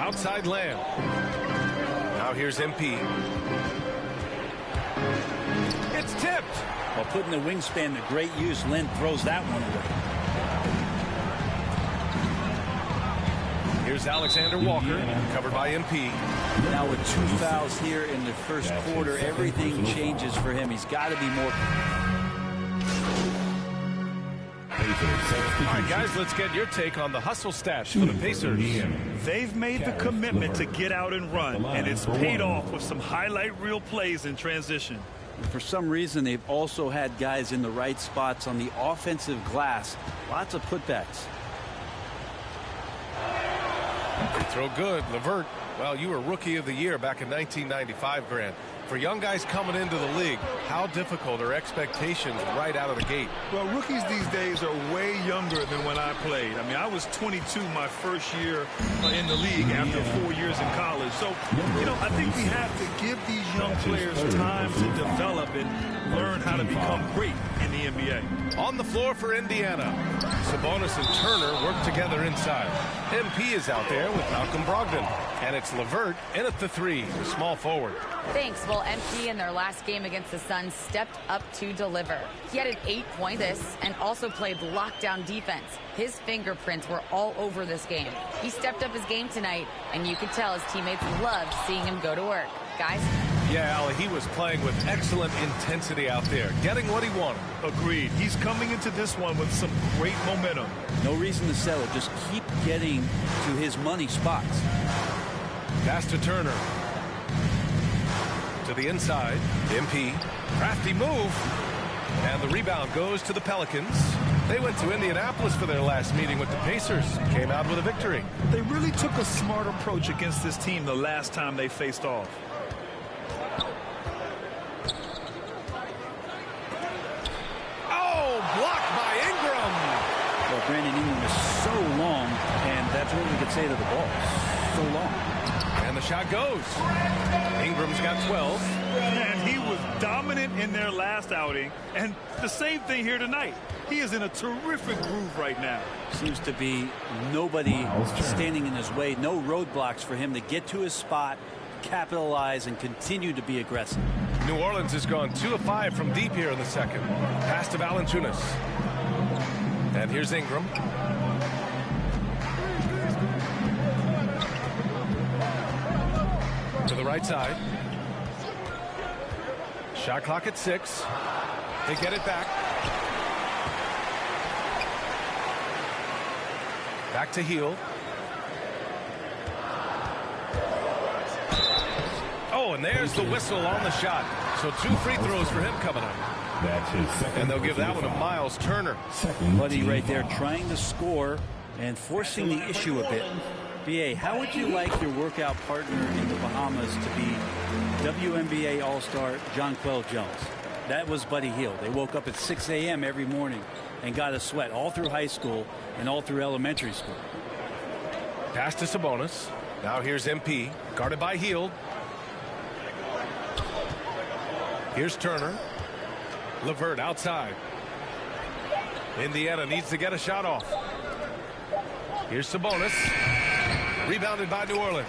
Outside Lamb. Now here's MP. It's tipped. While putting the wingspan to great use, Lynn throws that one away. Here's Alexander Walker, covered by MP. Now with 2 fouls here in the first quarter, everything changes for him. He's got to be more. All right, guys, let's get your take on the hustle stats for the Pacers. They've made the commitment to get out and run, and it's paid off with some highlight reel plays in transition. For some reason, they've also had guys in the right spots on the offensive glass. Lots of putbacks. Free throw good. LeVert, well, you were Rookie of the Year back in 1995, Grant. For young guys coming into the league, how difficult are expectations right out of the gate? Well, rookies these days are way younger than when I played. I mean, I was 22 my first year in the league after 4 years in college. So, you know, I think we have to give these young players time to develop and learn how to become great in the NBA. On the floor for Indiana, Sabonis and Turner work together inside. MP is out there with Malcolm Brogdon. And it's LeVert in at the 3, the small forward. Thanks. Well, MP in their last game against the Suns stepped up to deliver. He had an 8-point assist and also played lockdown defense. His fingerprints were all over this game. He stepped up his game tonight, and you could tell his teammates loved seeing him go to work. Guys? Yeah, Allie, he was playing with excellent intensity out there, getting what he wanted. Agreed. He's coming into this one with some great momentum. No reason to settle. Just keep getting to his money spots. Pass to Turner. To the inside. MP. Crafty move. And the rebound goes to the Pelicans. They went to Indianapolis for their last meeting with the Pacers. Came out with a victory. They really took a smart approach against this team the last time they faced off. Oh, blocked by Ingram. Well, Brandon, Ingram is so long, and that's what we could say to the ball. So long. And the shot goes. Ingram's got 12. And he was dominant in their last outing. And the same thing here tonight. He is in a terrific groove right now. Seems to be nobody standing in his way. No roadblocks for him to get to his spot, capitalize, and continue to be aggressive. New Orleans has gone 2 of 5 from deep here in the second. Pass to Valanciunas. And here's Ingram. To the right side. Shot clock at 6. They get it back. Back to Hield. Oh, and there's the whistle on the shot. So 2 free throws for him coming up. That's his second. And they'll give that one to Miles Turner. Buddy right there trying to score and forcing the issue a bit. BA, how would you like your workout partner in the Bahamas to be WNBA All-Star Jonquel Jones? That was Buddy Hield. They woke up at 6 a.m. every morning and got a sweat all through high school and all through elementary school. Pass to Sabonis. Now here's MP, guarded by Hield. Here's Turner. LeVert outside. Indiana needs to get a shot off. Here's Sabonis. Rebounded by New Orleans.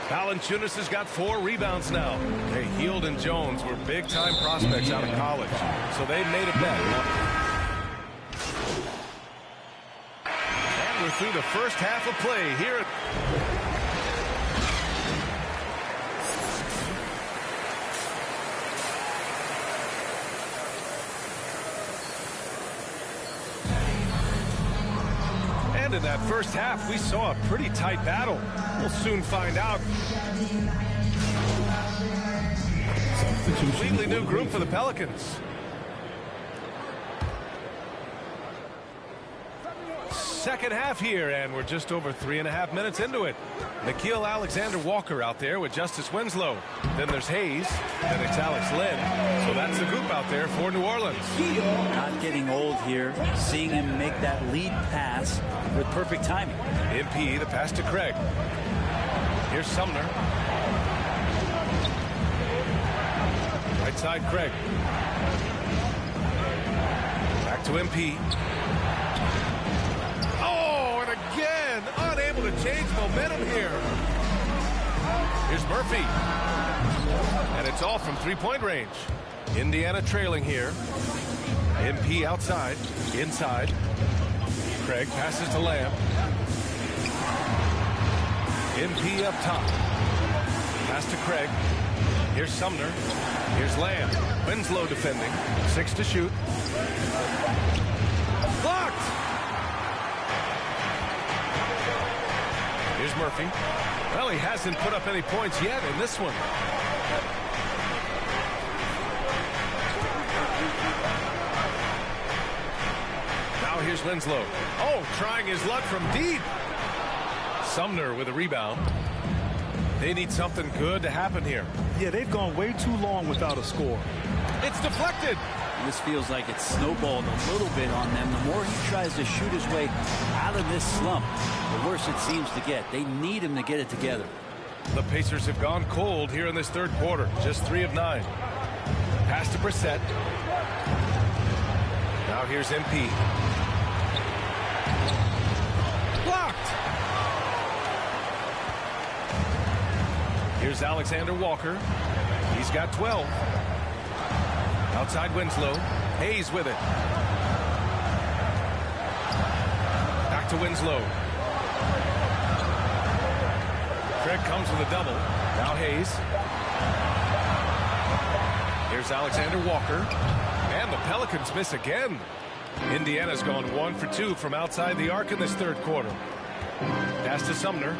Valanciunas has got 4 rebounds now. Hey, Hield and Jones were big-time prospects out of college, so they made a bet. And we're through the first half of play here at... In that first half, we saw a pretty tight battle. We'll soon find out. Completely new group for the Pelicans. Second half here, and we're just over 3.5 minutes into it. Nickeil Alexander-Walker out there with Justice Winslow. Then there's Hayes. Then it's Alex Len. So that's the group out there for New Orleans. Not getting old here. Seeing him make that lead pass with perfect timing. MP, the pass to Craig. Here's Sumner. Right side, Craig. Back to MP. Oh, and again, unable to change momentum here. Here's Murphy. And it's all from three-point range. Indiana trailing here. MP outside. Inside. Craig passes to Lamb. MP up top. Pass to Craig. Here's Sumner. Here's Lamb. Winslow defending. 6 to shoot. Blocked! Here's Murphy. Well, he hasn't put up any points yet in this one. Now here's Winslow. Oh, trying his luck from deep. Sumner with a rebound. They need something good to happen here. Yeah, they've gone way too long without a score. It's deflected. This feels like it's snowballed a little bit on them. The more he tries to shoot his way out of this slump, the worse it seems to get. They need him to get it together. The Pacers have gone cold here in this third quarter. Just 3 of 9. Pass to Brissett. Now here's MP. Blocked. Here's Alexander Walker. He's got 12. Outside Winslow. Hayes with it. Back to Winslow. Craig comes with a double. Now Hayes. Here's Alexander Walker. And the Pelicans miss again. Indiana's gone 1 for 2 from outside the arc in this third quarter. Pass to Sumner.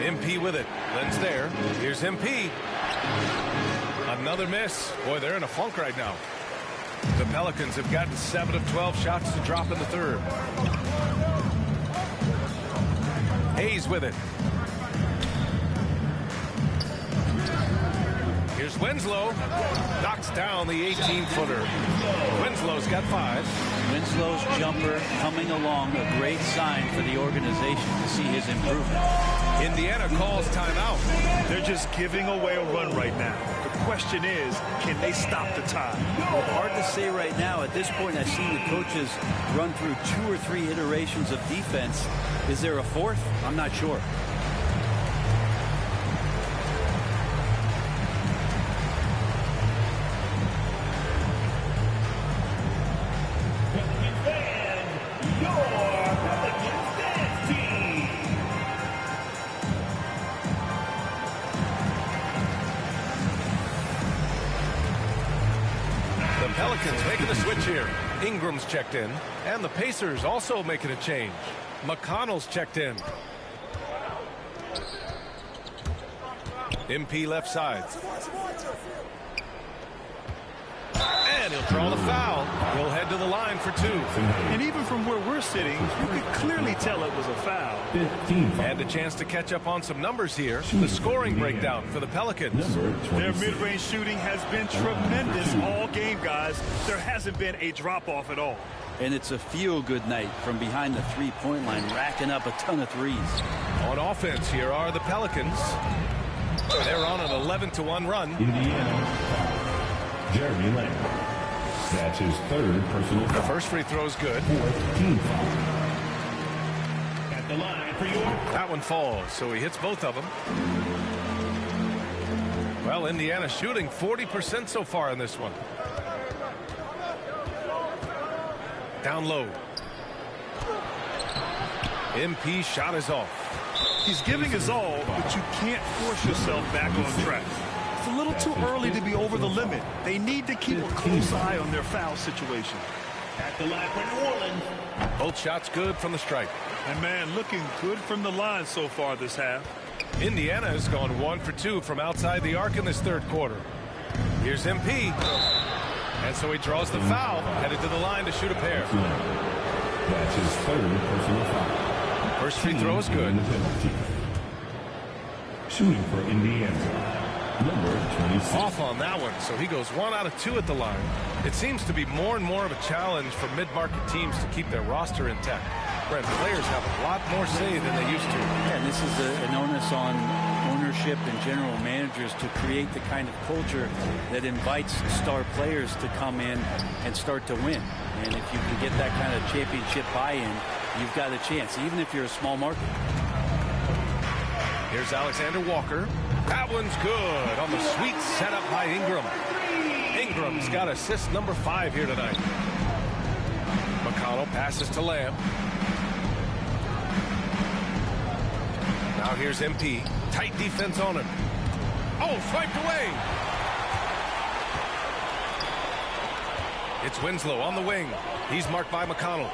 MP with it. Len's there. Here's MP. Another miss. Boy, they're in a funk right now. The Pelicans have gotten 7 of 12 shots to drop in the third. Hayes with it. Here's Winslow. Knocks down the 18-footer. Winslow's got 5. Winslow's jumper coming along, a great sign for the organization to see his improvement. Indiana calls timeout. They're just giving away a run right now. The question is, can they stop the tide? Well, hard to say right now. At this point, I've seen the coaches run through 2 or 3 iterations of defense. Is there a fourth? I'm not sure. Pelicans making a switch here. Ingram's checked in. And the Pacers also making a change. McConnell's checked in. MP left side. And he'll draw the foul. He'll head to the line for 2. And even from where we're sitting, you could clearly tell it was a foul. And a chance to catch up on some numbers here. The scoring breakdown for the Pelicans. Their mid-range shooting has been tremendous all game, guys. There hasn't been a drop-off at all. And it's a feel-good night from behind the three-point line, racking up a ton of threes. On offense, here are the Pelicans. They're on an 11-1 run. Indiana, Jeremy Lamb. That's his 3rd personal foul. The first free throw is good. 4th team foul. At the line for your... That one falls, so he hits both of them. Well, Indiana shooting 40% so far in this one. Down low. MP shot is off. He's giving his all, but you can't force yourself back on track. It's a little too early to be over the limit. They need to keep a close eye on their foul situation. At the line for New Orleans. Both shots good from the stripe. And man, looking good from the line so far this half. Indiana has gone 1 for 2 from outside the arc in this third quarter. Here's MP. And so he draws the foul, headed to the line to shoot a pair. That's his 3rd personal foul. First free throw is good. Shooting for Indiana. Number 26. Off on that one, so he goes 1 out of 2 at the line. It seems to be more and more of a challenge for mid-market teams to keep their roster intact. Brent, players have a lot more say than they used to. Yeah, and this is an onus on ownership and general managers to create the kind of culture that invites star players to come in and start to win. And if you can get that kind of championship buy-in, you've got a chance, even if you're a small market. Here's Alexander Walker. That one's good on the sweet setup by Ingram. Ingram's got assist number 5 here tonight. McConnell passes to Lamb. Now here's MP. Tight defense on him. Oh, swiped away. It's Winslow on the wing. He's marked by McConnell.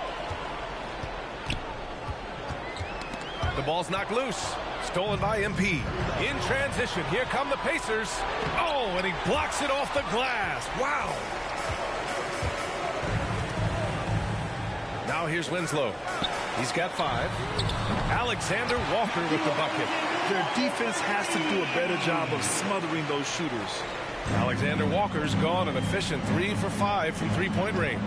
The ball's knocked loose. Stolen by MP. In transition, here come the Pacers. Oh, and he blocks it off the glass. Wow. Now here's Winslow. He's got 5. Alexander Walker with the bucket. Their defense has to do a better job of smothering those shooters. Alexander Walker's gone an efficient 3 for 5 from three-point range.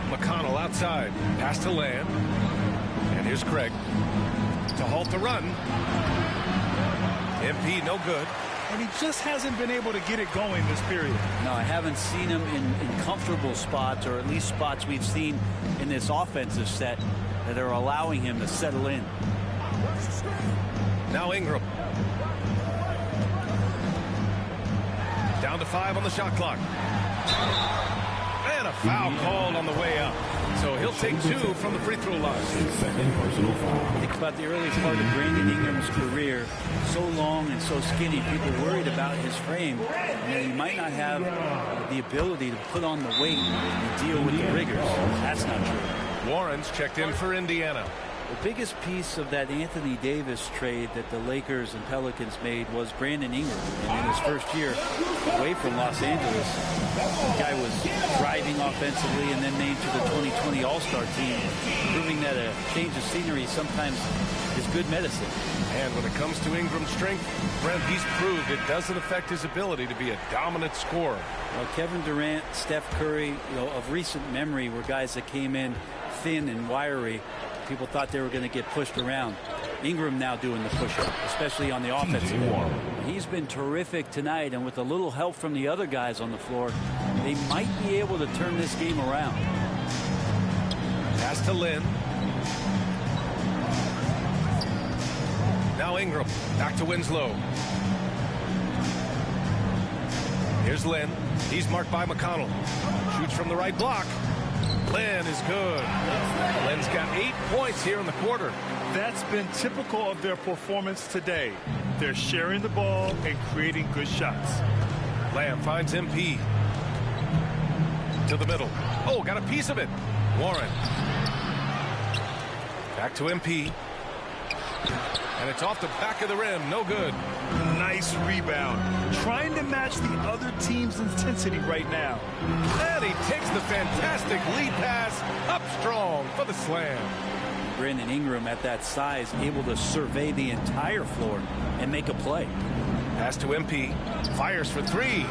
McConnell outside. Pass to Lamb. And here's Craig to halt the run. MP no good. And he just hasn't been able to get it going this period. No, I haven't seen him in comfortable spots, or at least spots we've seen in this offensive set that are allowing him to settle in. Now Ingram. Down to 5 on the shot clock. And a foul called on the way up. So he'll take 2 from the free throw line. Second personal foul. Think about the early part of Brandon Ingram's career. So long and so skinny, people worried about his frame, and that he might not have the ability to put on the weight and deal with the rigors. That's not true. Warren's checked in for Indiana. The biggest piece of that Anthony Davis trade that the Lakers and Pelicans made was Brandon Ingram. And in his first year away from Los Angeles, the guy was thriving offensively and then named to the 2020 All-Star team, proving that a change of scenery sometimes is good medicine. And when it comes to Ingram's strength, Brent, he's proved it doesn't affect his ability to be a dominant scorer. Well, Kevin Durant, Steph Curry, of recent memory, were guys that came in thin and wiry. People thought they were going to get pushed around. Ingram now doing the push-up, especially on the offensive end. He's been terrific tonight, and with a little help from the other guys on the floor, they might be able to turn this game around. Pass to Lynn. Now Ingram. Back to Winslow. Here's Lynn. He's marked by McConnell. Shoots from the right block. Lynn is good. Lynn's got 8 points here in the quarter. That's been typical of their performance today. They're sharing the ball and creating good shots. Lamb finds MP. To the middle. Oh, got a piece of it. Warren. Back to MP. And it's off the back of the rim. No good. Nice rebound. Trying to match the other team's intensity right now. And he takes the fantastic lead pass up strong for the slam. Brandon Ingram at that size able to survey the entire floor and make a play. Pass to MP. Fires for 3.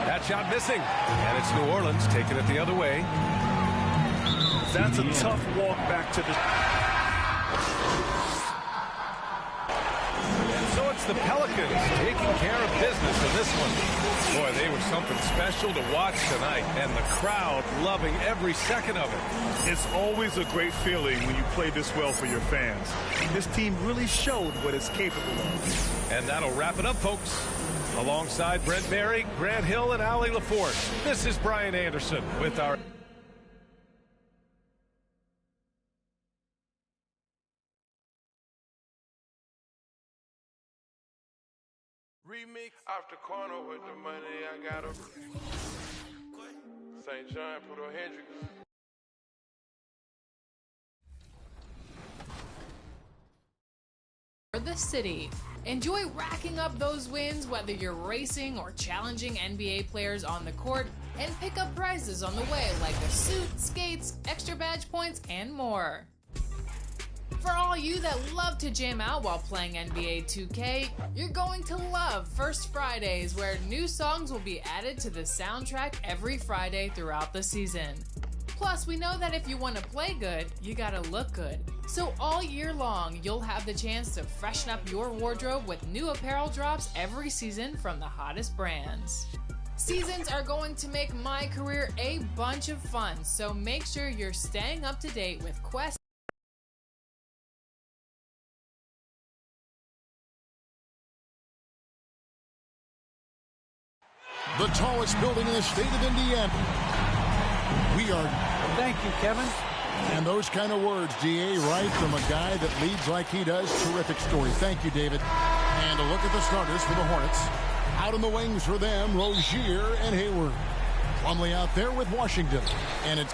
That shot missing. And it's New Orleans taking it the other way. That's a tough walk back to the... So it's the Pelicans taking care of business in this one. Boy, they were something special to watch tonight, and the crowd loving every second of it. It's always a great feeling when you play this well for your fans. This team really showed what it's capable of. And that'll wrap it up, folks. Alongside Brent Barry, Grant Hill, and Allie LaForce, this is Brian Anderson with our... Remix off the corner with the money I got a St. John, put on Hendrix. For the city. Enjoy racking up those wins whether you're racing or challenging NBA players on the court, and pick up prizes on the way like a suit, skates, extra badge points, and more. For all you that love to jam out while playing NBA 2K, you're going to love First Fridays, where new songs will be added to the soundtrack every Friday throughout the season. Plus, we know that if you want to play good, you gotta look good. So all year long, you'll have the chance to freshen up your wardrobe with new apparel drops every season from the hottest brands. Seasons are going to make my career a bunch of fun, so make sure you're staying up to date with Quest the tallest building in the state of Indiana. We are... Thank you, Kevin. And those kind of words, DA, right from a guy that leads like he does. Terrific story. Thank you, David. And a look at the starters for the Hornets. Out in the wings for them, Rozier and Hayward. Plumlee out there with Washington. And it's...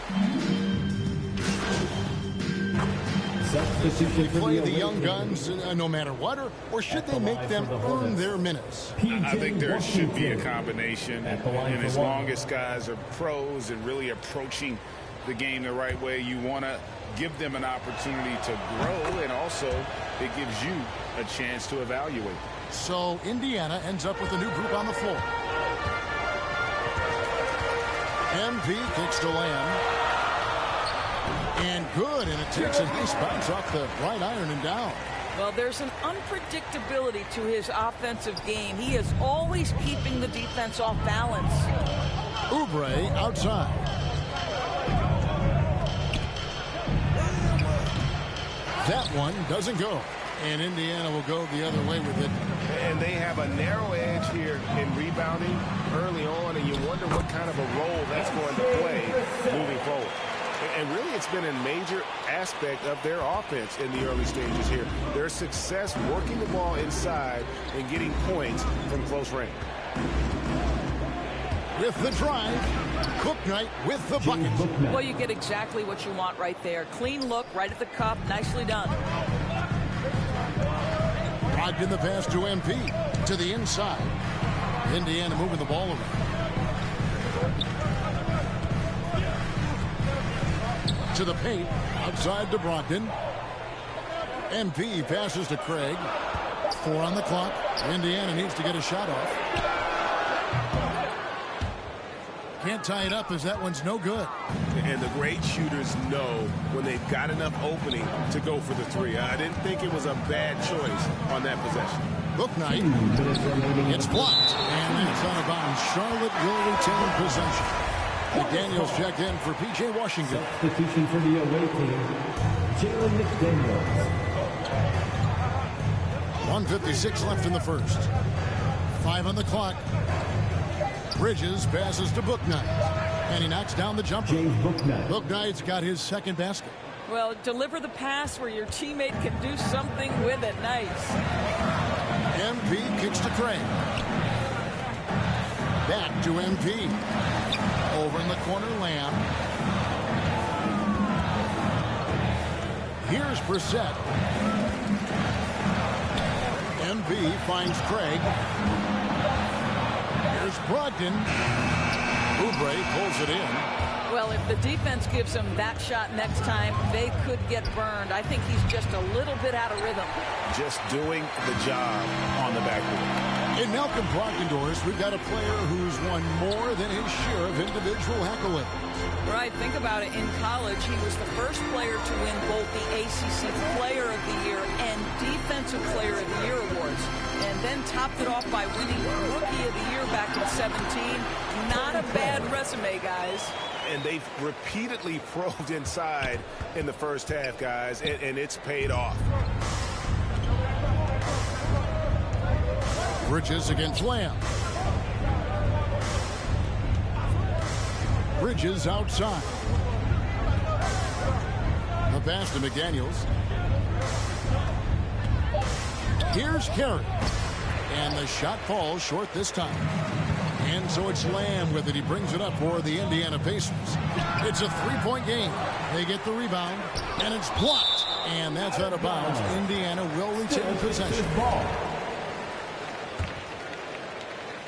They play the young guns no matter what, or should they make them earn their minutes? I think there should be a combination. And as long as guys are pros and really approaching the game the right way, you want to give them an opportunity to grow, and also it gives you a chance to evaluate. So Indiana ends up with a new group on the floor. MP kicks to Lamb. And good, and it takes a nice bounce off the right iron and down. Well, there's an unpredictability to his offensive game. He is always keeping the defense off balance. Oubre outside. That one doesn't go. And Indiana will go the other way with it. And they have a narrow edge here in rebounding early on, and you wonder what kind of a role that's going to play moving forward. And really, it's been a major aspect of their offense in the early stages here. Their success working the ball inside and getting points from close range. With the drive, Cooknight with the bucket. Well, you get exactly what you want right there. Clean look, right at the cup. Nicely done. Brogdon the pass to MP. To the inside. Indiana moving the ball around. To the paint, outside to Brogdon. MP passes to Craig. 4 on the clock. Indiana needs to get a shot off. Can't tie it up as that one's no good. And the great shooters know when they've got enough opening to go for the three. I didn't think it was a bad choice on that possession. Booknight. It's blocked. And it's out of bounds. Charlotte will retain possession. McDaniels checked in for P.J. Washington. Substitution for the away team, Jalen McDaniels. 1:56 left in the first. 5 on the clock. Bridges passes to Booknight. And he knocks down the jumper. James Booknight. Booknight's got his second basket. Well, deliver the pass where your teammate can do something with it. Nice. MP kicks to Craig. Back to MP. Over in the corner, Lamb. Here's Brissett. MP finds Craig. Here's Brogdon. Oubre pulls it in. Well, if the defense gives him that shot next time, they could get burned. I think he's just a little bit out of rhythm. Just doing the job on the backboard. In Malcolm Brogdon, we've got a player who's won more than his share of individual accolades. Right, think about it. In college, he was the first player to win both the ACC Player of the Year and Defensive Player of the Year awards, and then topped it off by winning Rookie of the Year back in 2017. Not a bad resume, guys. And they've repeatedly probed inside in the first half, guys, and it's paid off. Bridges against Lamb. Bridges outside. The pass to McDaniels. Here's Carey. And the shot falls short this time. And so it's Lamb with it. He brings it up for the Indiana Pacers. It's a three-point game. They get the rebound, and it's blocked. And that's out of bounds. Indiana will retain possession.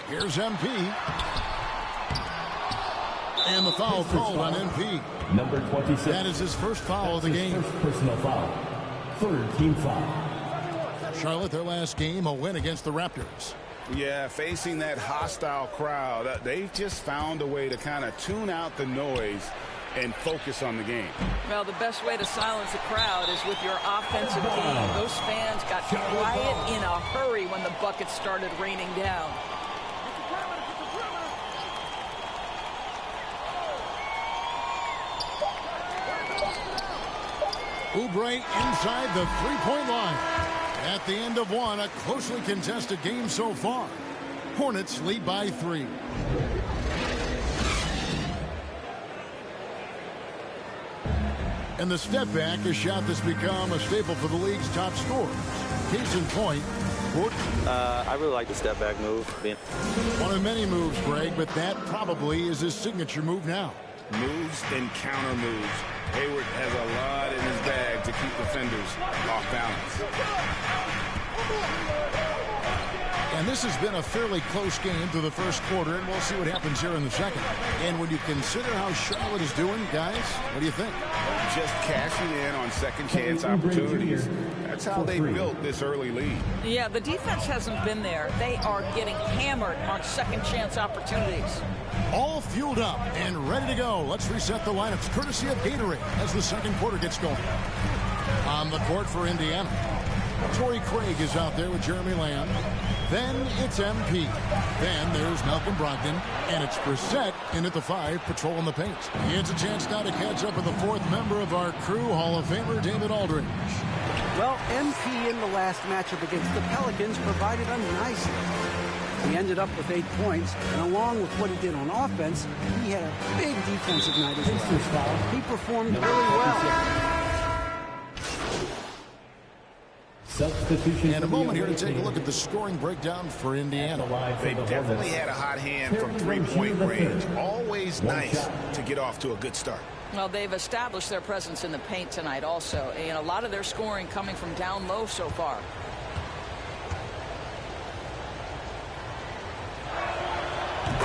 Here's MP. And the foul called on MP. Number 26. That is his first foul of the game. First personal foul. Third team foul. Charlotte, their last game, a win against the Raptors. Yeah, facing that hostile crowd, they've just found a way to kind of tune out the noise and focus on the game. Well, the best way to silence a crowd is with your offensive game. Those fans got quiet in a hurry when the buckets started raining down. Oubre inside the three-point line. At the end of one, a closely contested game so far. Hornets lead by 3. And the step back, a shot that's become a staple for the league's top scorers. Case in point, I really like the step back move. One of many moves, Greg, but that probably is his signature move now. Moves and counter moves. Hayward has a lot in his bag to keep defenders off balance. And this has been a fairly close game through the first quarter, and we'll see what happens here in the second. And when you consider how Charlotte is doing, guys, what do you think? Just cashing in on second chance opportunities. That's how they built this early lead. Yeah, the defense hasn't been there. They are getting hammered on second chance opportunities. All fueled up and ready to go. Let's reset the lineups courtesy of Gatorade as the second quarter gets going. On the court for Indiana, Torrey Craig is out there with Jeremy Lamb. Then it's MP. Then there's Malcolm Brogdon. And it's Brissett in at the 5, patrolling the paint. It's a chance now to catch up with the 4th member of our crew, Hall of Famer David Aldridge. Well, MP in the last matchup against the Pelicans provided them nicely. He ended up with 8 points, and along with what he did on offense, he had a big defensive night as well. He performed really well. And a moment here to take a look at the scoring breakdown for Indiana. They definitely had a hot hand from three-point range. Always nice to get off to a good start. Well, they've established their presence in the paint tonight also, and a lot of their scoring coming from down low so far.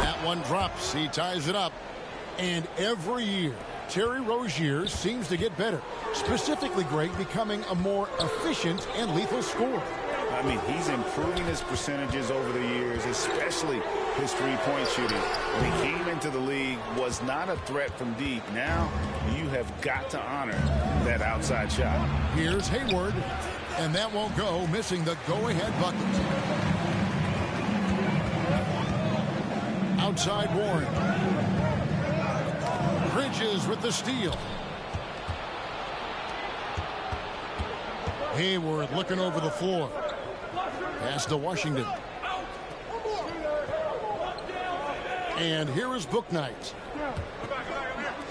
That one drops. He ties it up. And every year, Terry Rozier seems to get better. Specifically, Greg, becoming a more efficient and lethal scorer. I mean, he's improving his percentages over the years, especially his three-point shooting. When he came into the league, was not a threat from deep. Now, you have got to honor that outside shot. Here's Hayward, and that won't go, missing the go-ahead bucket. Outside Warren. Bridges with the steal. Hayward looking over the floor. Pass to Washington. And here is Bouknight.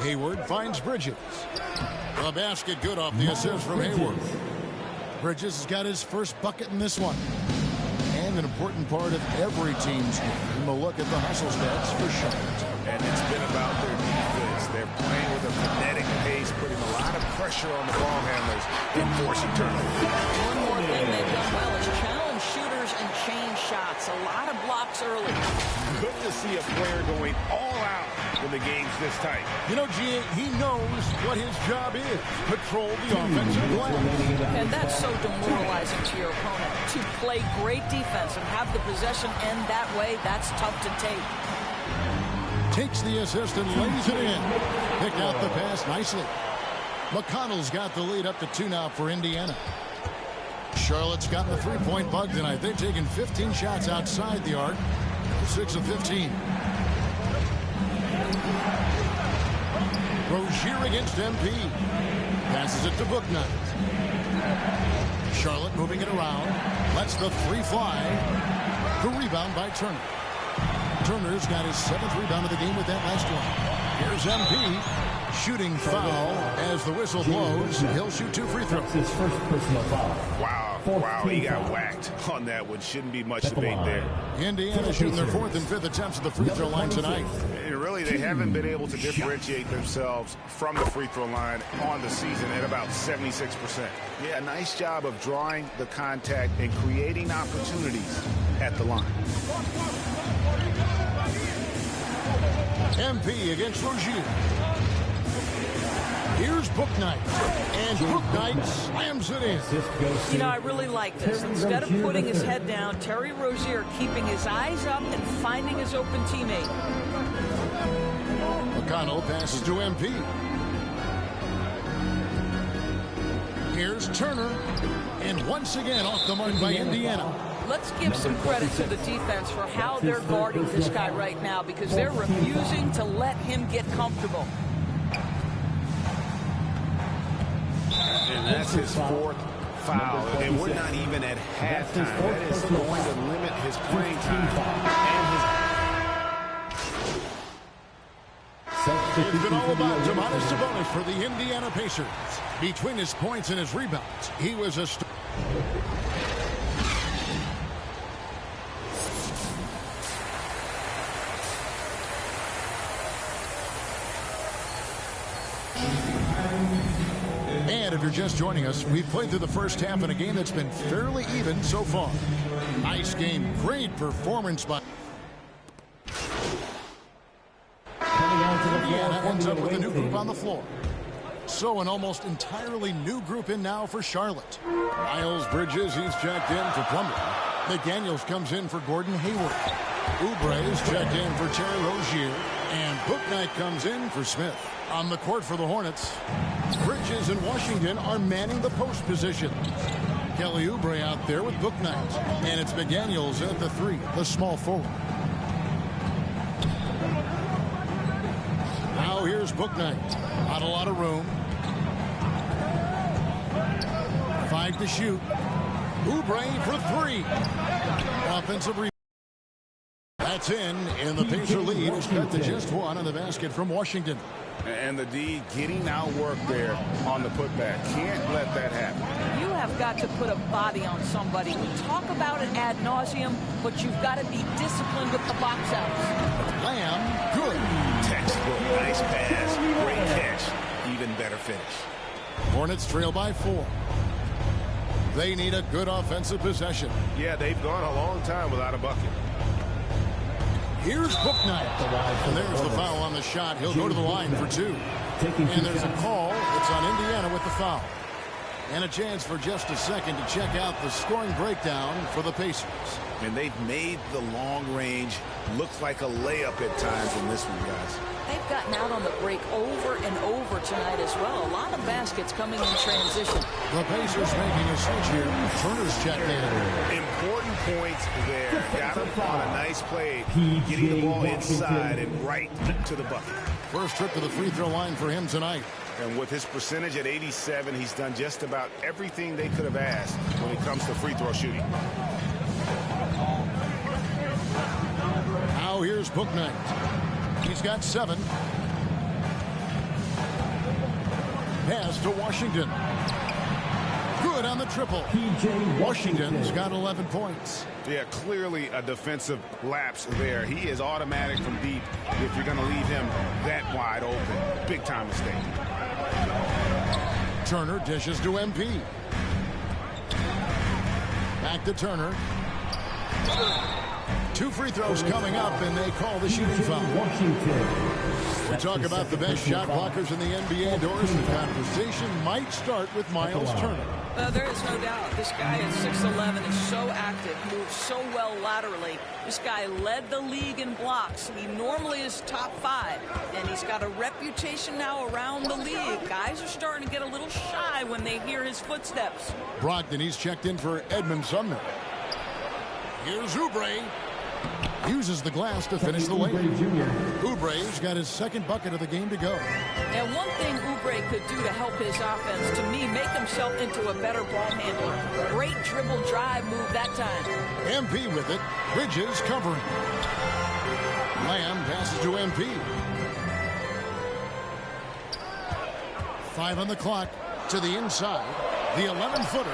Hayward finds Bridges. The basket good off the assist from Hayward. Bridges has got his first bucket in this one. And an important part of every team's game. We'll look at the hustle stats for Charlotte. And it's been about their defense. They're playing with a frenetic pace, putting a lot of pressure on the ball handlers and forcing turnovers. One more thing they've done well is challenge shooters and change shots. A lot of blocks early. Good to see a player going all out when the game's this tight. You know, G.A., he knows what his job is. Patrol the offensive glass. And that's so demoralizing to your opponent. To play great defense and have the possession end that way, that's tough to take. Takes the assist and lays it in. Picked out the pass nicely. McConnell's got the lead up to 2 now for Indiana. Charlotte's got the three-point bug tonight. They've taken 15 shots outside the arc. 6 of 15. Rozier against MP. Passes it to Bouknight. Charlotte moving it around. Lets the 3 fly. The rebound by Turner. Turner's got his 7th rebound of the game with that last one. Here's MP. Shooting foul as the whistle blows. He'll shoot 2 free throws. His first personal foul. Wow, he got whacked on that one. Shouldn't be much debate there. Indiana shooting their 4th and 5th attempts at the free throw line tonight. And really, they haven't been able to differentiate themselves from the free throw line on the season at about 76%. Yeah, nice job of drawing the contact and creating opportunities at the line. MP against Rozier. Here's Bouknight. And Bouknight slams it in. You know, I really like this. Instead of putting his head down, Terry Rozier keeping his eyes up and finding his open teammate. McConnell passes to MP. Here's Turner. And once again off the mark by Indiana. Let's give some credit to the defense for how they're guarding this guy right now because they're refusing to let him get comfortable. And that's his 4th foul, and we're not even at halftime. That is going to limit his playing time and his... It's been all about Nba2k22 Sabonis for the Indiana Pacers. Between his points and his rebounds, he was a star. And if you're just joining us, we've played through the first half in a game that's been fairly even so far. Nice game, great performance by Indiana ends up with a new group on the floor. So an almost entirely new group in now for Charlotte. Miles Bridges, he's checked in for Plumlee. McDaniels comes in for Gordon Hayward. Oubre is checked in for Terry Rozier. And Bouknight comes in for Smith. On the court for the Hornets, Bridges and Washington are manning the post position. Kelly Oubre out there with Bouknight. And it's McDaniels at the 3, the small forward. Now here's Bouknight. Not a lot of room. 5 to shoot. Oubre for 3. Offensive rebound. That's in, and the Pacer lead is cut to just 1 on the basket from Washington. And the D getting out work there on the putback. Can't let that happen. You have got to put a body on somebody. We talk about it ad nauseum, but you've got to be disciplined with the box outs. Lamb, good. Textbook, nice pass, great catch, even better finish. Hornets trail by 4. They need a good offensive possession. Yeah, they've gone a long time without a bucket. Here's Bouknight. And there's the foul on the shot. He'll go to the line for 2. And there's a call. It's on Indiana with the foul. And a chance for just a second to check out the scoring breakdown for the Pacers. And they've made the long range look like a layup at times in this one, guys. They've gotten out on the break over and over tonight as well. A lot of baskets coming in transition. The Pacers making a switch here. Turner's checked in. Important points there. Got him on a nice play. Getting the ball inside and right to the bucket. First trip to the free throw line for him tonight. And with his percentage at 87, he's done just about everything they could have asked when it comes to free throw shooting. Now here's Bouknight. He's got 7. Pass to Washington. Good on the triple. Washington's got 11 points. Yeah, clearly a defensive lapse there. He is automatic from deep if you're going to leave him that wide open. Big time mistake. Turner dishes to MP. Back to Turner. 2 free throws coming up, and they call the shooting foul. We talk about the best shot blockers in the NBA. Doors, the conversation might start with Miles Turner. There is no doubt. This guy at 6'11", is so active, moves so well laterally. This guy led the league in blocks. He normally is top 5, and he's got a reputation now around the league. Guys are starting to get a little shy when they hear his footsteps. Brogdon, he's checked in for Edmund Sumner. Here's Oubre. Uses the glass to finish the lane. Oubre's got his 2nd bucket of the game to go. And one thing Oubre could do to help his offense, to me, make himself into a better ball handler. Great dribble drive move that time. MP with it. Bridges covering. Lamb passes to MP. 5 on the clock. To the inside. The 11-footer.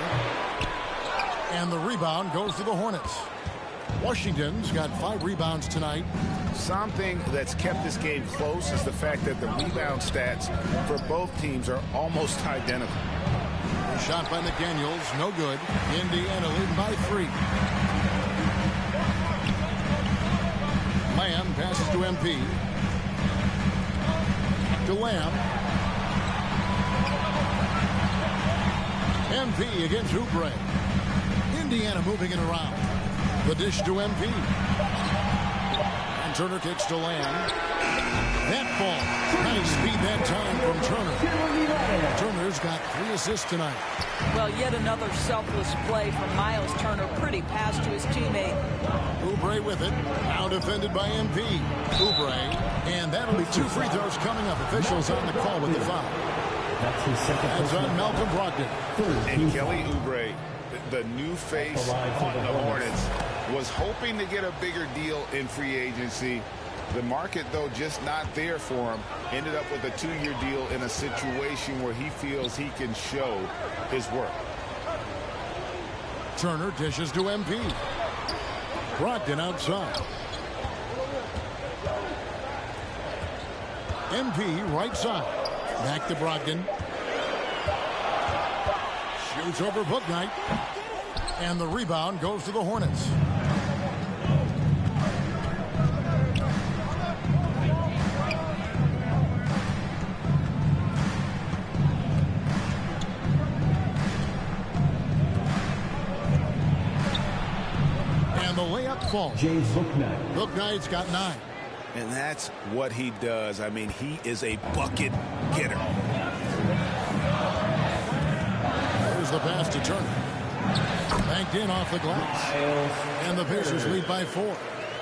And the rebound goes to the Hornets. Washington's got 5 rebounds tonight. Something that's kept this game close is the fact that the rebound stats for both teams are almost identical. Shot by McDaniels, no good. Indiana leading by 3. Lamb passes to MP. To Lamb. MP against Oubre. Indiana moving it around. The dish to MP. And Turner kicks to Lamb. That ball. Nice speed that time from Turner. Turner's got 3 assists tonight. Well, yet another selfless play from Miles Turner. Pretty pass to his teammate. Oubre with it. Now defended by MP. Oubre. And that'll be 2 free throws coming up. Officials on the call with the foul. That's his second. That's on Malcolm Brogdon. And Kelly Oubre, the new face on the Hornets, was hoping to get a bigger deal in free agency. The market, though, just not there for him. Ended up with a 2-year deal in a situation where he feels he can show his work. Turner dishes to MP. Brogdon outside. MP right side. Back to Brogdon. Shoots over Bouknight. And the rebound goes to the Hornets. And the layup falls. James Bouknight. Bouknight's got 9. And that's what he does. I mean, he is a bucket getter. There's the pass to Turner. Banked in off the glass. And the Pacers lead by 4.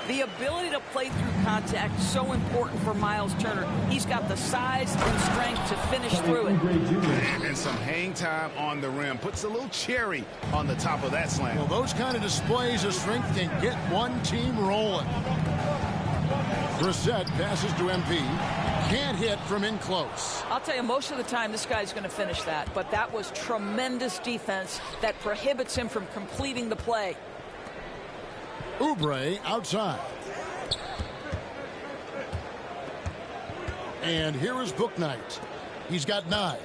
The ability to play through contact is so important for Miles Turner. He's got the size and strength to finish through it. And some hang time on the rim. Puts a little cherry on the top of that slam. Well, those kind of displays of strength can get one team rolling. Brissett passes to MP. Can't hit from in close. I'll tell you, most of the time this guy's going to finish that. But that was tremendous defense that prohibits him from completing the play. Oubre outside. And here is Bouknight. He's got 9.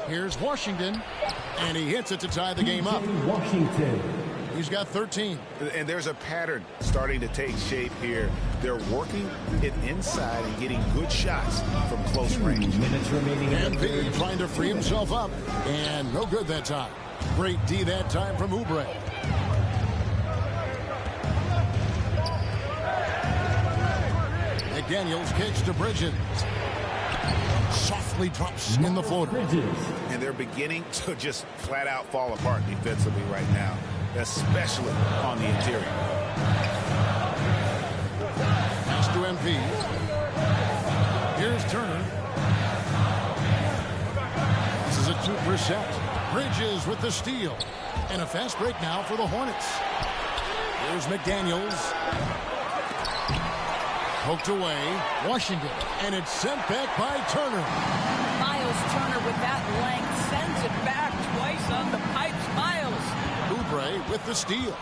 Here's Washington. And he hits it to tie the game up. Washington. He's got 13. And there's a pattern starting to take shape here. They're working it inside and getting good shots from close range. Minutes remaining. MP trying to free himself up. And no good that time. Great D that time from Oubre. McDaniels kicks to Bridges. Softly drops in the floater. And they're beginning to just flat out fall apart defensively right now, especially on the interior. Pass to MP. Here's Turner. This is a 2%. Bridges with the steal. And a fast break now for the Hornets. Here's McDaniels. Poked away. Washington. And it's sent back by Turner. Miles Turner with that length sends it back twice on the pipes. Miles. Oubre with the steal.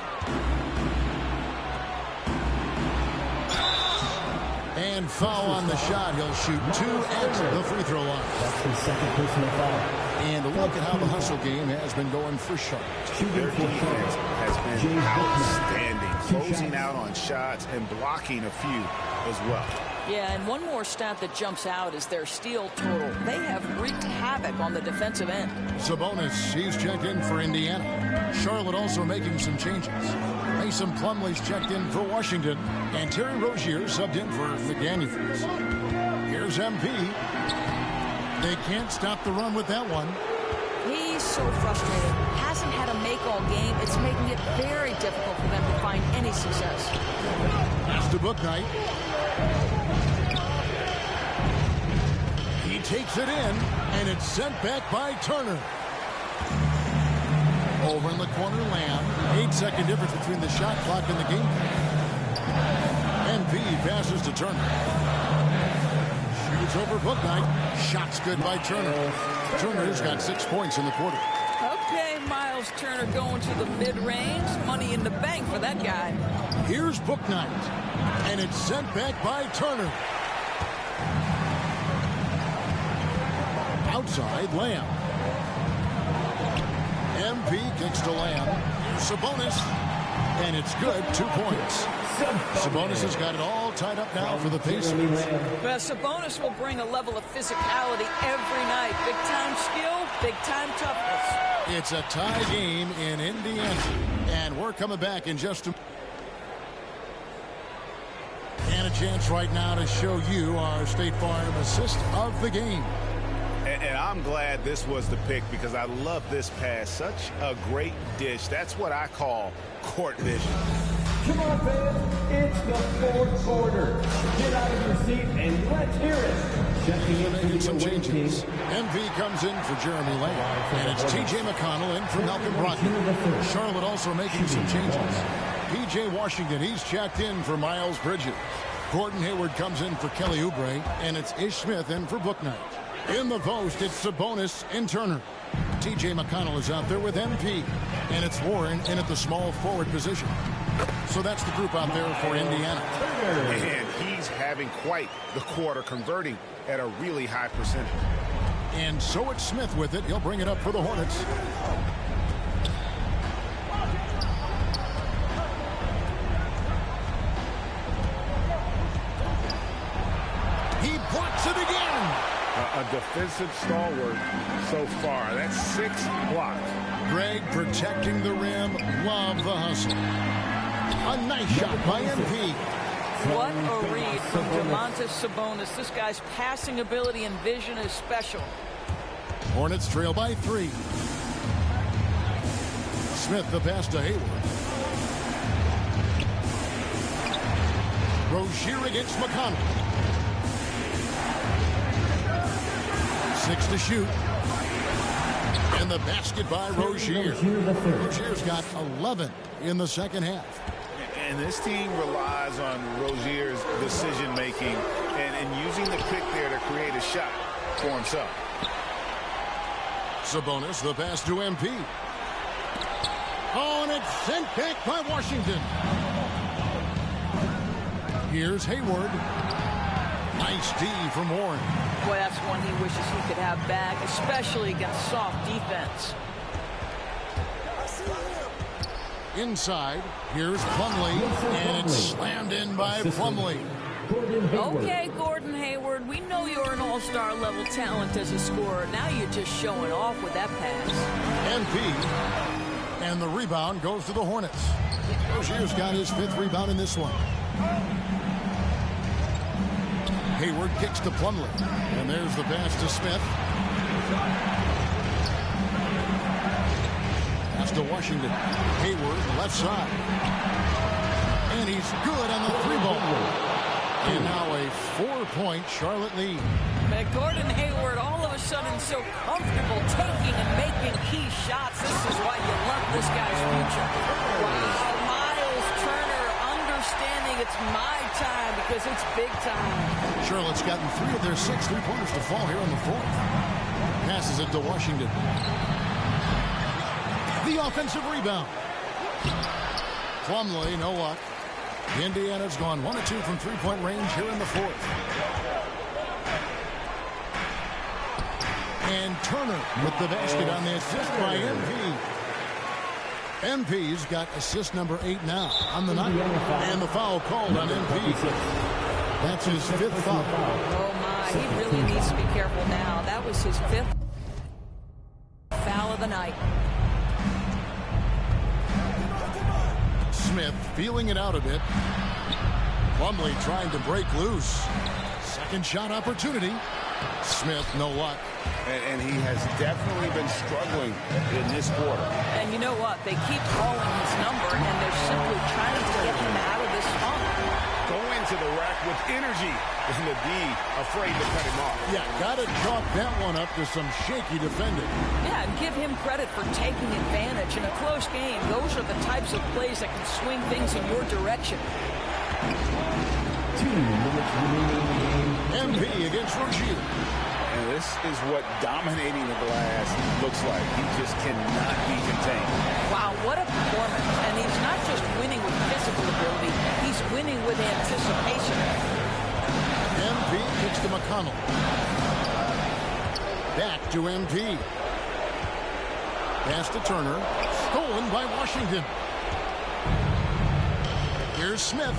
And foul on the shot. He'll shoot 2 at the free throw line. That's his second personal foul. And look at how the hustle game has been going for Charlotte. Their defense has been outstanding, closing out on shots and blocking a few as well. Yeah, and one more stat that jumps out is their steal total. They have wreaked havoc on the defensive end. Sabonis, he's checked in for Indiana. Charlotte also making some changes. Mason Plumlee's checked in for Washington. And Terry Rozier subbed in for McDaniels. Here's MP. They can't stop the run with that one. He's so frustrated. Hasn't had a make all game. It's making it very difficult for them to find any success. Pass to Bouknight. He takes it in, and it's sent back by Turner. Over in the corner, Lamb. 8-second difference between the shot clock and the game. MP passes to Turner. Shoots over Bouknight. Shots good by Turner. Turner's got 6 points in the quarter. Okay, Miles Turner going to the mid-range. Money in the bank for that guy. Here's Bouknight. And it's sent back by Turner. Outside, Lamb. MP kicks to Lamb. Sabonis. And it's good. 2 points. Sabonis has got it all tied up now for the Pacers. Well, Sabonis will bring a level of physicality every night. Big-time skill, big-time toughness. It's a tie game in Indiana. And we're coming back in just a... And a chance right now to show you our State Farm assist of the game. And I'm glad this was the pick because I love this pass. Such a great dish. That's what I call court vision. Come on, fans. It's the fourth quarter. Get out of your seat and let's hear it. They're making some changes. MV comes in for Jeremy Lamb. And it's T.J. McConnell in for Malcolm Brogdon. Charlotte also making some changes. P.J. Washington, he's checked in for Miles Bridges. Gordon Hayward comes in for Kelly Oubre. And it's Ish Smith in for Bouknight. In the post, it's Sabonis and Turner. T.J. McConnell is out there with MP. And it's Warren in at the small forward position. So that's the group out there for Indiana. And he's having quite the quarter, converting at a really high percentage. And so it's Smith with it. He'll bring it up for the Hornets. He blocks it again. A defensive stalwart so far. That's 6 blocks. Greg protecting the rim. Love the hustle. A nice shot by MP. What a read from Domantas Sabonis. This guy's passing ability and vision is special. Hornets trail by 3. Smith the pass to Hayward. Rozier against McConnell. 6 to shoot. And the basket by Rozier. Rozier's got 11 in the second half. And this team relies on Rozier's decision-making and using the pick there to create a shot for himself. Sabonis, the pass to MP. Oh, and it's sent back by Washington. Here's Hayward. Nice D from Warren. Boy, that's one he wishes he could have back, especially against soft defense. Inside, here's Plumlee, and it's slammed in by Plumlee. Okay, Gordon Hayward, we know you're an all-star level talent as a scorer. Now you're just showing off with that pass. MP, and the rebound goes to the Hornets. Rozier's got his 5th rebound in this one. Hayward kicks to Plumlee, and there's the pass to Smith. Pass to Washington. Hayward, left side. And he's good on the 3-ball. And now a 4-point Charlotte lead. Gordon Hayward all of a sudden so comfortable taking and making key shots. This is why you love this guy's future. Wow, Miles Turner understanding it's my time because it's big time. Charlotte's gotten 3 of their 6 3-pointers to fall here in the 4th. Passes it to Washington. The offensive rebound. Plumlee, no luck. Indiana's gone 1 of 2 from 3-point range here in the 4th. And Turner with the basket on the assist by MP. MP's got assist number 8 now on the night. And the foul called on MP. That's his 5th foul. Oh my, he really needs to be careful now. That was his 5th foul of the night. Smith feeling it out a bit. Plumlee trying to break loose. Second shot opportunity. Smith, no luck. And he has definitely been struggling in this quarter. And you know what? They keep calling his number, and they're simply trying to get him out of this funk. Go into the rack with energy, and the D afraid to cut him off. Yeah, got to chalk that one up to some shaky defending. Yeah, and give him credit for taking advantage. In a close game, those are the types of plays that can swing things in your direction. 2 minutes remaining in the game. MP against Rozier. And this is what dominating the glass looks like. He just cannot be contained. Wow, what a performance. And he's not just winning with physical ability, he's winning with anticipation. MP kicks to McConnell. Back to MP. Pass to Turner. Stolen by Washington. Here's Smith.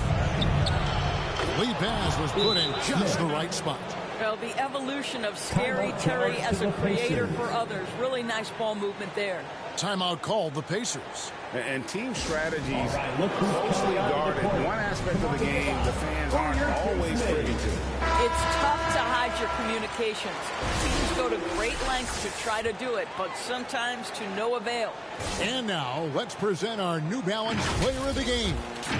Lead pass was put in just the right spot. Well, the evolution of Scary Terry as a creator for others. Really nice ball movement there. Timeout called the Pacers. And team strategies closely guarded. One aspect of the game the fans aren't always privy to. It's tough to hide your communications. Teams go to great lengths to try to do it, but sometimes to no avail. And now, let's present our New Balance player of the game,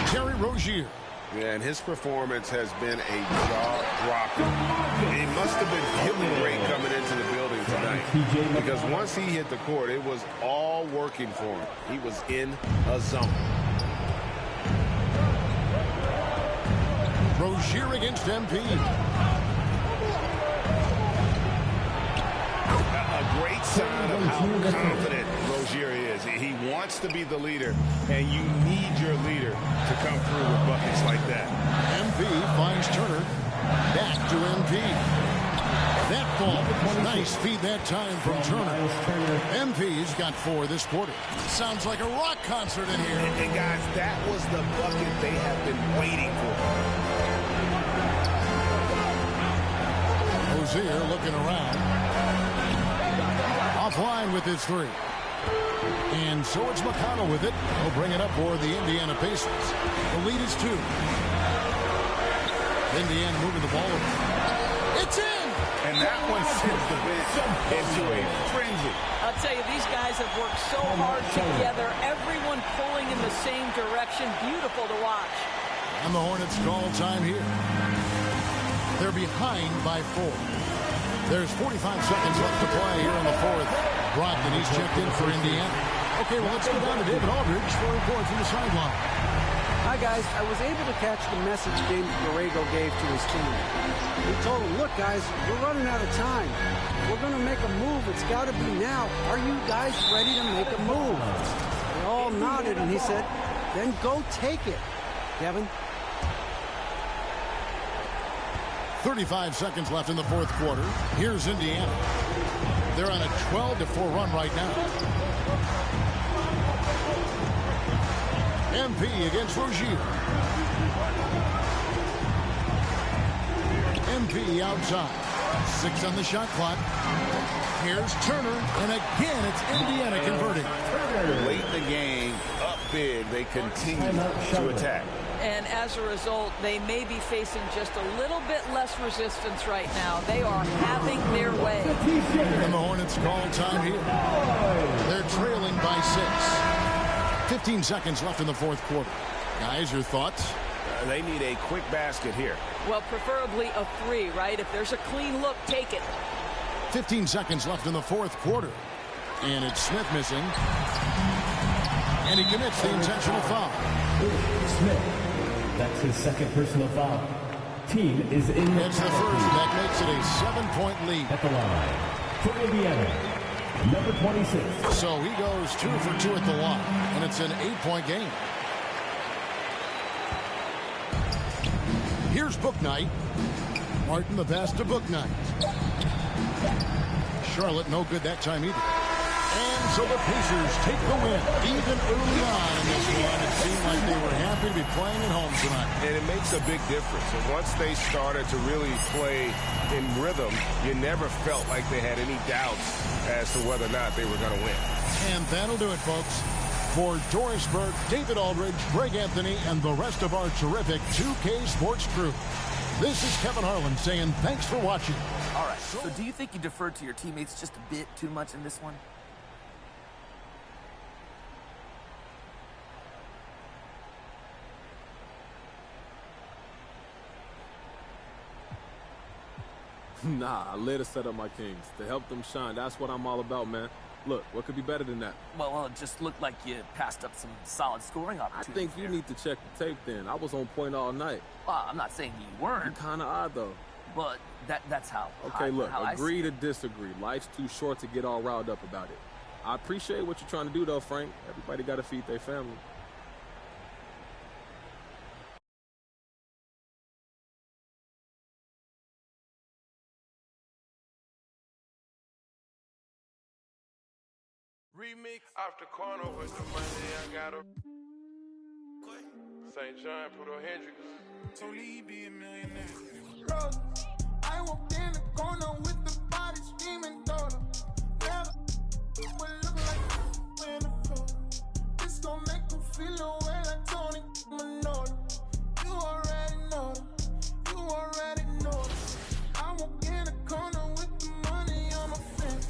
Terry Rozier. Yeah, and his performance has been a jaw-dropping. He must have been feeling great coming into the building tonight, because once he hit the court, it was all working for him. He was in a zone. Rozier against MP. A great sign of how confident Rozier is. He wants to be the leader, and you need your leader to come through with buckets like that. MP finds Turner. Back to MP. That ball. Nice feed that time from Turner. MP's got 4 this quarter. Sounds like a rock concert in here. And guys, that was the bucket they have been waiting for. Rozier looking around. Offline with his 3. And so it's McConnell with it. He'll bring it up for the Indiana Pacers. The lead is 2. Indiana moving the ball over. It's in! And that one sends the bench into a frenzy. I'll tell you, these guys have worked so hard together. Everyone pulling in the same direction. Beautiful to watch. And the Hornets call time here. They're behind by 4. There's 45 seconds left to play here in the 4th. Brogdon, he's checked in for Indiana. Okay, well, let's go down to David Aldridge for a report from the sideline. Hi, guys. I was able to catch the message James Borrego gave to his team. He told them, look, guys, we're running out of time. We're going to make a move. It's got to be now. Are you guys ready to make a move? They all nodded, and he said, then go take it. Kevin? 35 seconds left in the 4th quarter. Here's Indiana. They're on a 12-4 run right now. MP against Rozier. MP outside. 6 on the shot clock. Here's Turner, and again it's Indiana converting. Late in the game, up big, they continue to attack. And as a result, they may be facing just a little bit less resistance right now. They are having their way. And the Hornets call time here. They're trailing by 6. 15 seconds left in the 4th quarter. Guys, your thoughts? They need a quick basket here. Well, preferably a 3, right? If there's a clean look, take it. 15 seconds left in the 4th quarter. And it's Smith missing. And he commits the intentional foul. Smith. That's his 2nd personal foul. Team is in the It's the first, and that makes it a 7-point lead. At the line for Indiana, number 26. So he goes 2 for 2 at the line, and it's an 8-point game. Here's Booknight. Martin the pass to Booknight. Charlotte no good that time either. And so the Pacers take the win. Even early on in this one, it seemed like they were happy to be playing at home tonight. And it makes a big difference. And once they started to really play in rhythm, you never felt like they had any doubts as to whether or not they were going to win. And that'll do it, folks. For Doris Burke, David Aldridge, Greg Anthony, and the rest of our terrific 2K Sports crew, this is Kevin Harlan saying thanks for watching. All right, so do you think you deferred to your teammates just a bit too much in this one? Nah, I lay to set up my Kings, to help them shine. That's what I'm all about, man. Look, what could be better than that? Well, it just looked like you passed up some solid scoring opportunities. I think you need to check the tape then. I was on point all night. I'm not saying you weren't. You're kind of odd, though. But that's how. Okay, look, agree to disagree. Life's too short to get all riled up about it. I appreciate what you're trying to do, though, Frank. Everybody got to feed their family. Remix off the corner with the money I got a St. John, Puerto Hendrix. So leave be a millionaire. I walked in the corner with the body screaming daughter. Never would look like when the floor. This gon' make me feel away like Tony Manolo. You already know. You already know. I walk in the corner with the money on my finger.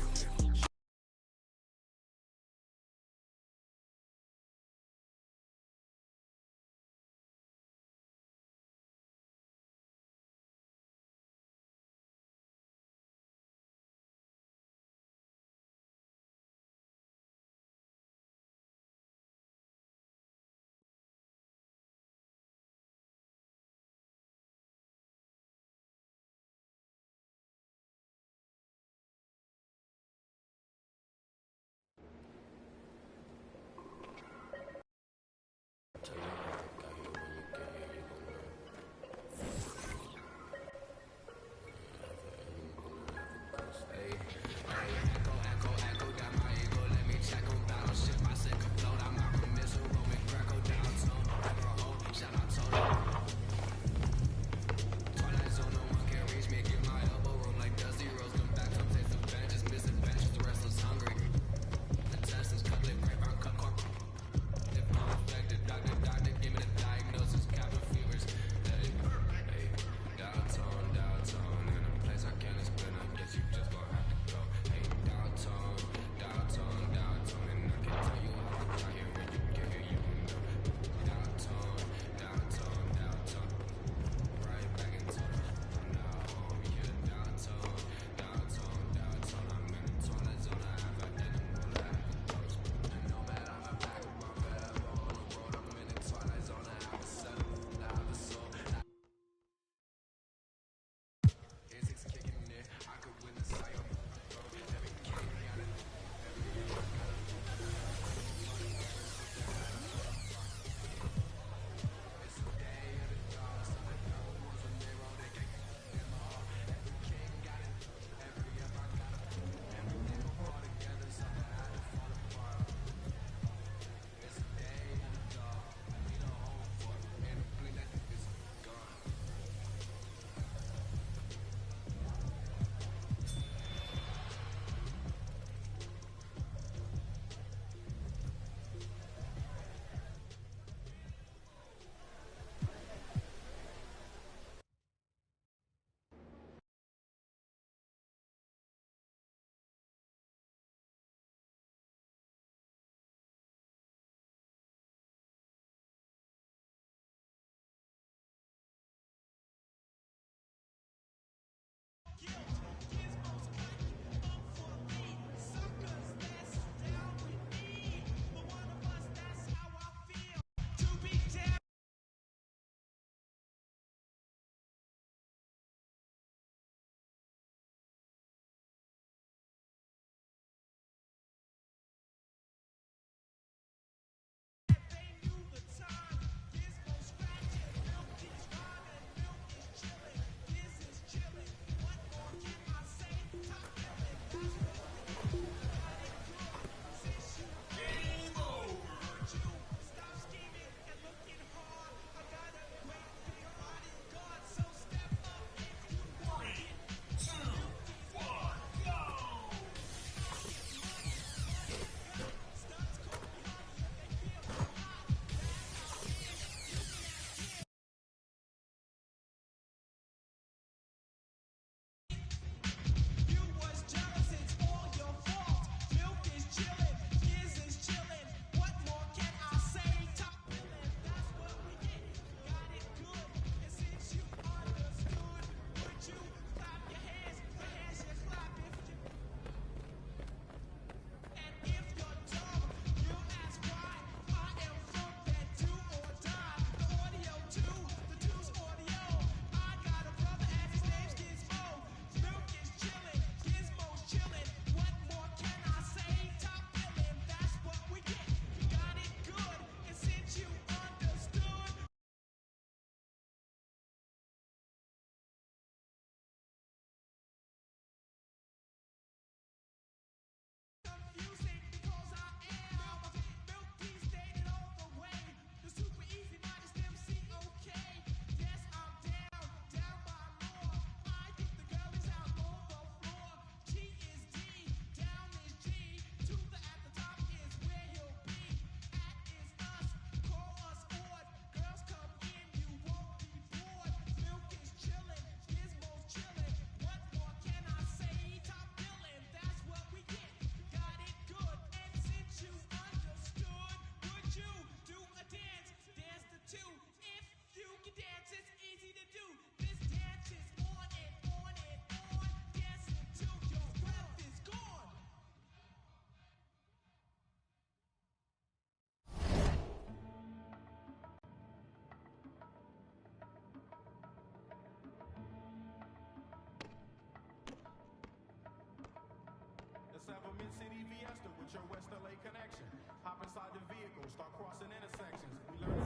Metro West LA connection. Hop inside the vehicle, start crossing intersections. We learn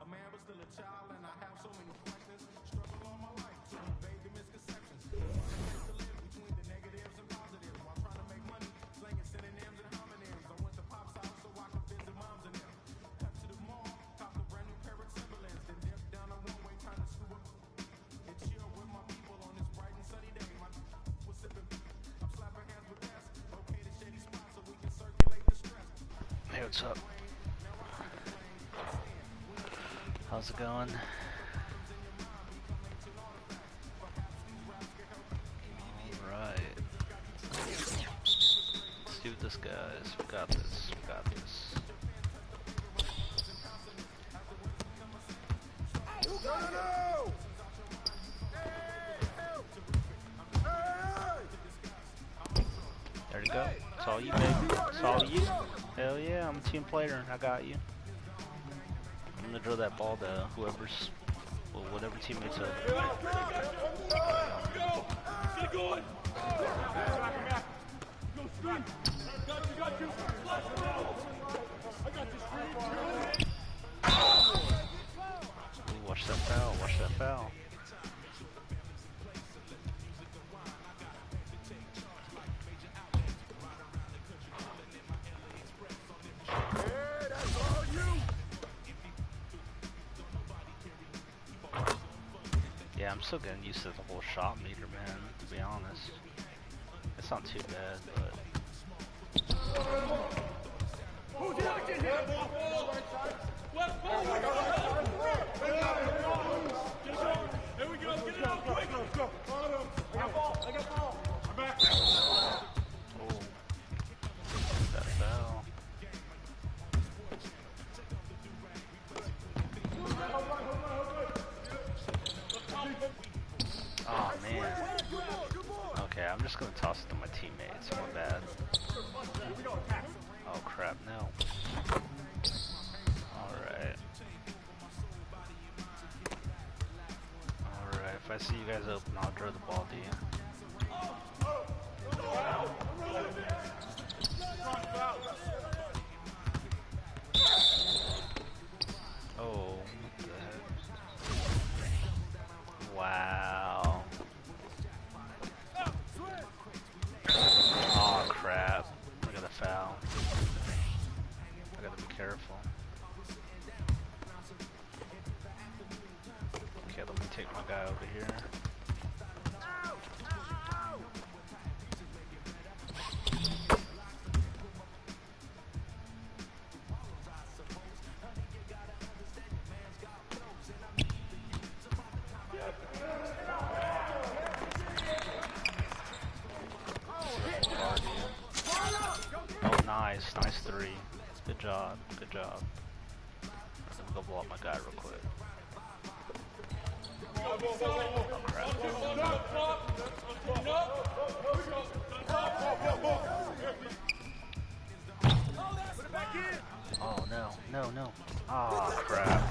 a man was still a child, and I have so many questions. Struggle all my life to evade the misconceptions. To live between the negatives and positives while trying to make money, slanging synonyms and homonyms. I went to Pop's house so I could visit moms and them. Cut to the mall, copped a brand new pair of Timberlands, then dipped down a one-way trying to scoop up and chill with my people on this bright and sunny day. My was sipping, I'm slapping hands with S. Located shady spots so we can circulate the stress. Hey, what's up? How's it going? Alright. Let's do this, guys. We got this. We got this. There you go. It's all you, baby. It's all you. Hell yeah, I'm a team player. I got you. I'm gonna drill that ball to whoever's, well, whatever teammates are. Ooh, watch that foul, watch that foul. Yeah, I'm still getting used to the whole shot meter, man, to be honest. It's not too bad, but... Here we go, get it out quick! Let's go! I got ball! I'm back! Oh. That foul. Oh man. Okay, I'm just gonna toss it to my teammates. My bad. Oh crap, no. Alright. Alright, if I see you guys open, I'll draw the ball to you. Oh, what the heck? Wow. Oh crap. I got a foul. I gotta be careful. Okay, let me take my guy over here. Oh, nice. Nice three. Good job. Good job. I'm gonna go blow up my guy real quick. Oh, crap. Oh, no. No, no. Oh, crap.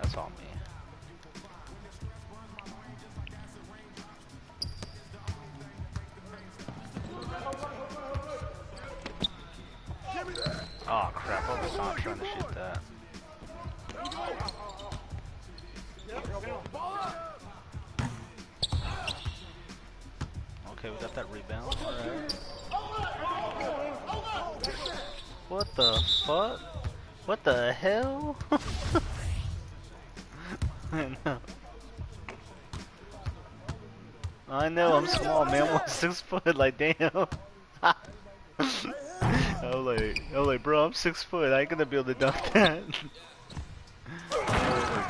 That's on me. Oh crap, I was not trying to shoot that. Okay, we got that rebound. Alright. What the fuck? What the hell? I know, I'm small, man. I'm 6 foot, like, damn. I was like, bro, I'm 6 foot. I ain't gonna be able to dunk that. Oh my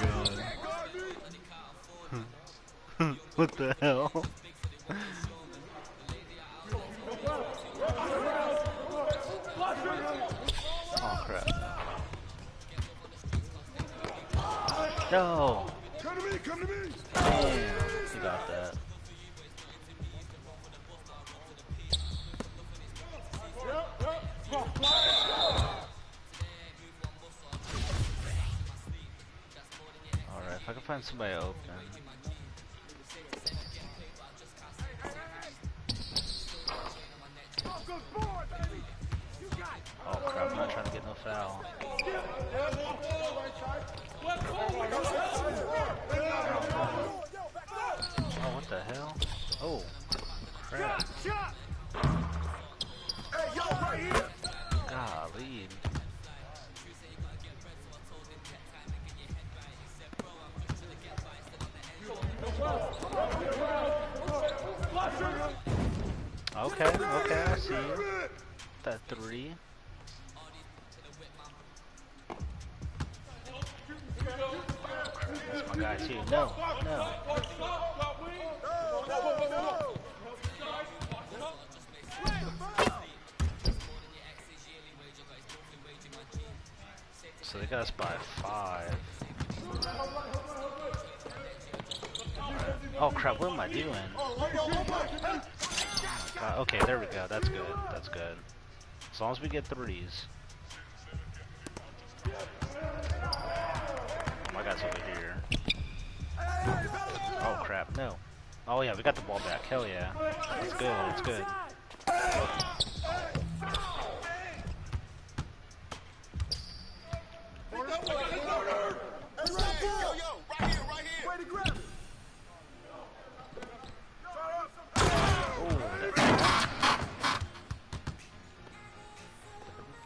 god. What the hell? Oh crap. No. Come to me, come to me. Damn, you got that. Alright, if I can find somebody open. foul. Oh, what the hell? Oh, crap. Golly. Okay, I see you. That 3. That's my guy too. No. So they got us by 5. Oh crap, what am I doing? Okay, there we go. That's good. As long as we get 3s. My guy's over here. Oh crap, no. Oh yeah, we got the ball back. Hell yeah. It's good.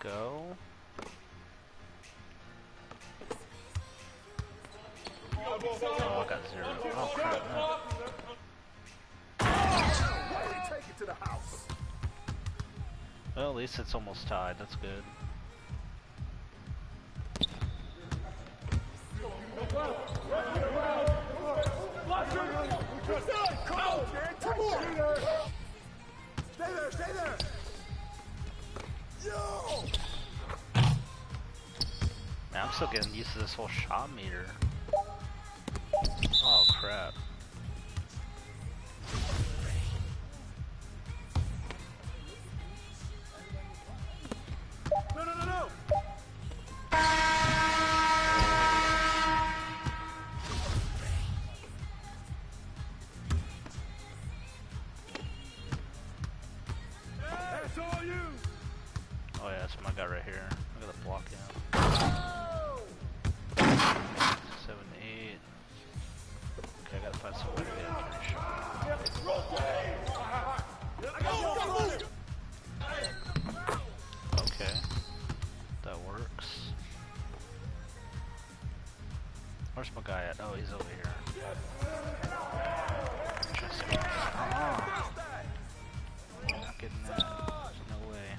Go. Oh, I got 0. Oh crap, no. Well, at least it's almost tied. That's good. Stay there! Yo! Man, I'm still getting used to this whole shot meter. Oh crap. No! That's all you! Oh yeah, that's my guy right here. I gotta block him. 7, 8. Okay, I gotta find some way to get a 3 shot. Okay, that works. Where's my guy at? Oh, he's over here. I'm not getting that. There's no way.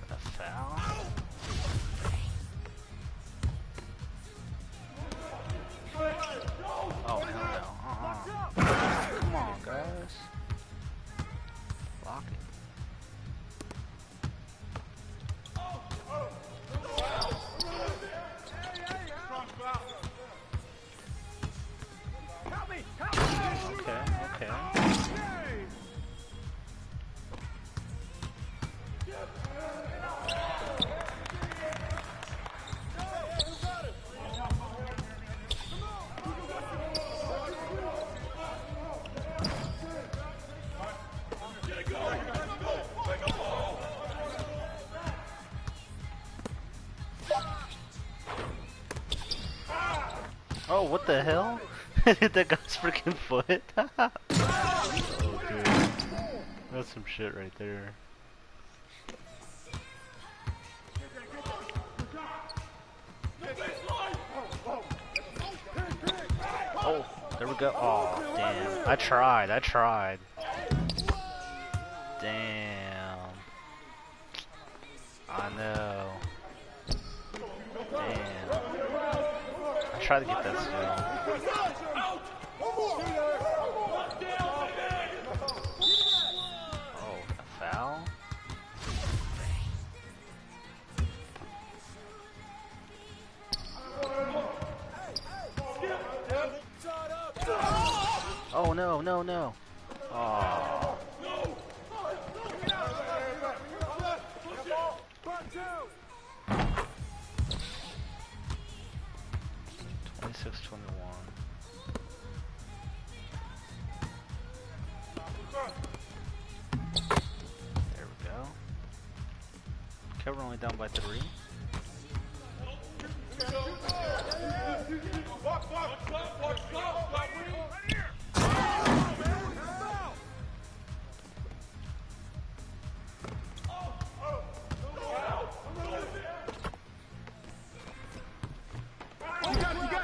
A foul? Oh, hell no. Come on, guys. Block it. Okay. Oh, what the hell? Hit that guy's freaking foot. Oh, dude. That's some shit right there. Oh, there we go. Oh, damn. I tried. Damn. I know. Damn. I tried to get that still. Oh, a foul? Oh no. Oh. 26-21. There we go. Okay, we're only down by 3.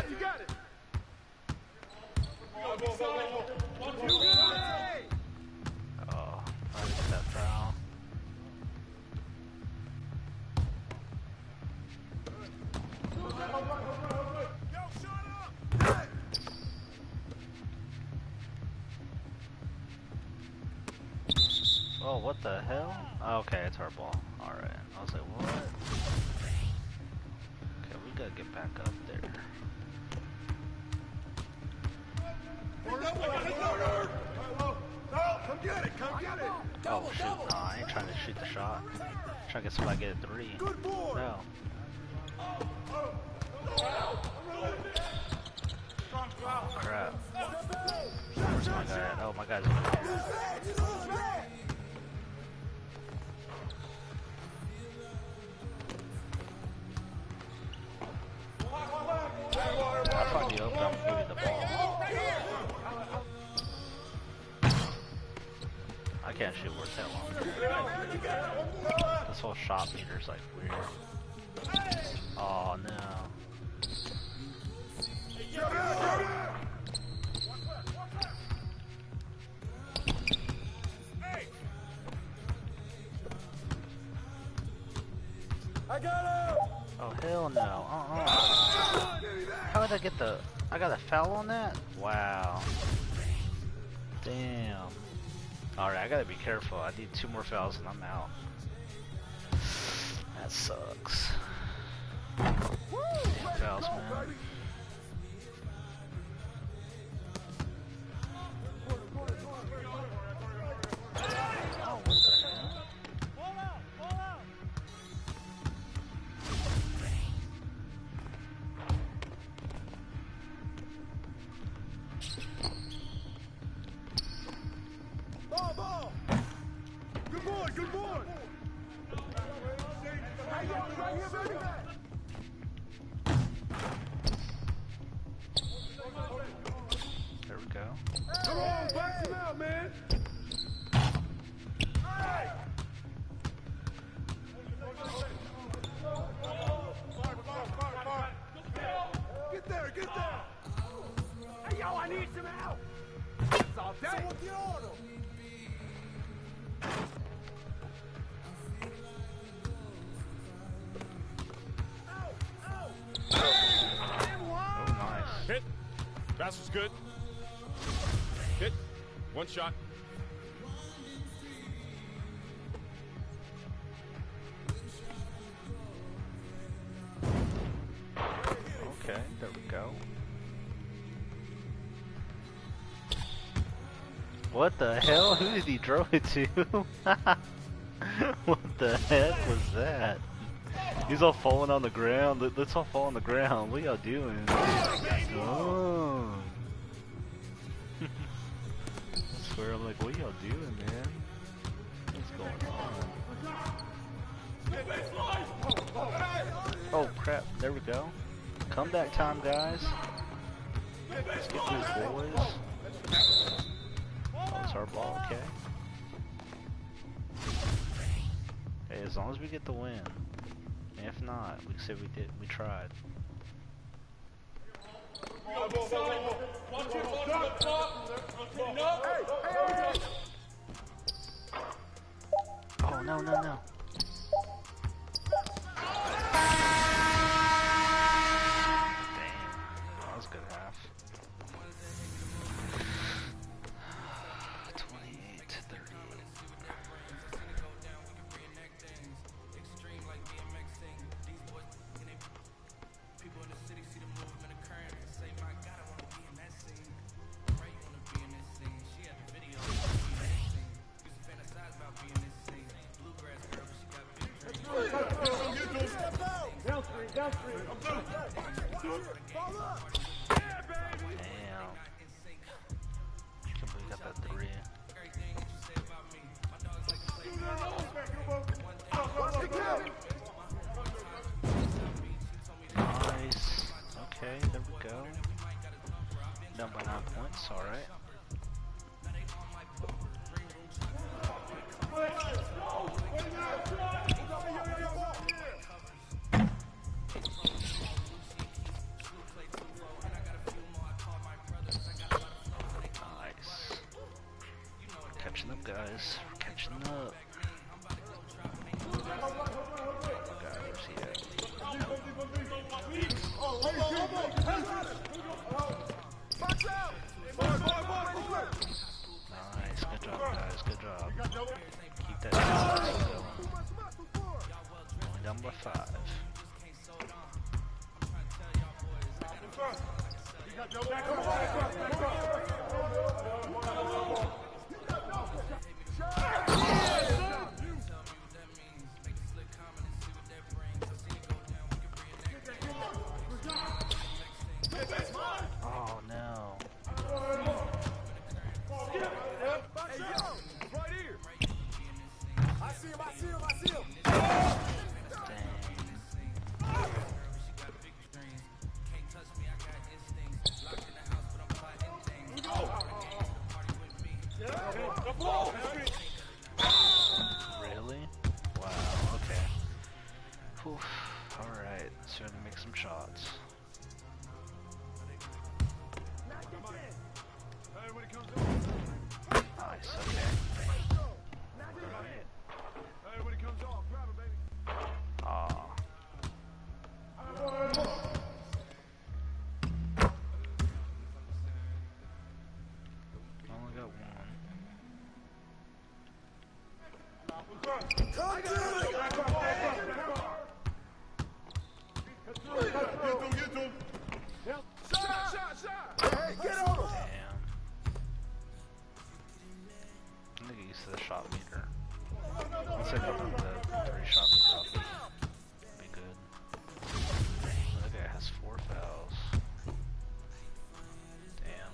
You got it. Oh, I missed that foul. Oh, what the hell? Okay, it's our ball. Alright. I was like, what? Okay, we gotta get back up there. Come get it. Oh, shoot. No, I ain't trying to shoot the shot. I'm trying to get somebody to get a 3. No. Oh, crap. Where's my guy at? Oh, my guy's over here. I'll find you open, I'm gonna give you the ball. I can't shoot worth that long. This whole shot meter's like weird. Oh no. I got him! Oh hell no. How did I get the... I got a foul on that? Wow. Damn. Alright, I gotta be careful. I need 2 more fouls and I'm out. That sucks. Damn fouls, man. Oh, what the hell? Ball! Good boy! Right here, baby! There we go. Come on, box him out, man! Hey! Get there! Hey, yo, I need some help! It's all day! Someone get on him! Oh, nice. Hit. Pass was good. Hit. 1 shot. Okay, there we go. What the hell? Who did he throw it to? What the heck was that? He's all falling on the ground. Let's all fall on the ground. What y'all doing? Oh. I swear, I'm like, what y'all doing, man? What's going on? Oh crap! There we go. Comeback time, guys. Let's get these boys. Oh, it's our ball, okay. Hey, as long as we get the win. If not, we can say we tried. Oh, no. Damn, that was a good half. 28-38. Down by 9 points, alright. Nice. Catching up, guys. Catching up. God, where's he at? Nice, good job, guys, good job. Keep that going. Only down by 5. Oh no. Really? Wow, okay. Whew. Alright, let's try to make some shots. Nice, okay. Alright. Aw. Only got one. Hey, get over! Damn. I'm gonna get used to the shot meter. Once I got the 3 shot meter up, it'll be good. That guy has 4 fouls. Damn.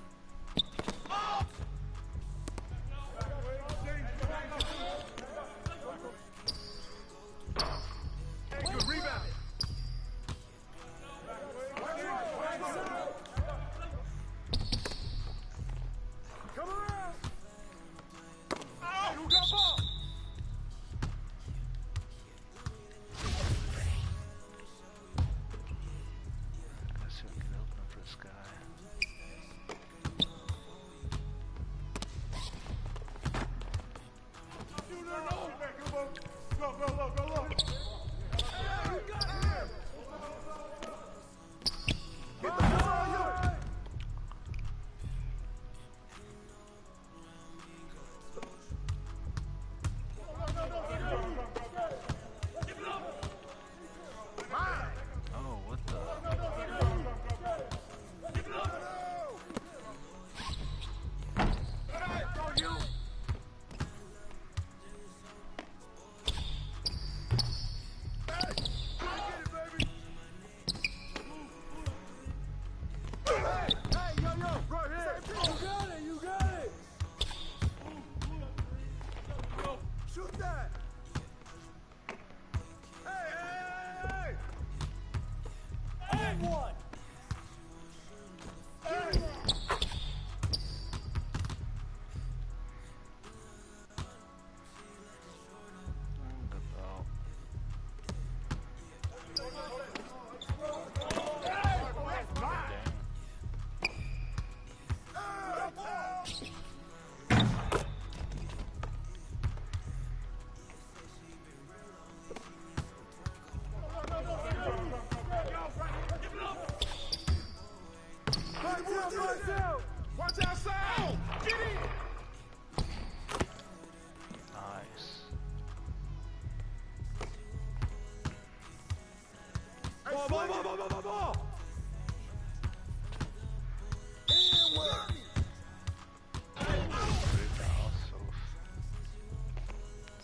Good rebound. Come around. Hey, who got ball? Let's see if we can open up for this guy. Go, go, go, go, go. Hey, you got it. Get the ball, Oh, what the? Shoot that! Hey! And one! Watch outside! Get in! Nice. Ball, ball, ball, ball, ball, ball, ball! And one! 3 fouls, so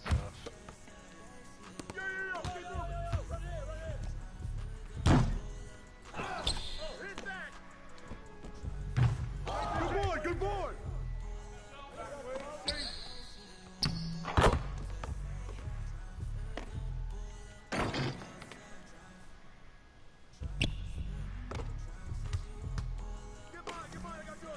tough. Good board, good board! Get by, I got yours.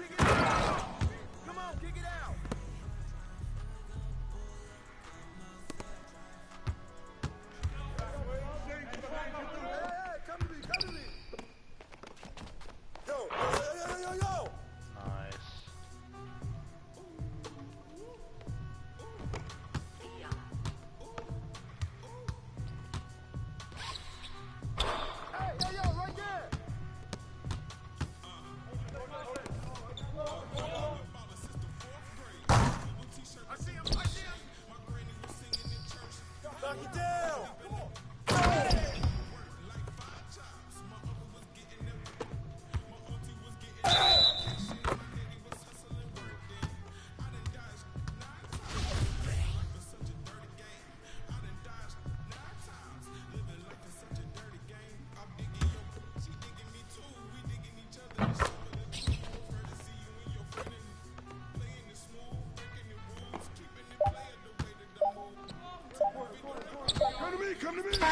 Come to me.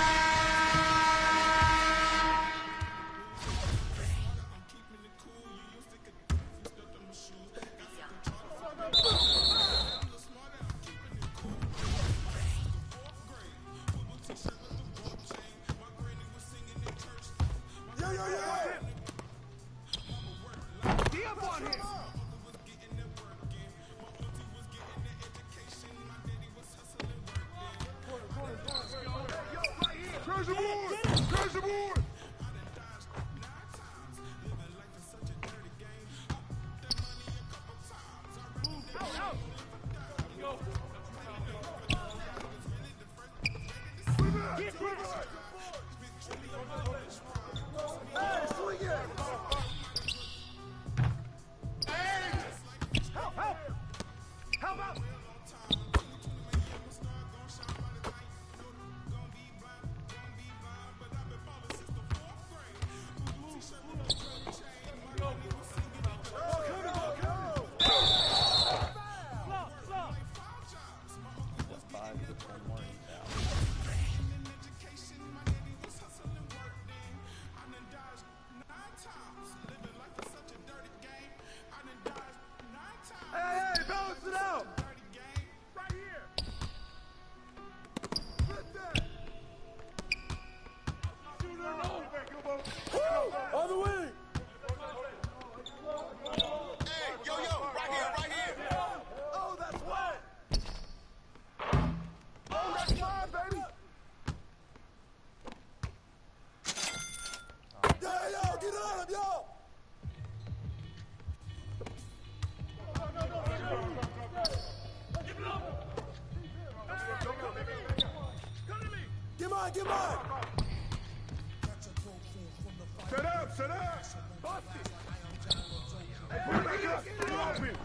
Get mine! Set up! Set up! Bust it! Hey, back up! Get open!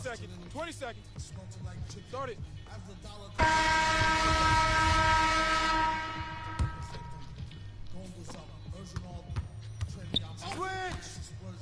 Seconds. 20 seconds. Start it. Switch! 1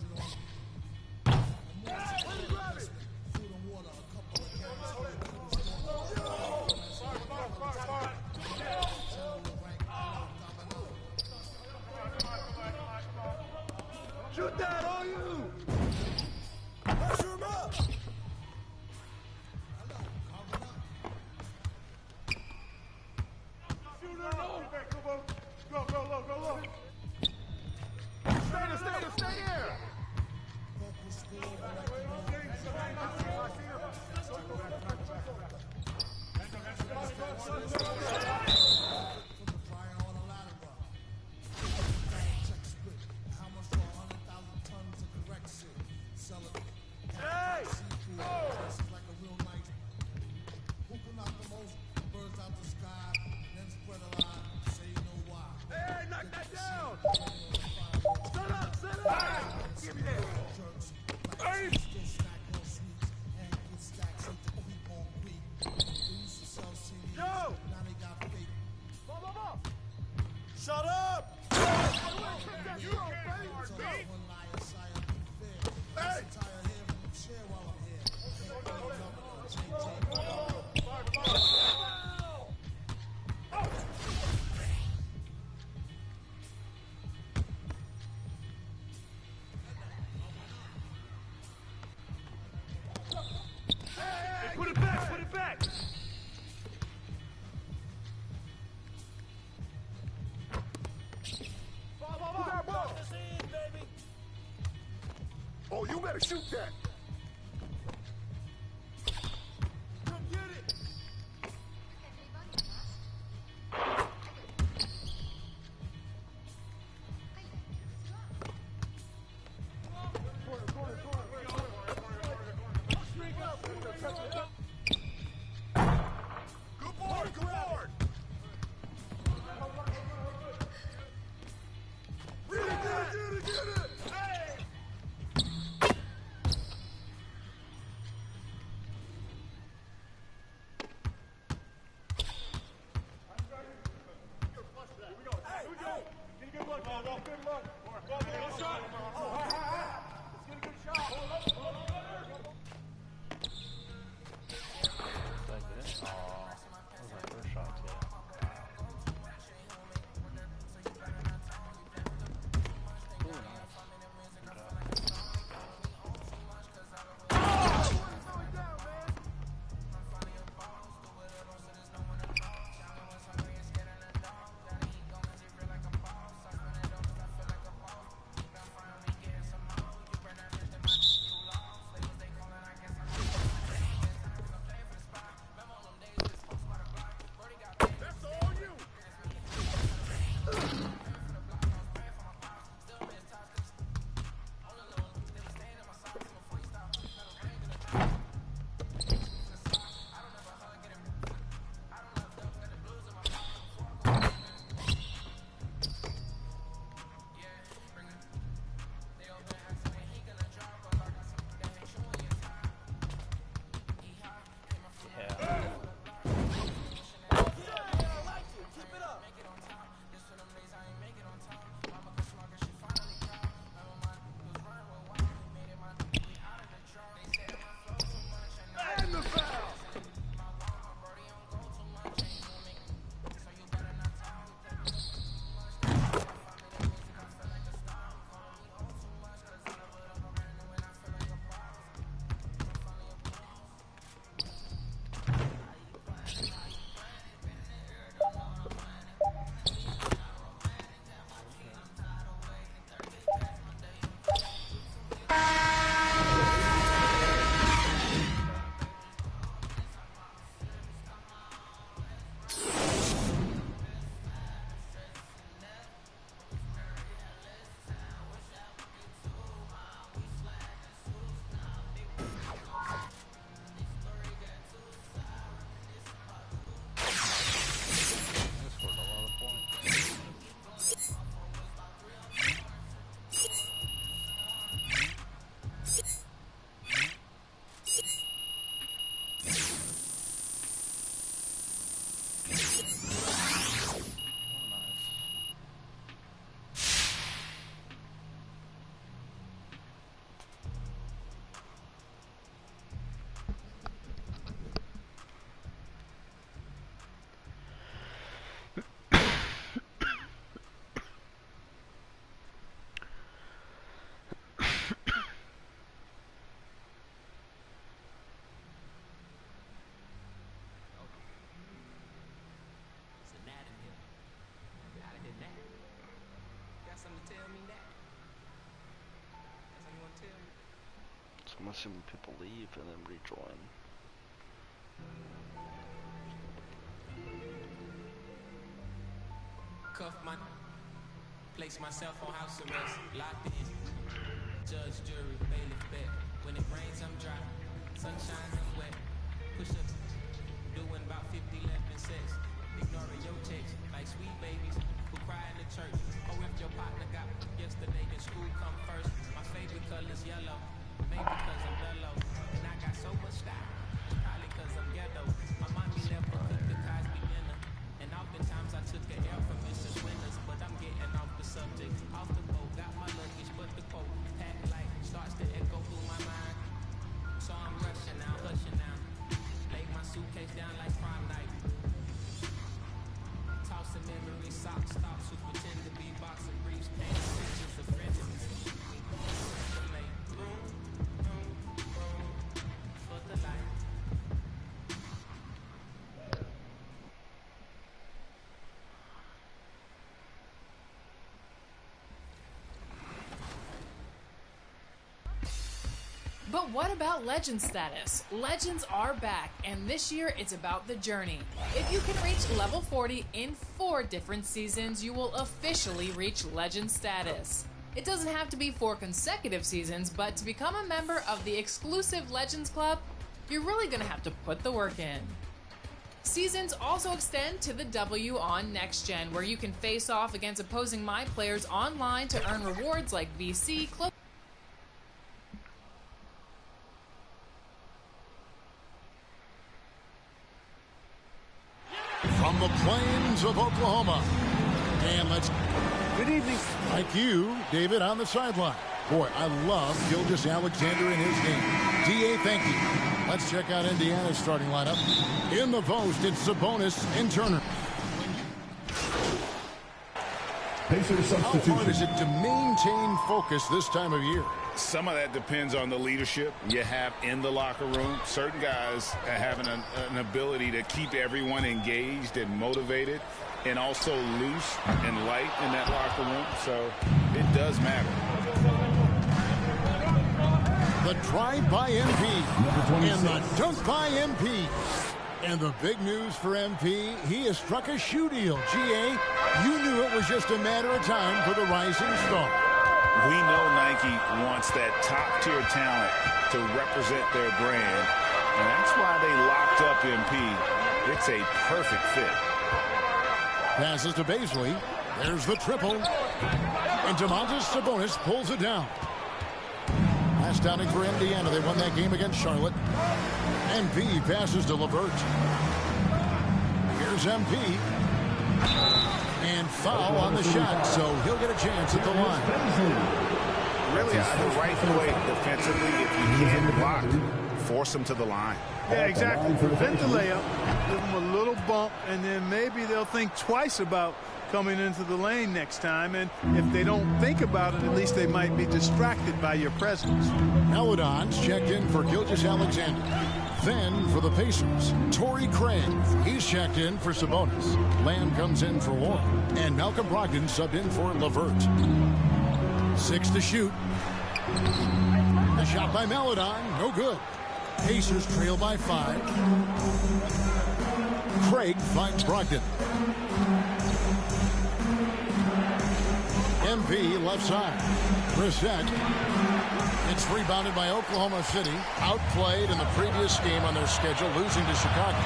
I'm assuming people leave and then rejoin. Cuff my, place myself on house arrest, locked in. Judge, jury, bailiff, bet. When it rains, I'm dry. Sunshine, I'm wet. Push up, doing about 50 left in sex. Ignoring your text, like sweet babies who cry in the church. Oh, if your partner got yesterday, then school come first. My favorite color's yellow, maybe because I'm mellow. And I got so much style, probably because I'm ghetto. My mommy never cooked the Cosby dinner. And oftentimes I took an L from Mrs. Winters, but I'm getting off the subject. Off the boat, got my luggage, but the quote, pack light starts to echo through my mind. So I'm rushing now, hushing now. Lay my suitcase down like prom night. Tossing memory socks, stops who pretend to be boxing briefs, painting pictures of friends. Make room for the light. But what about legend status? Legends are back, and this year it's about the journey. If you can reach level 40 in 4 different seasons, you will officially reach legend status. It doesn't have to be 4 consecutive seasons, but to become a member of the exclusive Legends Club, you're really gonna have to put the work in. Seasons also extend to the W on Next Gen, where you can face off against opposing My players online to earn rewards like VC, From the plains of Oklahoma. And let's... Good evening. Like you, David, on the sideline. Boy, I love Gilgeous Alexander in his game. D.A., thank you. Let's check out Indiana's starting lineup. In the post, it's Sabonis and Turner. How hard is it to maintain focus this time of year? Some of that depends on the leadership you have in the locker room. Certain guys having an ability to keep everyone engaged and motivated and also loose and light in that locker room. So it does matter. The drive by MP and the dunk by MP. And the big news for MP, he has struck a shoe deal. GA, you knew it was just a matter of time for the rising star. We know Nike wants that top-tier talent to represent their brand, and that's why they locked up MP. It's a perfect fit. Passes to Baisley. There's the triple. And Domantas Sabonis pulls it down. Last outing for Indiana. They won that game against Charlotte. MP passes to LeVert. Here's MP. And foul on the shot, so he'll get a chance at the line. Really the right play defensively. If you can't block, force him to the line. Yeah, exactly. Prevent the layup, give them a little bump, and then maybe they'll think twice about coming into the lane next time. And if they don't think about it, at least they might be distracted by your presence. Melodon's checked in for Gilgeous Alexander. Then for the Pacers, Torrey Craig. He's checked in for Sabonis. Lamb comes in for Warren. And Malcolm Brogdon subbed in for LeVert. 6 to shoot. The shot by Melodon, no good. Pacers trail by 5. Craig finds Brogdon. MP left side. Brissett. It's rebounded by Oklahoma City. Outplayed in the previous game on their schedule, losing to Chicago.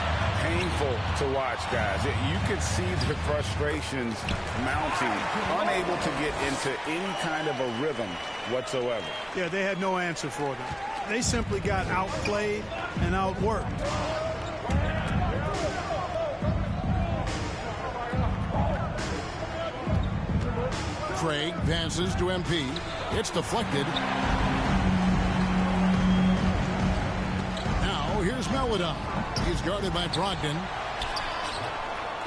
Painful to watch, guys. You can see the frustrations mounting, unable to get into any kind of a rhythm whatsoever. Yeah, they had no answer for them. They simply got outplayed and outworked. Craig passes to MP. It's deflected. Now here's Melodon. He's guarded by Brogdon.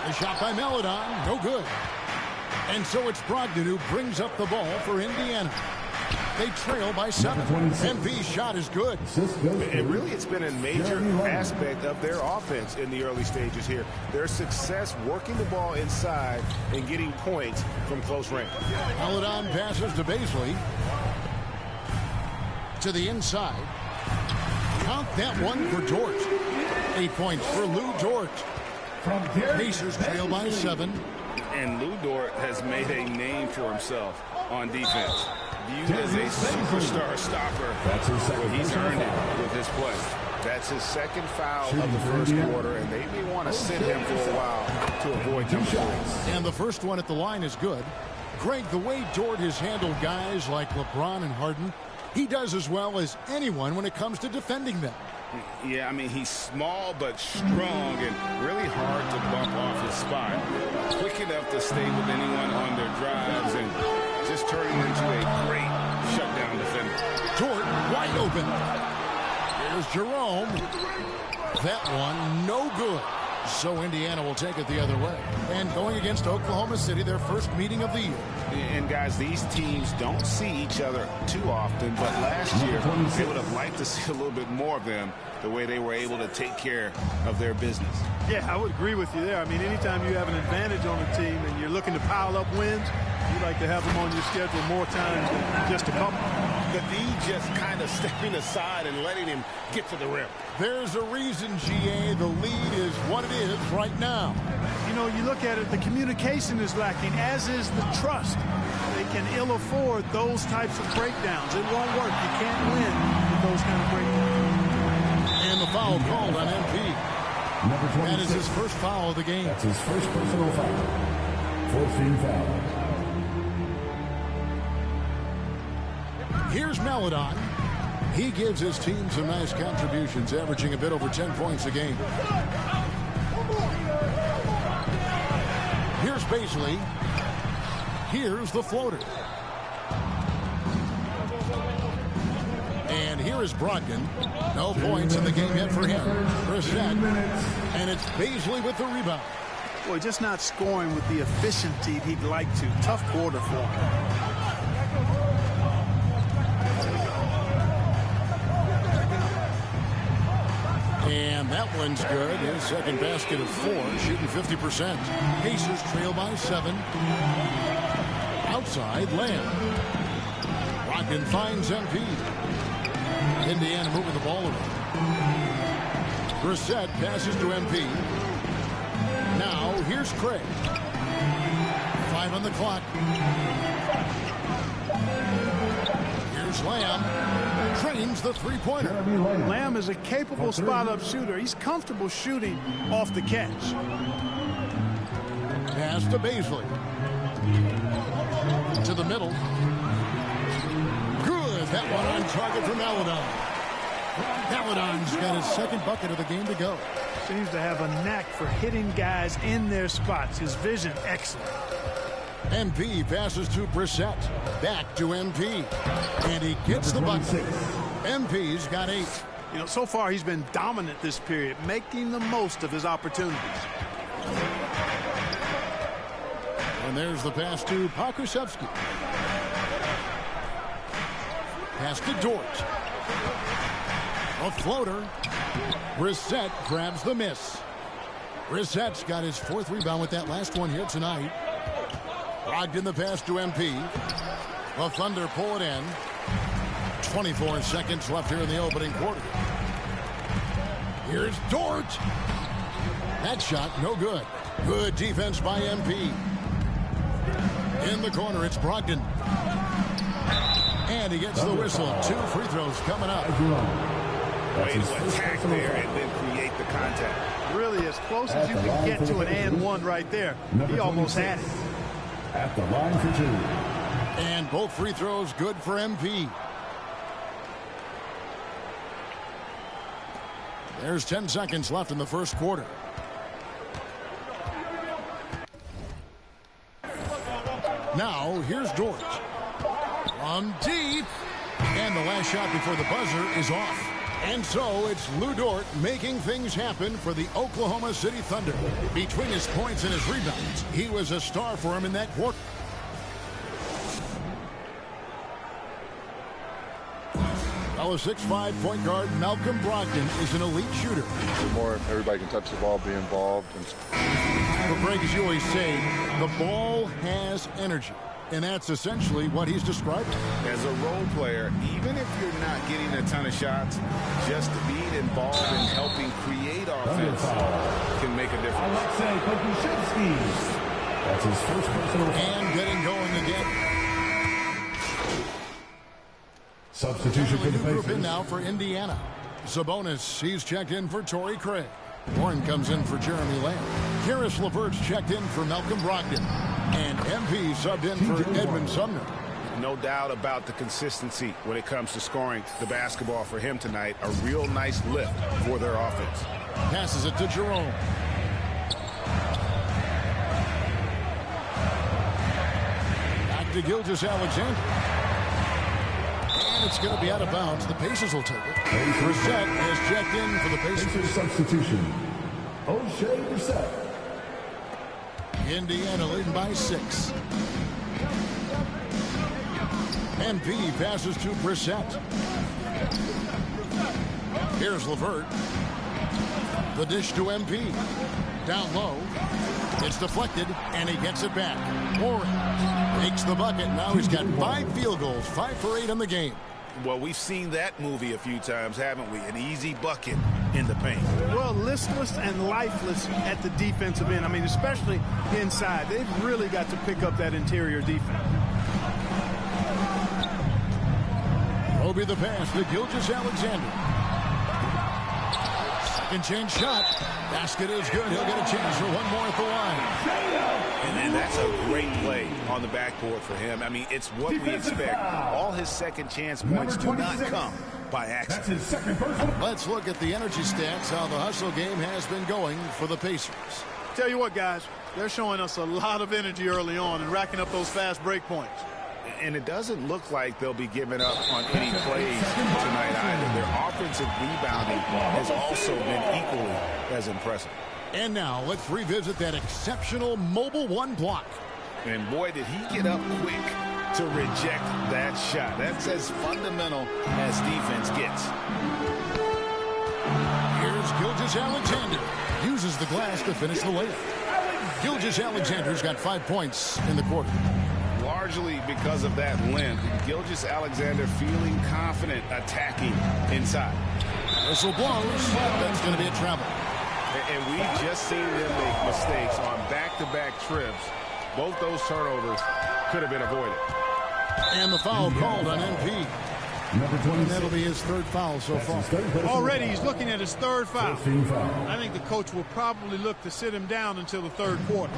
The shot by Melodon, no good. And so it's Brogdon who brings up the ball for Indiana. They trail by 7. MP's shot is good. And really, it's been a major aspect of their offense in the early stages here. Their success working the ball inside and getting points from close range. Melodon passes to Baisley. To the inside. Count that one for Dort. 8 points for Lou Dort. Pacers trail by 7. And Lou Dort has made a name for himself on defense. Viewed as a superstar stopper. He's earned it with his play. That's his second foul of the first quarter, and they may want to sit him for a while to avoid number 3. And the first one at the line is good. Greg, the way Dort has handled guys like LeBron and Harden, he does as well as anyone when it comes to defending them. Yeah, I mean, he's small but strong and really hard to bump off his spot. Quick enough to stay with anyone on their drives and just turning into a great shutdown defender. Dort wide open. Here's Jerome. That one no good. So Indiana will take it the other way. And going against Oklahoma City, their first meeting of the year. And guys, these teams don't see each other too often, but last year they would have liked to see a little bit more of them, the way they were able to take care of their business. Yeah, I would agree with you there. I mean, anytime you have an advantage on a team and you're looking to pile up wins, you like to have them on your schedule more times than just a couple. The D just kind of stepping aside and letting him get to the rim. There's a reason, GA, the lead is what it is right now. You know, you look at it, the communication is lacking, as is the trust. They can ill afford those types of breakdowns. It won't work. You can't win with those kind of breakdowns. And the foul called on MP. That is his first foul of the game. That's his first personal foul. 14 foul. Here's Maladon. He gives his team some nice contributions, averaging a bit over 10 points a game. Here's Baisley. Here's the floater. And here is Brogdon. No points in the game yet for him. Brissett. And it's Baisley with the rebound. Boy, just not scoring with the efficiency he'd like to. Tough quarter for him. And that one's good. His second basket of 4, shooting 50%. Pacers trail by 7. Outside, Lamb. Brogdon finds MP. Indiana moving the ball around. Brissett passes to MP. Now, here's Craig. 5 on the clock. Here's Lamb. Trains the three-pointer. Lamb is a capable spot-up shooter. He's comfortable shooting off the catch. Pass to Baisley. To the middle. Good. That one on target for Maladon. Maladon's got his second bucket of the game to go. Seems to have a knack for hitting guys in their spots. His vision, excellent. MP passes to Brissett. Back to MP. And he gets the bucket. MP's got 8. You know, so far he's been dominant this period, making the most of his opportunities. And there's the pass to Pokusevski. Pass to Dort. A floater. Brissett grabs the miss. Brissett's got his 4th rebound with that last one here tonight. Brogdon the pass to MP. The Thunder pull it in. 24 seconds left here in the opening quarter. Here's Dort. That shot no good. Good defense by MP. In the corner, it's Brogdon. And he gets the whistle. 2 free throws coming up. Way to attack there and then create the contact. Really as close as you can get to an and one right there. He almost had it. At the line for 2. And both free throws good for MP. There's 10 seconds left in the first quarter. Now, here's Dort. From deep. And the last shot before the buzzer is off. And so it's Lou Dort making things happen for the Oklahoma City Thunder. Between his points and his rebounds, he was a star for him in that quarter. Well, a 6'5" point guard, Malcolm Brogdon, is an elite shooter. The more everybody can touch the ball, be involved. But Greg, as you always say, the ball has energy. And that's essentially what he's describing. As a role player, even if you're not getting a ton of shots, just being involved in helping create offense can make a difference. That's his first personal foul. And getting going again. Substitution for the group in Pacers. now for Indiana. Sabonis, he's checked in for Torrey Craig. Warren comes in for Jeremy Lamb. Karis LeVert's checked in for Malcolm Brogdon. And MP subbed in for Edmund Sumner. No doubt about the consistency when it comes to scoring the basketball for him tonight. A real nice lift for their offense. Passes it to Jerome. Back to Gilgeous-Alexander. And it's going to be out of bounds. The Pacers will take it. Brissett has checked in for the Pacers. Substitution. O'Shea Brissett. Indiana leading by 6. MP passes to Brissett. Here's LeVert. The dish to MP. Down low. It's deflected, and he gets it back. Warren makes the bucket. Now he's got 5 field goals, 5 for 8 in the game. Well, we've seen that movie a few times, haven't we? An easy bucket in the paint. Well, listless and lifeless at the defensive end. I mean, especially inside. They've really got to pick up that interior defense. Roby the pass to Gilgeous-Alexander. Second chance shot. Basket is good. He'll get a chance for one more at the line. And that's a great play on the backboard for him. I mean, it's what we expect. All his second chance points do not come by accident. Let's look at the energy stats, how the hustle game has been going for the Pacers. Tell you what, guys, they're showing us a lot of energy early on and racking up those fast break points. And it doesn't look like they'll be giving up on any plays tonight either. Their offensive rebounding has also been equally as impressive. And now let's revisit that exceptional mobile 1 block. And boy, did he get up quick to reject that shot. That's as fundamental as defense gets. Here's Gilgeous-Alexander. Uses the glass to finish the layup. Gilgeous-Alexander's got 5 points in the quarter. Largely because of that length, Gilgeous-Alexander feeling confident attacking inside. Whistle blows. That's going to be a travel. And we've just seen them make mistakes on back-to-back trips. Both those turnovers could have been avoided. And the foul called on MP. And that'll be his 3rd foul so far. Already he's looking at his 3rd foul. I think the coach will probably look to sit him down until the 3rd quarter.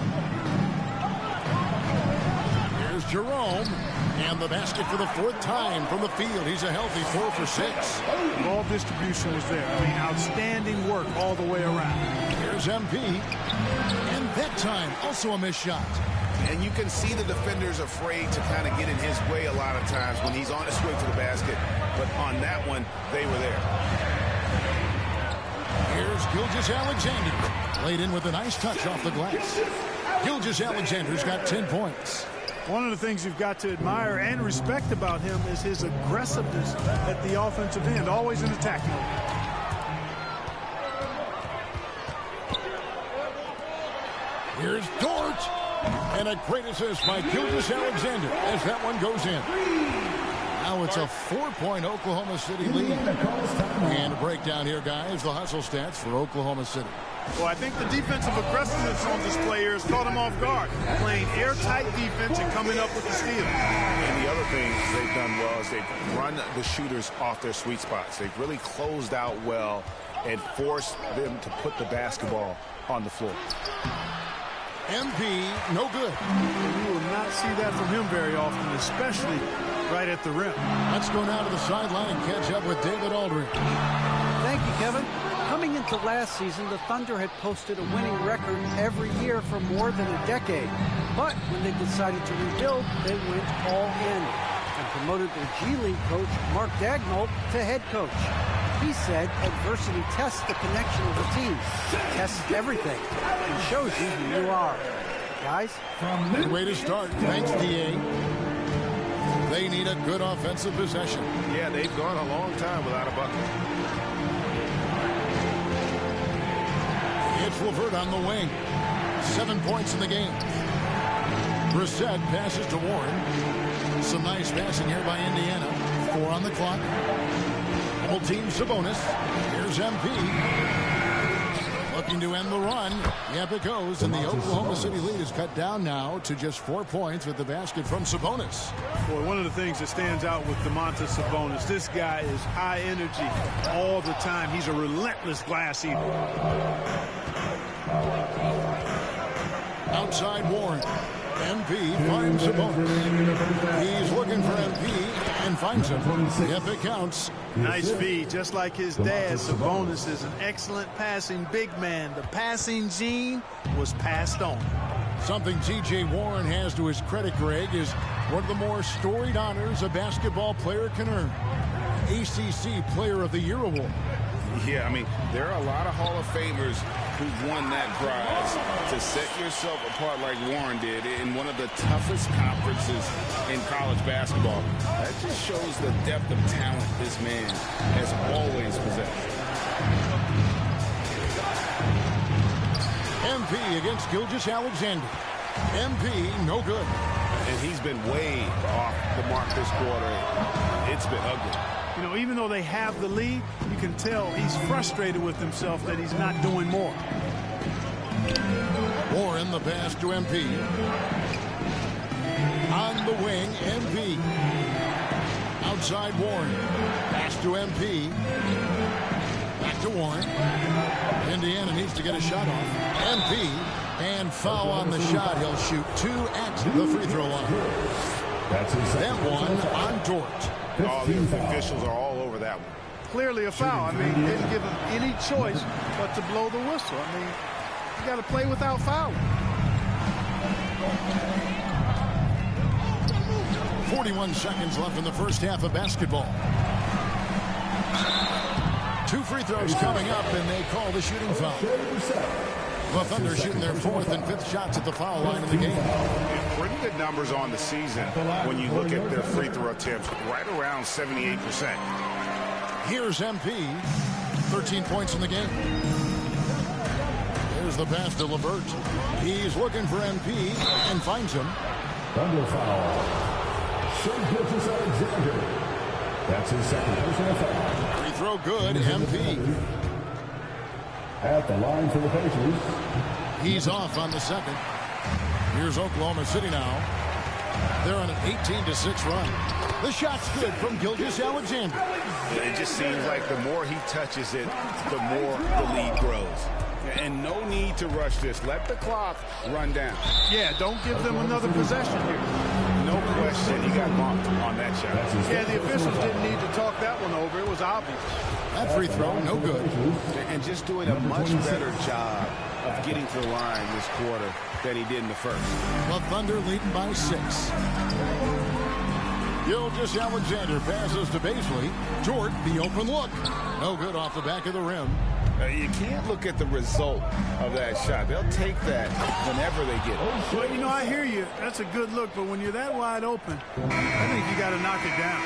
Here's Jerome. And the basket for the 4th time from the field. He's a healthy 4 for 6. Ball distribution was there. I mean, outstanding work all the way around. Here's MP. And that time, also a missed shot. And you can see the defenders afraid to kind of get in his way a lot of times when he's on his way to the basket. But on that one, they were there. Here's Gilgeous-Alexander. Laid in with a nice touch off the glass. Gilgeous-Alexander's got 10 points. One of the things you've got to admire and respect about him is his aggressiveness at the offensive end, always in attacking. Here's Dort. And a great assist by Gilgeous-Alexander as that one goes in. Now it's a 4-point Oklahoma City lead. And a breakdown here, guys. The hustle stats for Oklahoma City. Well, I think the defensive aggressiveness on display here has caught him off guard. Playing airtight defense and coming up with the steal. And the other thing they've done well is they've run the shooters off their sweet spots. They've really closed out well and forced them to put the basketball on the floor. MP, no good. You will not see that from him very often, especially right at the rim. Let's go now to the sideline and catch up with David Aldridge. Thank you, Kevin. Coming into last season, the Thunder had posted a winning record every year for more than a decade. But when they decided to rebuild, they went all in and promoted their G League coach, Mark Daigneault, to head coach. He said adversity tests the connection of the team, tests everything, and shows you who you are. Guys? Good way to start. Thanks, D.A. They need a good offensive possession. Yeah, they've gone a long time without a bucket. It's LeVert on the wing. 7 points in the game. Brissett passes to Warren. Some nice passing here by Indiana. 4 on the clock. Double team Sabonis. Here's MP. Looking to end the run. Yep, it goes. And the Oklahoma City lead is cut down now to just 4 points with the basket from Sabonis. Boy, one of the things that stands out with Domantas Sabonis, this guy is high energy all the time. He's a relentless glass eater. Outside Warren. MP finds Sabonis. He's looking for MP and finds him. Yep, it counts. Nice feed, just like his dad. Sabonis is an excellent passing big man. The passing gene was passed on. Something T.J. Warren has to his credit, Greg, is one of the more storied honors a basketball player can earn. ACC Player of the Year award. Yeah, I mean, there are a lot of Hall of Famers who've won that prize. To set yourself apart like Warren did in one of the toughest conferences in college basketball, that just shows the depth of talent this man has always possessed. MP against Gilgeous-Alexander. MP, no good. And he's been way off the mark this quarter. It's been ugly. You know, even though they have the lead, you can tell he's frustrated with himself that he's not doing more. Warren, the pass to MP. On the wing, MP. Outside Warren. Pass to MP. Back to Warren. Indiana needs to get a shot off. MP. And foul on the shot. He'll shoot 2 at the free throw line. That one on Dort. Oh, the officials are all over that one. Clearly a foul. I mean, didn't give him any choice but to blow the whistle. I mean, you got to play without fouling. 41 seconds left in the first half of basketball. 2 free throws coming up, and they call the shooting foul. The Thunder shooting their 4th and 5th shots at the foul line of the game. Pretty good numbers on the season when you look at their free throw attempts, right around 78%. Here's MP, 13 points in the game. There's the pass to LeVert. He's looking for MP and finds him. Thunder foul. Gilgeous-Alexander. That's his 2nd personal foul. Free throw good, MP. At the line for the Pacers. He's off on the 2nd. Here's Oklahoma City now. They're on an 18-6 run. The shot's good from Gilgeous-Alexander. It just seems like the more he touches it, the more the lead grows. And no need to rush this. Let the clock run down. Yeah, don't give them another possession here. No question. He got bumped on that shot. Yeah, the officials didn't need to talk that one over. It was obvious. That free throw, no good. And just doing a much better job of getting to the line this quarter than he did in the first. The Thunder leading by 6. Gilgeous-Alexander passes to Bazley. Dort, the open look. No good off the back of the rim. You can't look at the result of that shot. They'll take that whenever they get it. Well, you know, I hear you. That's a good look, but when you're that wide open, I think you got to knock it down.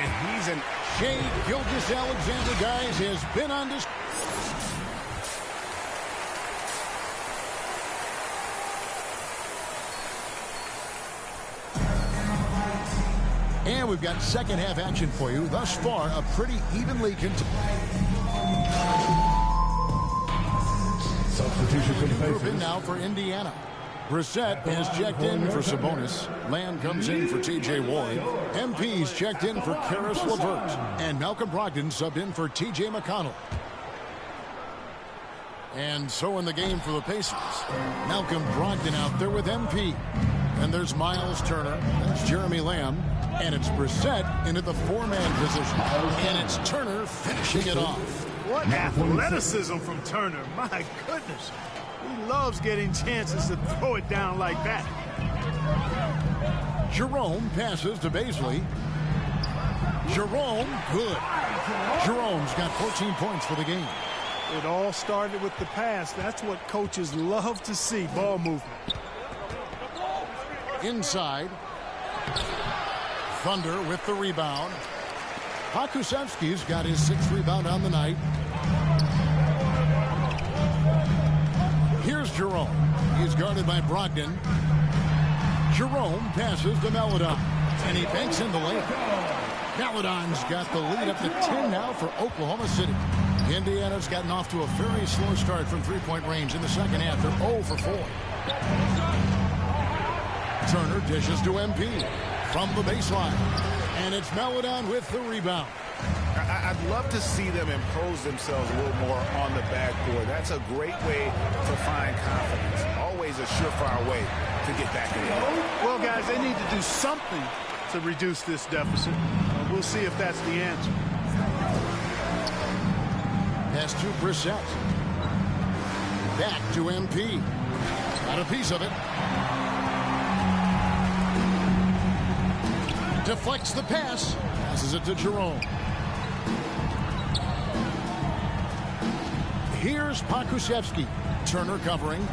And he's an Shea Gilgeous-Alexander, guys, has been on this. And we've got second half action for you. Thus far, a pretty evenly contested. Substitution for the Pacers. Now for Indiana. Brissett is checked in for Sabonis. Lamb comes in for T.J. Warren. MP's checked in for Karis LeVert. And Malcolm Brogdon subbed in for T.J. McConnell. And so in the game for the Pacers, Malcolm Brogdon out there with MP. And there's Miles Turner. That's Jeremy Lamb. And it's Brissett into the 4-man position. And it's Turner finishing it off. What athleticism from Turner. My goodness. He loves getting chances to throw it down like that. Jerome passes to Bazley. Jerome, good. Jerome's got 14 points for the game. It all started with the pass. That's what coaches love to see, ball movement. Inside. Thunder with the rebound. Pokusevski's got his 6th rebound on the night. Here's Jerome. He's guarded by Brogdon. Jerome passes to Maladon, and he banks in the layup. Maladon's got the lead up to 10 now for Oklahoma City. Indiana's gotten off to a very slow start from three-point range in the second half. They're 0 for 4. Turner dishes to MP from the baseline. And it's Maladon with the rebound. I'd love to see them impose themselves a little more on the backboard. That's a great way to find confidence. Always a surefire way to get back in the game. Well, guys, they need to do something to reduce this deficit. We'll see if that's the answer. Pass to Brissett. Back to MP. Got a piece of it. Deflects the pass. Passes it to Jerome. Here's Pokusevski. Turner covering.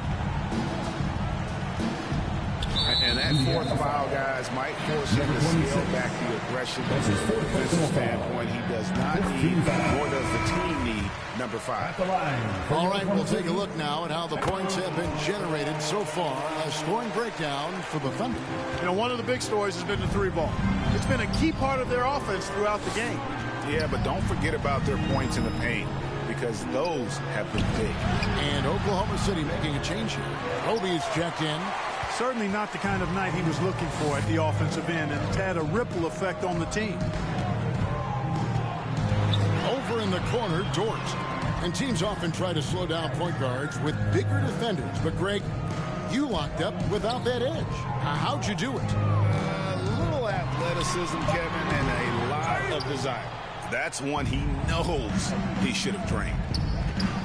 And that fourth foul, guys, might force him to scale back the aggression. From a defensive standpoint, he does not need, nor does the team need, number 5. All right, we'll take a look now at how the points have been generated so far. A scoring breakdown for the Thunder. You know, one of the big stories has been the three ball. It's been a key part of their offense throughout the game. Yeah, but don't forget about their points in the paint, because those have been big. And Oklahoma City making a change here. Roby's checked in. Certainly not the kind of night he was looking for at the offensive end, and it's had a ripple effect on the team. Over in the corner, Dort. And teams often try to slow down point guards with bigger defenders. But, Greg, you locked up without that edge. How'd you do it? A little athleticism, Kevin, and a lot of desire. That's one he knows he should have drained.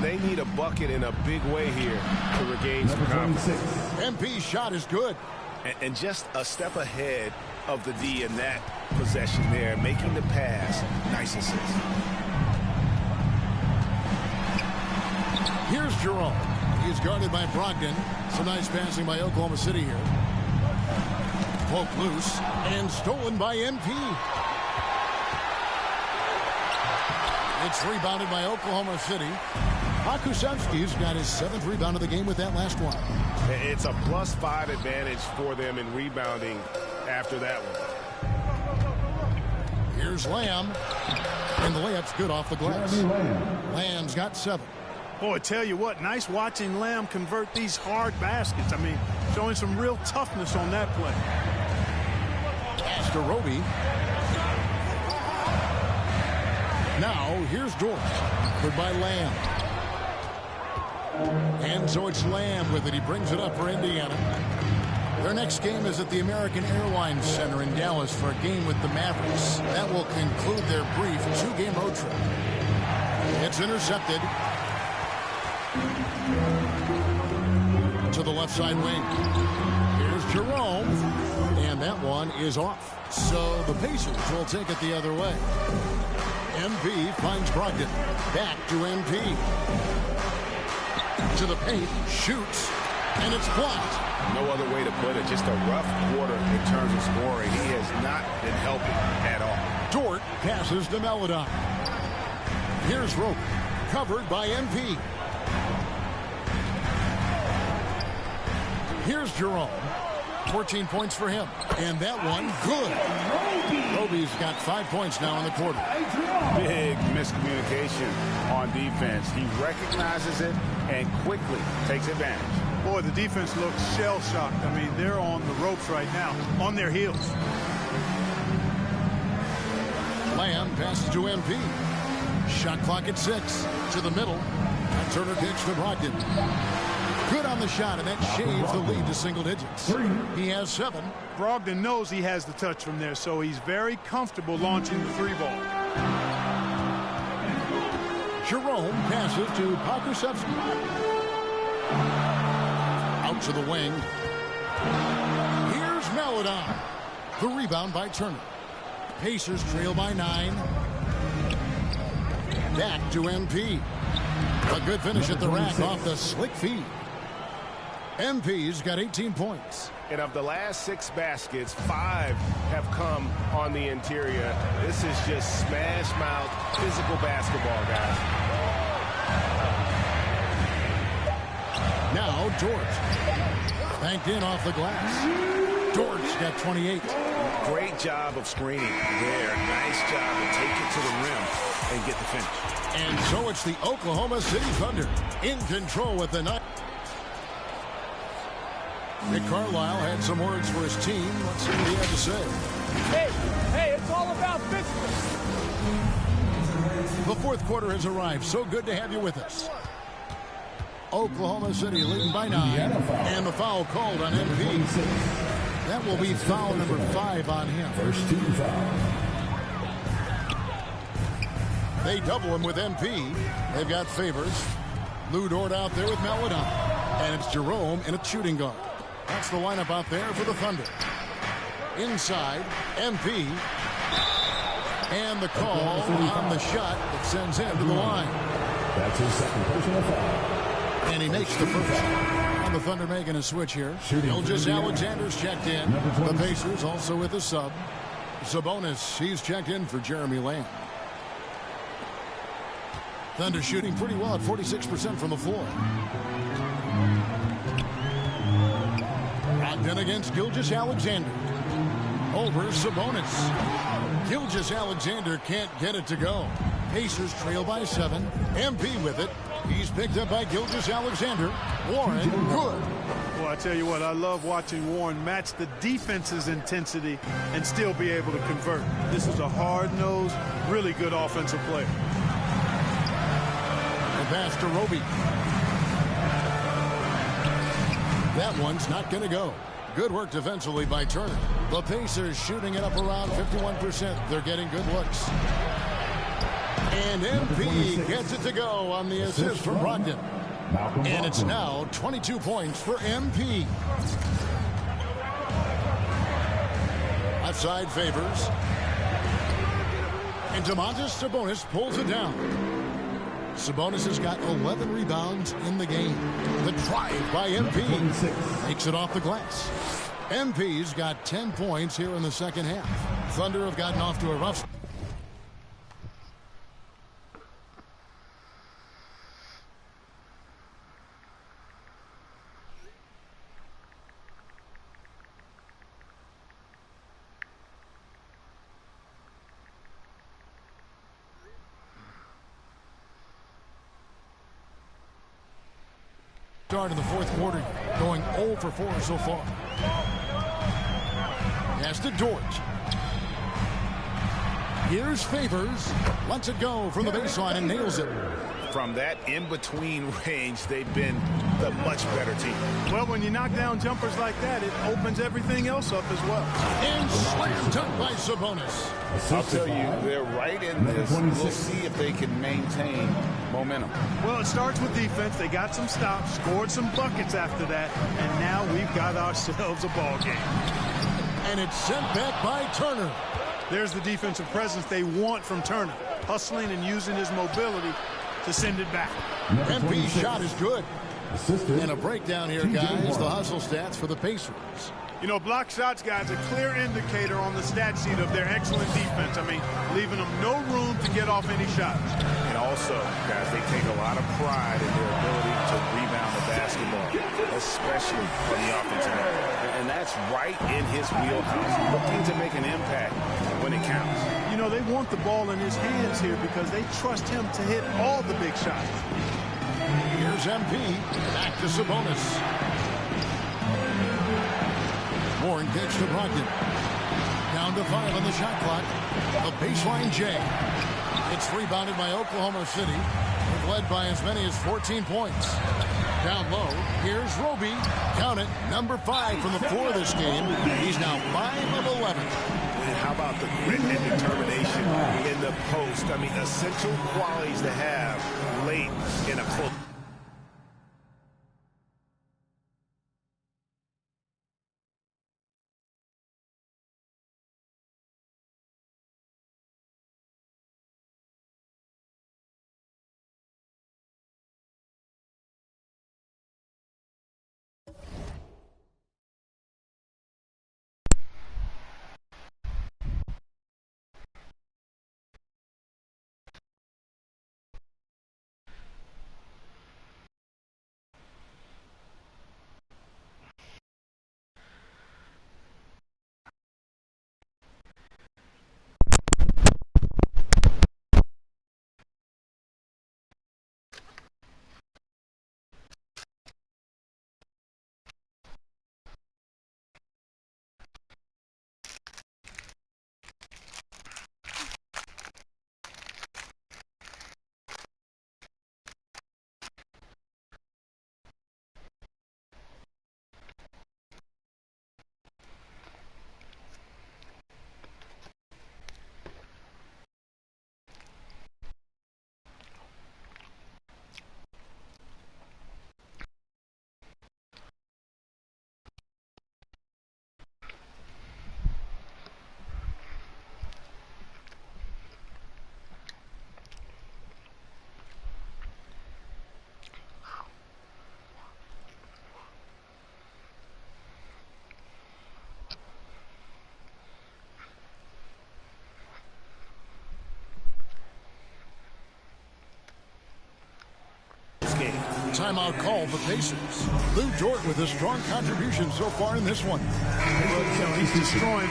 They need a bucket in a big way here to regain some confidence. MP's shot is good. And just a step ahead of the D in that possession there, making the pass. Nice assist. Here's Jerome. He's guarded by Brogdon. Some nice passing by Oklahoma City here. Poke loose and stolen by MP. It's rebounded by Oklahoma City. Pokusevski's got his 7th rebound of the game with that last one. It's a +5 advantage for them in rebounding after that one. Here's Lamb. And the layup's good off the glass. Lamb's got 7. Boy, tell you what, nice watching Lamb convert these hard baskets. I mean, showing some real toughness on that play. Pass to Roby. Now, here's Dort. Good by Lamb. And so it's Lamb with it. He brings it up for Indiana. Their next game is at the American Airlines Center in Dallas for a game with the Mavericks. That will conclude their brief 2-game road trip. It's intercepted. To the left side wing. Here's Jerome. And that one is off. So the Pacers will take it the other way. MP finds Brogdon. Back to MP. To the paint. Shoots. And it's blocked. No other way to put it. Just a rough quarter in terms of scoring. He has not been helping at all. Dort passes to Maladon. Here's Rope. Covered by MP. Here's Jerome. 14 points for him. And that one, good. Roby's got 5 points now in the quarter. Big miscommunication on defense. He recognizes it and quickly takes advantage. Boy, the defense looks shell-shocked. I mean, they're on the ropes right now, on their heels. Lamb passes to MP. Shot clock at 6. To the middle. And Turner kicks to Brogdon. Good on the shot, and that shaves the lead to single digits. He has 7. Brogdon knows he has the touch from there, so he's very comfortable launching the 3-ball. Jerome passes to Pokusevski. Out to the wing. Here's Maladon. The rebound by Turner. Pacers trail by 9. Back to MP. A good finish at the rack off the slick feed. MP's got 18 points. And of the last 6 baskets, 5 have come on the interior. This is just smash mouth physical basketball, guys. Now Dort. Banked in off the glass. George got 28. Great job of screening there. Nice job to take it to the rim and get the finish. And so it's the Oklahoma City Thunder in control with the night. Nick Carlisle had some words for his team. Let's see what he had to say. Hey, it's all about business. The fourth quarter has arrived. So good to have you with us. Oklahoma City leading by 9. And the foul called on MP. That will be foul number 5 on him. First team foul. They double him with MP. They've got Favors. Lou Dort out there with Maladon. And it's Jerome in a shooting guard. That's the lineup out there for the Thunder. Inside, MP. And the call on the shot that sends him to the line. That's his second personal foul. And he makes the first. And the Thunder making a switch here. Gilgeous Alexander's checked in. The Pacers also with a sub. Sabonis, he's checked in for Jeremy Lamb. Thunder shooting pretty well at 46% from the floor. Brogdon against Gilgeous Alexander. Over Sabonis. Gilgeous Alexander can't get it to go. Pacers trail by 7. MP with it. He's picked up by Gilgeous Alexander. Warren, good. Well, I tell you what, I love watching Warren match the defense's intensity and still be able to convert. This is a hard-nosed, really good offensive player. The pass to Roby. That one's not going to go. Good work defensively by Turner. The Pacers shooting it up around 51%. They're getting good looks. And MP gets it to go on the assist from Brogdon. And it's now 22 points for MP. Outside Favors. And Domantas Sabonis pulls it down. Sabonis has got 11 rebounds in the game. The drive by MP. Takes it off the glass. MP's got 10 points here in the second half. Thunder have gotten off to a rough start. Start in the fourth quarter, going 0 for 4 so far. Pass to Dort. Here's Favors. Lets it go from the baseline and nails it. From that in-between range, they've been the much better team. Well, when you knock down jumpers like that, it opens everything else up as well. And slam dunk by Sabonis. I'll tell you, they're right in this. We'll see if they can maintain momentum. Well, it starts with defense. They got some stops, scored some buckets after that, and now we've got ourselves a ball game. And it's sent back by Turner. There's the defensive presence they want from Turner, hustling and using his mobility to send it back. MP's shot is good. And a breakdown here, guys. The hustle stats for the Pacers. You know, block shots, guys, a clear indicator on the stat sheet of their excellent defense. I mean, leaving them no room to get off any shots. And also, guys, they take a lot of pride in their ability to rebound the basketball, especially on the offensive end. And that's right in his wheelhouse, looking to make an impact when it counts. You know, they want the ball in his hands here because they trust him to hit all the big shots. Here's MP. Back to Sabonis. Warren gets to Brogdon. Down to 5 on the shot clock. The baseline J. It's rebounded by Oklahoma City. They've led by as many as 14 points. Down low, here's Roby. Count it, number 5 from the floor this game. He's now 5 of 11. And how about the grit and determination in the post? I mean, essential qualities to have late in a close. timeout call, the Pacers. Lou Dort with a strong contribution so far in this one. He's destroying.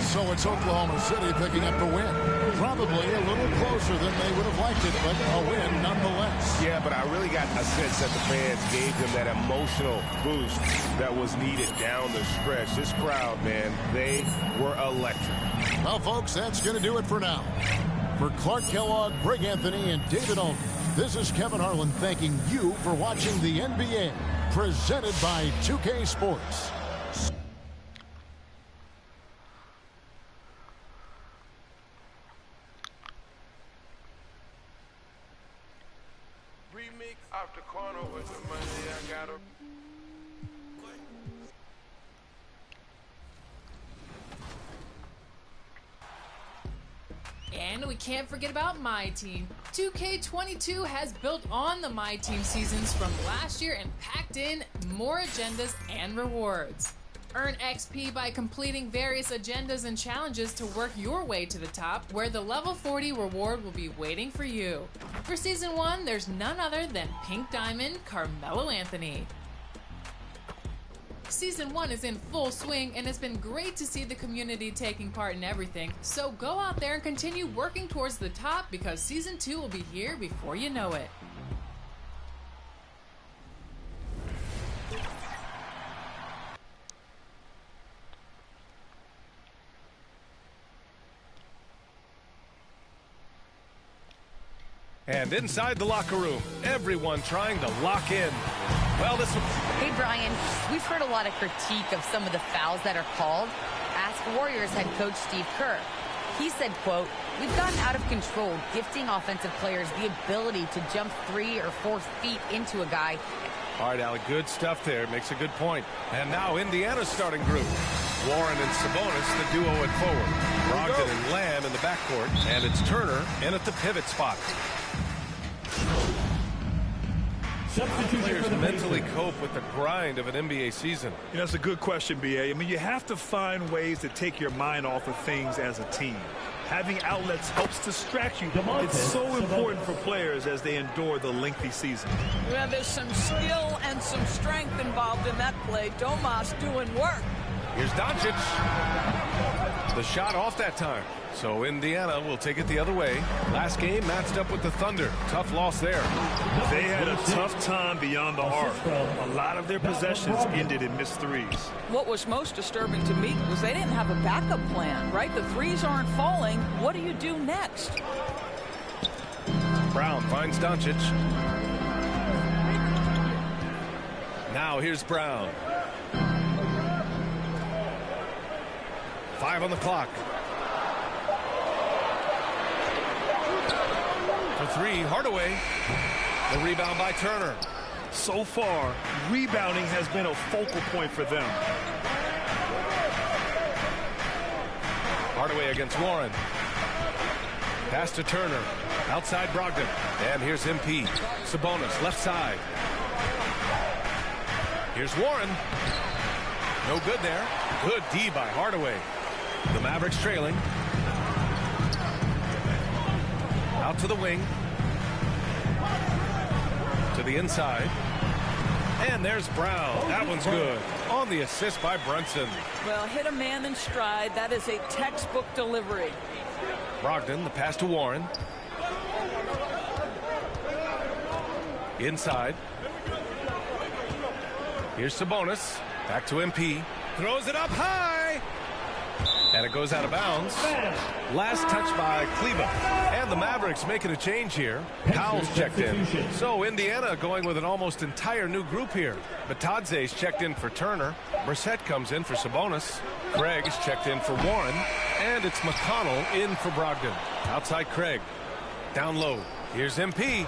So it's Oklahoma City picking up the win. Probably a little closer than they would have liked it, but a win nonetheless. Yeah, but I really got a sense that the fans gave them that emotional boost that was needed down the stretch. This crowd, man, they were electric. Well, folks, that's going to do it for now. For Clark Kellogg, Greg Anthony, and David Alden, this is Kevin Harlan thanking you for watching the NBA, presented by 2K Sports. Off the corner with the money I got her. And we can't forget about My Team. 2K22 has built on the My Team seasons from last year and packed in more agendas and rewards. Earn XP by completing various agendas and challenges to work your way to the top, where the level 40 reward will be waiting for you. For Season 1, there's none other than Pink Diamond Carmelo Anthony. Season 1 is in full swing, and it's been great to see the community taking part in everything, so go out there and continue working towards the top, because Season 2 will be here before you know it. And inside the locker room, everyone trying to lock in. Well, this was... Hey, Brian, we've heard a lot of critique of some of the fouls that are called. Ask Warriors head coach Steve Kerr. He said, quote, "We've gotten out of control, gifting offensive players the ability to jump 3 or 4 feet into a guy." All right, Alec, good stuff there. Makes a good point. And now Indiana's starting group. Warren and Sabonis, the duo at forward. Brogdon and Lamb in the backcourt. And it's Turner in at the pivot spot. Players mentally cope with the grind of an NBA season. You know, that's a good question, B.A. I mean, you have to find ways to take your mind off of things as a team. Having outlets helps distract you. It's so important for players as they endure the lengthy season. Well, there's some skill and some strength involved in that play. Domas doing work. Here's Doncic. The shot off that time. So Indiana will take it the other way. Last game matched up with the Thunder. Tough loss there. They had a tough time beyond the arc. A lot of their possessions ended in missed threes. What was most disturbing to me was they didn't have a backup plan, right? The threes aren't falling. What do you do next? Brown finds Doncic. Now here's Brown. 5 on the clock. For 3, Hardaway. The rebound by Turner. So far, rebounding has been a focal point for them. Hardaway against Warren. Pass to Turner. Outside Brogdon. And here's MP. Sabonis, left side. Here's Warren. No good there. Good D by Hardaway. The Mavericks trailing. Out to the wing. To the inside. And there's Brown. That one's good. On the assist by Brunson. Well, hit a man in stride. That is a textbook delivery. Brogdon, the pass to Warren. Inside. Here's Sabonis. Back to MP. Throws it up high. And it goes out of bounds. Last touch by Kleba. And the Mavericks making a change here. Powell's checked in. So Indiana going with an almost entire new group here. Batadze's checked in for Turner. Brissett comes in for Sabonis. Craig is checked in for Warren. And it's McConnell in for Brogdon. Outside Craig. Down low. Here's MP.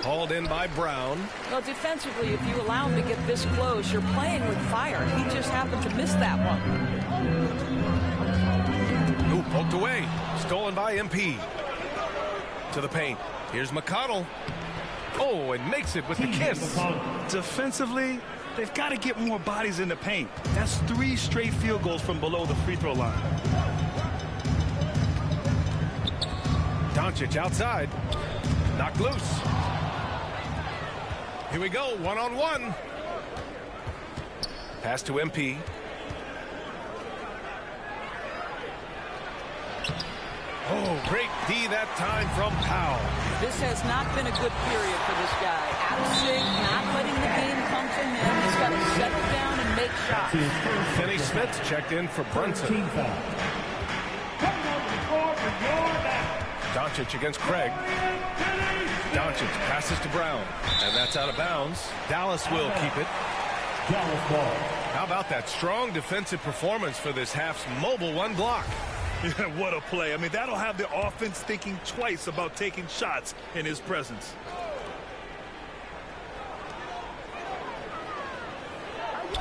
Hauled in by Brown. Well, defensively, if you allow him to get this close, you're playing with fire. He just happened to miss that one. Ooh, poked away. Stolen by MP. To the paint. Here's McConnell. Oh, and makes it with the kiss. Defensively, they've got to get more bodies in the paint. That's 3 straight field goals from below the free throw line. Doncic outside. Knocked loose. Here we go, one-on-one. Pass to MP. Oh, great D that time from Powell. This has not been a good period for this guy. Out of sync, not letting the game come to him. He's got to settle down and make shots. Finney Smith checked in for Brunson. Doncic against Craig. Doncic passes to Brown, and that's out of bounds. Dallas will keep it. How about that strong defensive performance for this half's mobile one block? Yeah, what a play. I mean, that'll have the offense thinking twice about taking shots in his presence.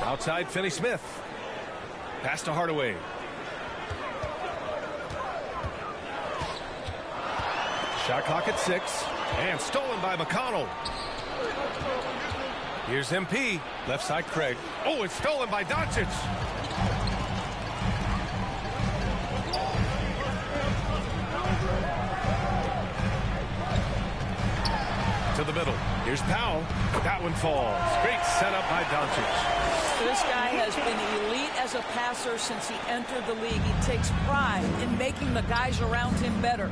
Outside, Finney Smith. Pass to Hardaway. Shot clock at 6. And stolen by McConnell. Here's MP. Left side, Craig. Oh, it's stolen by Doncic. To the middle. Here's Powell. That one falls. Great setup by Doncic. This guy has been elite as a passer since he entered the league. He takes pride in making the guys around him better.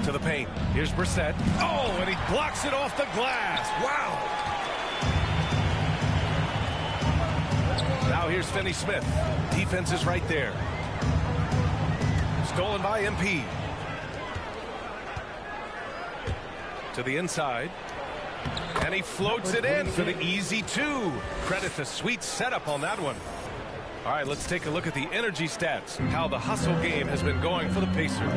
To the paint. Here's Brissett. Oh, and he blocks it off the glass. Wow. Now here's Finney Smith. Defense is right there. Stolen by MP. To the inside. And he floats it in for the easy 2. Credit the sweet setup on that one. All right, let's take a look at the energy stats. How the hustle game has been going for the Pacers.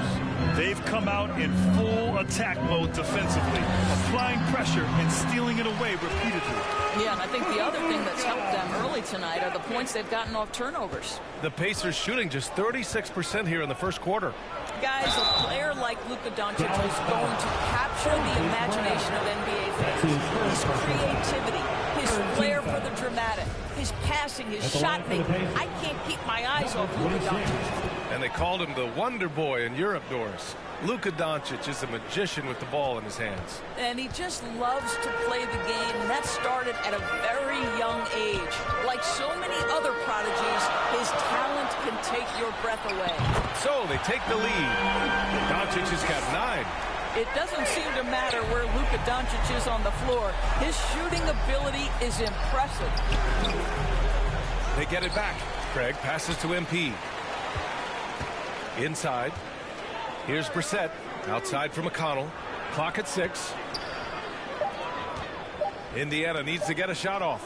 They've come out in full attack mode defensively, applying pressure and stealing it away repeatedly. Yeah, and I think the other thing that's helped them early tonight are the points they've gotten off turnovers. The Pacers shooting just 36% here in the first quarter. Guys, a player like Luka Doncic is going to capture the imagination of NBA fans. His creativity, his flair for the dramatic, his passing, his shot making. I can't keep my eyes off Luka Doncic. And they called him the Wonder Boy in Europe, Doris. Luka Doncic is a magician with the ball in his hands. And he just loves to play the game, and that started at a very young age. Like so many other prodigies, his talent can take your breath away. So they take the lead. Doncic has got 9. It doesn't seem to matter where Luka Doncic is on the floor. His shooting ability is impressive. They get it back. Craig passes to MP. Inside. Here's Brissett. Outside for McConnell. Clock at 6. Indiana needs to get a shot off.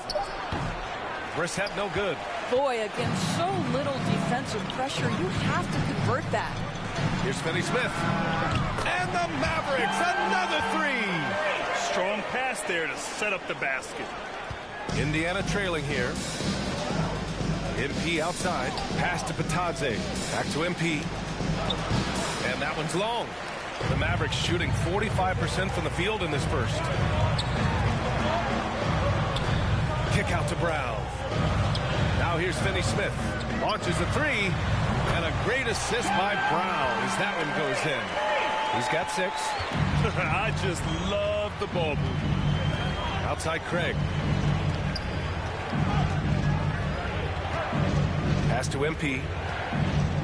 Brissett no good. Boy, against so little defensive pressure, you have to convert that. Here's Finney Smith. And the Mavericks, another 3. Strong pass there to set up the basket. Indiana trailing here. MP outside. Pass to Patadze. Back to MP. And that one's long. The Mavericks shooting 45% from the field in this first. Kick out to Brown. Now here's Finney Smith. Launches a 3. And a great assist by Brown as that one goes in. He's got 6. I just love the ball movement. Outside Craig. Pass to MP.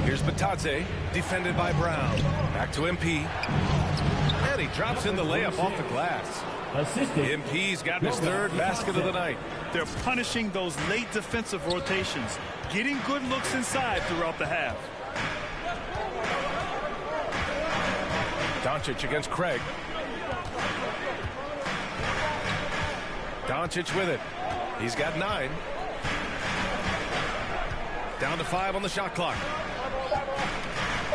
Here's Batadze, defended by Brown. Back to MP. And he drops in the layup off the glass. MP's got his 3rd basket of the night. They're punishing those late defensive rotations, getting good looks inside throughout the half. Doncic against Craig. Doncic with it. He's got 9. Down to 5 on the shot clock.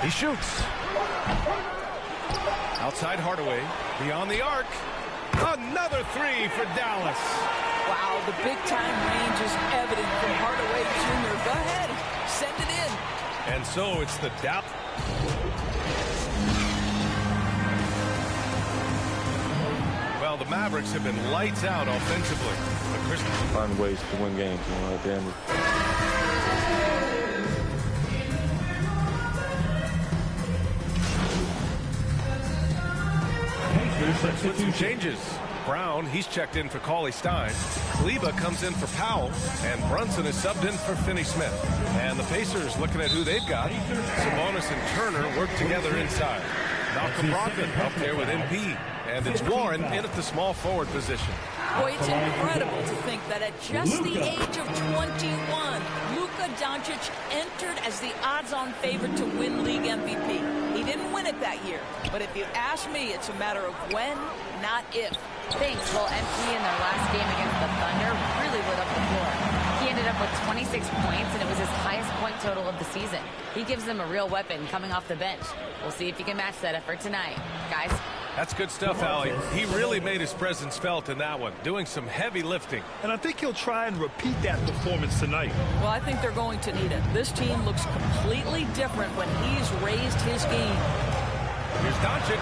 He shoots. Outside Hardaway. Beyond the arc. Another 3 for Dallas. Wow, the big-time range is evident from Hardaway Jr. Go ahead. Send it in. And so it's the Dallas. Well, the Mavericks have been lights out offensively. Find ways to win games, you know, at the end. Mavericks with some changes. Brown, he's checked in for Cauley Stein. Kleba comes in for Powell, and Brunson is subbed in for Finney-Smith. And the Pacers looking at who they've got. Sabonis and Turner work together inside. Malcolm Brogdon up there with MP. And it's Warren in at the small forward position. Boy, it's incredible to think that at just the age of 21, Luka Doncic entered as the odds-on favorite to win league MVP. He didn't win it that year, but if you ask me, it's a matter of when, not if. Thanks. Well, MP in their last game against the Thunder really lit up the floor. He ended up with 26 points, and it was his highest point total of the season. He gives them a real weapon coming off the bench. We'll see if he can match that effort tonight. Guys. That's good stuff, Allie. He really made his presence felt in that one, doing some heavy lifting. And I think he'll try and repeat that performance tonight. Well, I think they're going to need it. This team looks completely different when he's raised his game. Here's Doncic.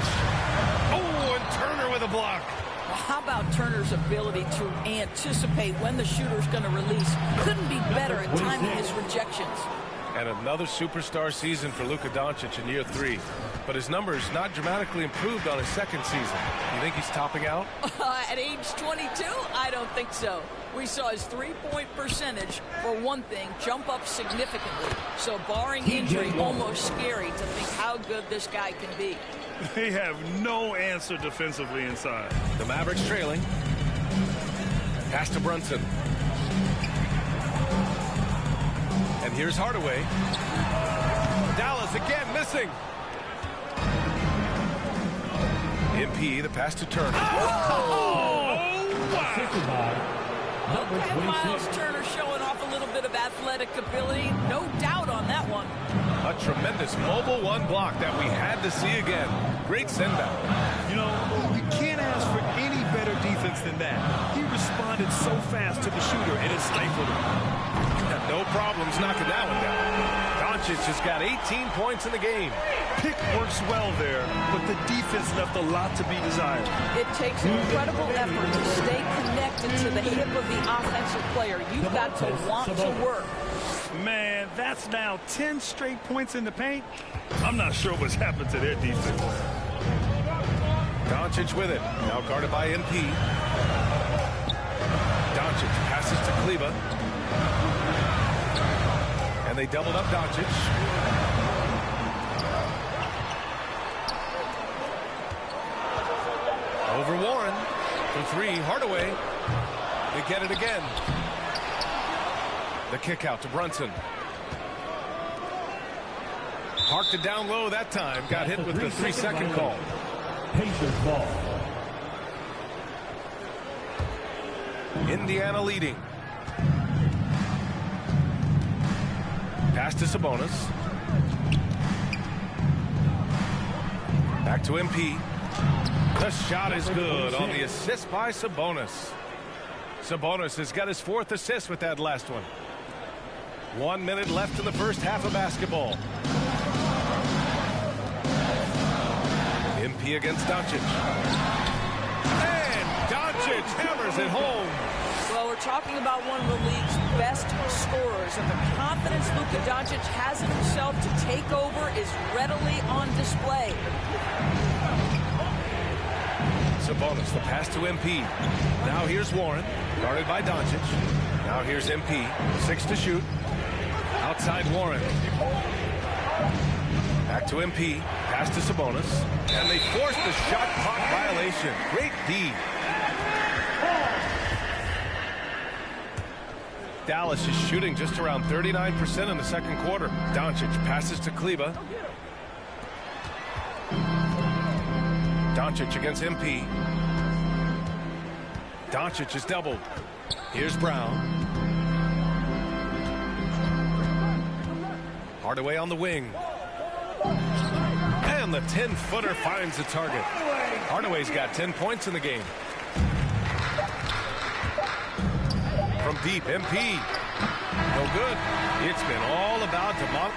Oh, and Turner with a block. Well, how about Turner's ability to anticipate when the shooter's going to release? Couldn't be better at timing his rejections. And another superstar season for Luka Doncic in year 3. But his numbers not dramatically improved on his second season. You think he's topping out? At age 22? I don't think so. We saw his three-point percentage, for one thing, jump up significantly. So barring injury, almost scary to think how good this guy can be. They have no answer defensively inside. The Mavericks trailing. Pass to Brunson. And here's Hardaway. Dallas again missing. MP, the pass to Turner. Okay, Miles Turner showing off a little bit of athletic ability. No doubt on that one. A tremendous mobile one block that we had to see again. Great send back. You know, you can't ask for any better defense than that. He responded so fast to the shooter, and it stifled him. No problems knocking that one down. Doncic has got 18 points in the game. Pick works well there, but the defense left a lot to be desired. It takes incredible effort to stay connected to the hip of the offensive player. You've got to want to work. Man, that's now 10 straight points in the paint. I'm not sure what's happened to their defense. Doncic with it. Now guarded by MP. Doncic passes to Kleba. And they doubled up Doncic. Over Warren. For 3, Hardaway. They get it again. The kick out to Brunson. Parked it down low that time. Got hit with the 3-second call. Pacers ball. Indiana leading. Pass to Sabonis. Back to MP. The shot is good on the assist by Sabonis. Sabonis has got his 4th assist with that last one. 1 minute left in the first half of basketball. MP against Doncic. And Doncic hammers it home. Well, we're talking about one of the league's best scorers, and the confidence Luka Doncic has in himself to take over is readily on display. Sabonis, the pass to MP. Now here's Warren, guarded by Doncic. Now here's MP, 6 to shoot. Outside Warren. Back to MP, pass to Sabonis. And they force the shot clock violation. Great D. Dallas is shooting just around 39% in the second quarter. Doncic passes to Kleba. Doncic against MP. Doncic is doubled. Here's Brown. Hardaway on the wing. And the 10-footer finds the target. Hardaway's got 10 points in the game. From deep, MP. No good. It's been all about DeMont.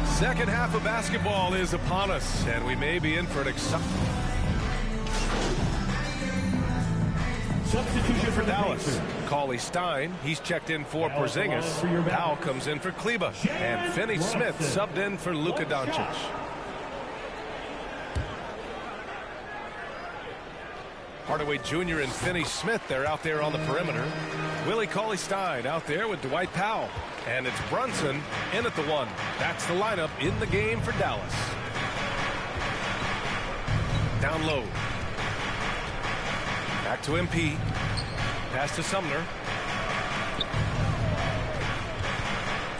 Second half of basketball is upon us, and we may be in for an exciting. Substitution For Dallas, Cauley Stein, he's checked in for Porzingis. Powell comes in for Kleba. And Finney Smith subbed in for Luka Doncic. Hardaway Jr. and Finney Smith, they're out there on the perimeter. Willie Cauley-Stein out there with Dwight Powell. And it's Brunson in at the 1. That's the lineup in the game for Dallas. Down low. Back to MP. Pass to Sumner.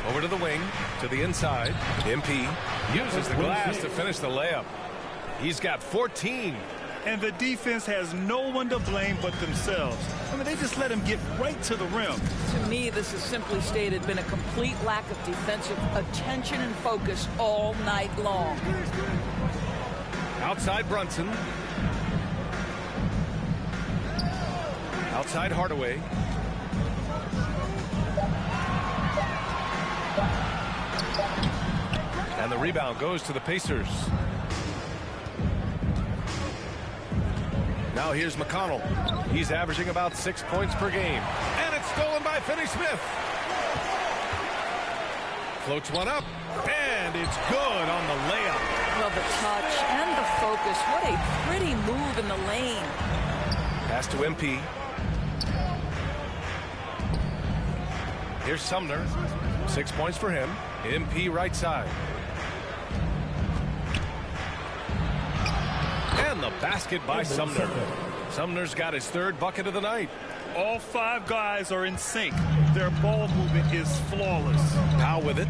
Over to the wing, to the inside. MP uses the glass to finish the layup. He's got 14. And the defense has no one to blame but themselves. I mean, they just let him get right to the rim. To me, this is simply stated been a complete lack of defensive attention and focus all night long. Outside Brunson. Outside Hardaway. And the rebound goes to the Pacers. Now here's McConnell. He's averaging about 6 points per game. And it's stolen by Finney Smith. Floats one up. And it's good on the layup. Well, the touch and the focus. What a pretty move in the lane. Pass to MP. Here's Sumner. 6 points for him. MP right side. And the basket by Sumner. Sumner's got his 3rd bucket of the night. All 5 guys are in sync. Their ball movement is flawless. Powell with it.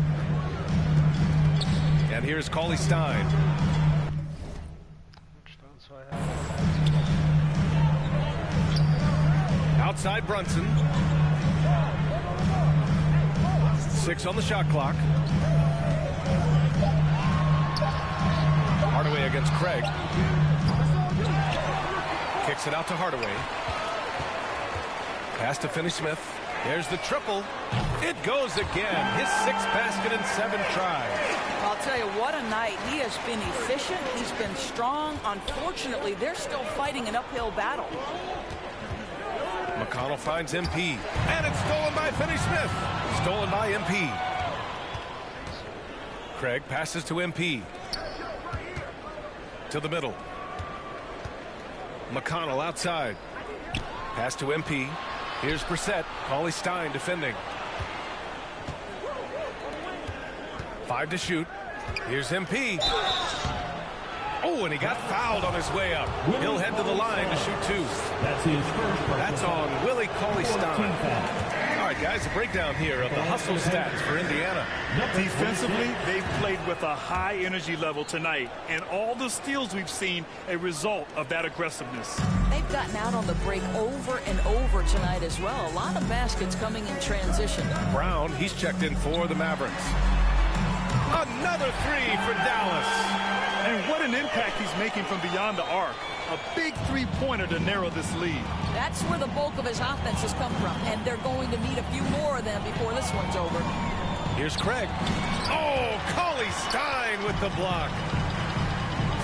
And here's Cauley Stein. Outside Brunson. 6 on the shot clock. Hardaway against Craig. Kicks it out to Hardaway. Pass to Finney Smith. There's the triple. It goes again. His 6th basket in 7 tries. I'll tell you, what a night. He has been efficient. He's been strong. Unfortunately, they're still fighting an uphill battle. McConnell finds MP. And it's stolen by Finney Smith. Stolen by MP. Craig passes to MP. To the middle. McConnell outside. Pass to MP. Here's Brissett. Cauley Stein defending. 5 to shoot. Here's MP. Oh, and he got fouled on his way up. He'll head to the line to shoot 2. That's on Willie Cauley-Stein. All right, guys, a breakdown here of the hustle stats for Indiana. Defensively, they've played with a high energy level tonight, and all the steals we've seen a result of that aggressiveness. They've gotten out on the break over and over tonight as well. A lot of baskets coming in transition. Brown, he's checked in for the Mavericks. Another 3 for Dallas. And what an impact he's making from beyond the arc. A big 3-pointer to narrow this lead. That's where the bulk of his offense has come from, and they're going to need a few more of them before this one's over. Here's Craig. Oh, Cauley-Stein with the block.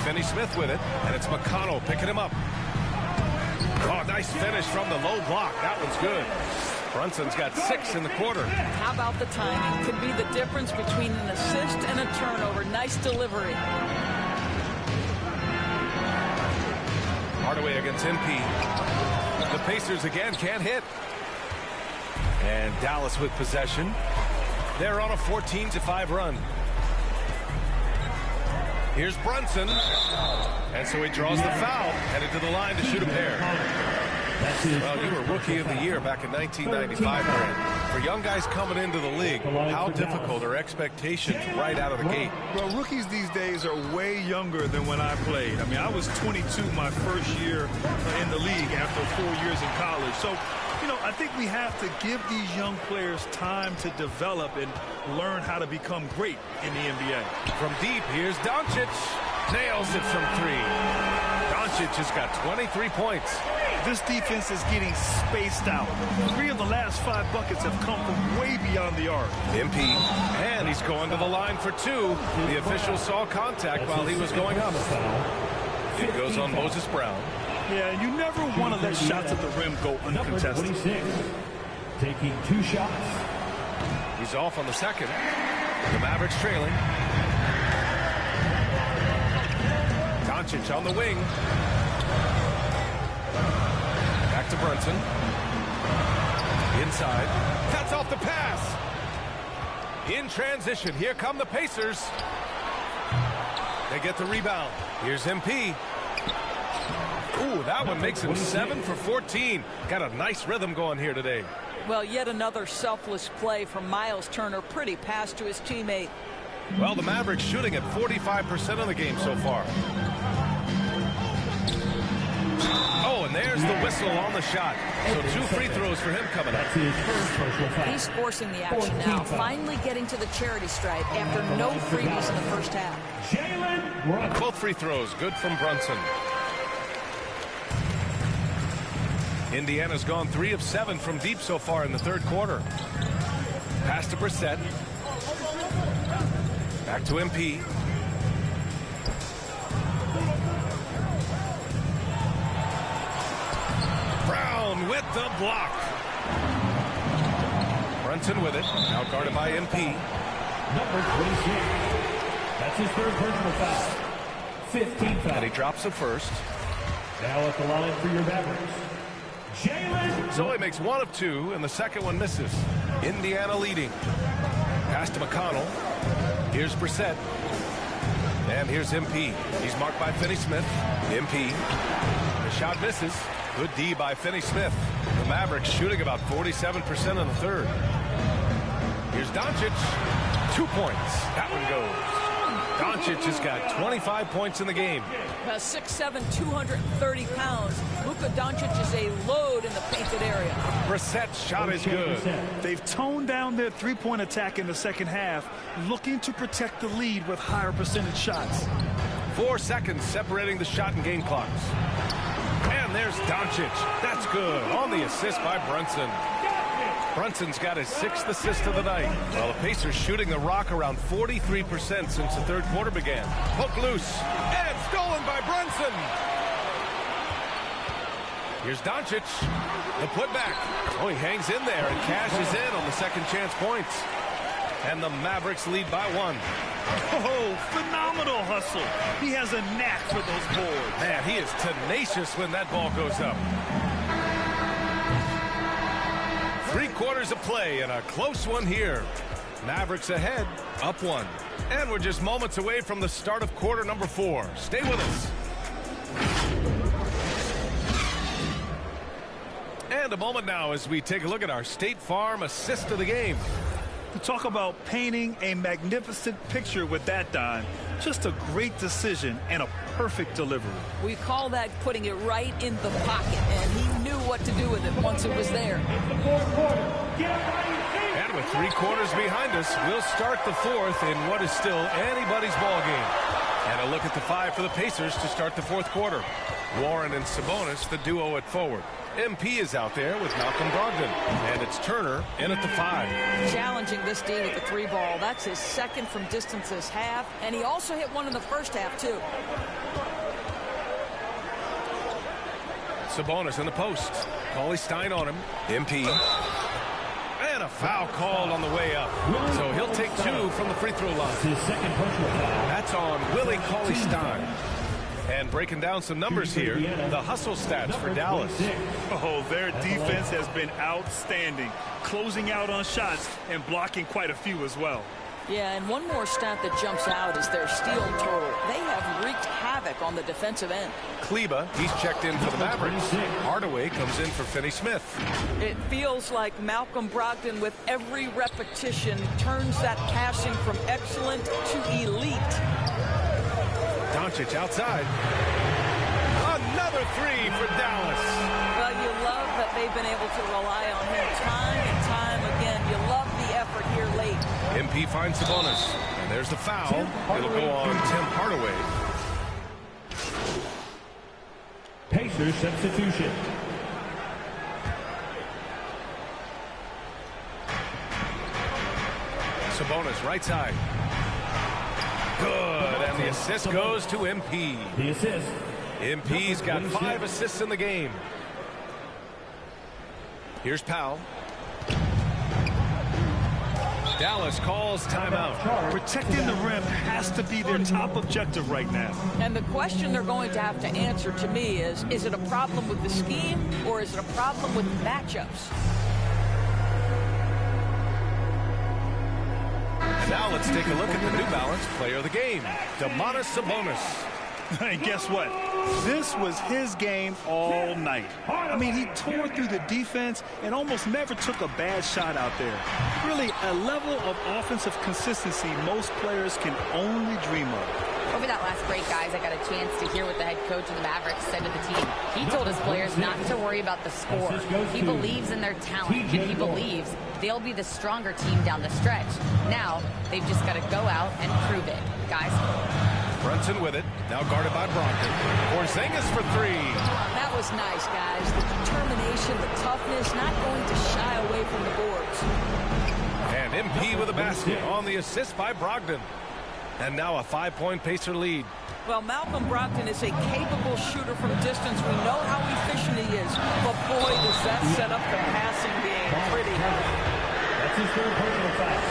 Finney Smith with it, and it's McConnell picking him up. Oh, nice finish from the low block. That one's good. Brunson's got 6 in the quarter. How about the timing? Could be the difference between an assist and a turnover. Nice delivery. Hardaway against MP. The Pacers again can't hit. And Dallas with possession. They're on a 14-5 run. Here's Brunson. And so he draws the foul, headed to the line to shoot a pair. Well, you were Rookie of the Year back in 1995, Brent. For young guys coming into the league, how difficult are expectations right out of the gate? Well, rookies these days are way younger than when I played. I mean, I was 22 my first year in the league after 4 years in college. So, you know, I think we have to give these young players time to develop and learn how to become great in the NBA. From deep, here's Doncic. Nails it from 3. Doncic has got 23 points. This defense is getting spaced out. 3 of the last 5 buckets have come from way beyond the arc. MP, and he's going to the line for 2. The official saw contact while he was going up. It goes on Moses Brown. Yeah, you never want to let shots at the rim go uncontested. Number 26, taking 2 shots. He's off on the second. The Mavericks trailing. Doncic on the wing. Back to Brunson. Inside. Cuts off the pass. In transition. Here come the Pacers. They get the rebound. Here's MP. Ooh, that one makes him 7 for 14. Got a nice rhythm going here today. Well, yet another selfless play from Miles Turner. Pretty pass to his teammate. Well, the Mavericks shooting at 45% of the game so far. Oh, and there's the whistle on the shot. So 2 free throws for him coming up. He's forcing the action now, finally getting to the charity stripe after no freebies in the first half. Both free throws good from Brunson. Indiana's gone 3 of 7 from deep so far in the third quarter. Pass to Brissett. Back to MP. Brown with the block. Brunson with it. Now guarded by MP. Number 26. That's his third personal foul. 15 foul. And he drops the first. Now at the line for your Mavericks, Jalen. Zoe makes 1 of 2, and the second one misses. Indiana leading. Pass to McConnell. Here's Brissett. And here's MP. He's marked by Finney-Smith. MP. The shot misses. Good D by Finney-Smith. The Mavericks shooting about 47% in the third. Here's Doncic. 2 points. That one goes. Doncic has got 25 points in the game. 6'7", 230 pounds. Luka Doncic is a load in the painted area. Brissett's shot is good. They've toned down their three-point attack in the second half, looking to protect the lead with higher percentage shots. 4 seconds separating the shot and game clocks. And there's Doncic. That's good. On the assist by Brunson. Brunson's got his 6th assist of the night. Well, the Pacers shooting the rock around 43% since the third quarter began. Hook loose. And stolen by Brunson. Here's Doncic. The putback. Oh, he hangs in there and cashes in on the second chance points. And the Mavericks lead by 1. Oh, phenomenal hustle. He has a knack for those boards. Man, he is tenacious when that ball goes up. 3 quarters of play and a close one here. Mavericks ahead, up 1. And we're just moments away from the start of quarter number 4. Stay with us. And a moment now as we take a look at our State Farm assist of the game. To talk about painting a magnificent picture with that, Don. Just a great decision and a perfect delivery. We call that putting it right in the pocket, and he knew what to do with it once it was there. And with 3 quarters behind us, we'll start the 4th in what is still anybody's ball game. And a look at the 5 for the Pacers to start the 4th quarter. Warren and Sabonis, the duo at forward. MP is out there with Malcolm Brogdon. And it's Turner in at the 5. Challenging this D with the 3 ball. That's his 2nd from distance this half. And he also hit 1 in the first half, too. Sabonis in the post. Cauley Stein on him. MP. And a foul called on the way up. So he'll take 2 from the free throw line. His second personal foul. That's on Willie Cauley Stein. And breaking down some numbers here, the hustle stats for Dallas. Oh, their defense has been outstanding, closing out on shots and blocking quite a few as well. Yeah, and one more stat that jumps out is their steal total. They have wreaked havoc on the defensive end. Kleba, he's checked in for the Mavericks. Hardaway comes in for Finney-Smith. It feels like Malcolm Brogdon, with every repetition, turns that passing from excellent to elite. Doncic outside. Another 3 for Dallas. Well, you love that they've been able to rely on him time and time again. You love the effort here late. MP finds Sabonis. And there's the foul. It'll go on Tim Hardaway. Pacers substitution. Sabonis right side. Good, and the assist goes to MP. The assist MP's got 5 assists in the game. Here's Powell. Dallas calls timeout. Protecting the rim has to be their top objective right now. And the question they're going to have to answer to me is it a problem with the scheme or is it a problem with matchups? And now let's take a look at the New Balance player of the game, Sabonis. And guess what? This was his game all night. I mean, he tore through the defense and almost never took a bad shot out there. Really, a level of offensive consistency most players can only dream of. Over that last break, guys, I got a chance to hear what the head coach of the Mavericks said to the team. He told his players not to worry about the score. He believes in their talent, and he believes they'll be the stronger team down the stretch. Now, they've just got to go out and prove it. Guys? Brunson with it, now guarded by Brogdon. Porzingis for 3. That was nice, guys. The determination, the toughness, not going to shy away from the boards. And MP with a basket on the assist by Brogdon. And now a 5-point Pacer lead. Well, Malcolm Brogdon is a capable shooter from distance. We know how efficient he is. But boy, does that set up the passing game pretty. That's his third personal foul.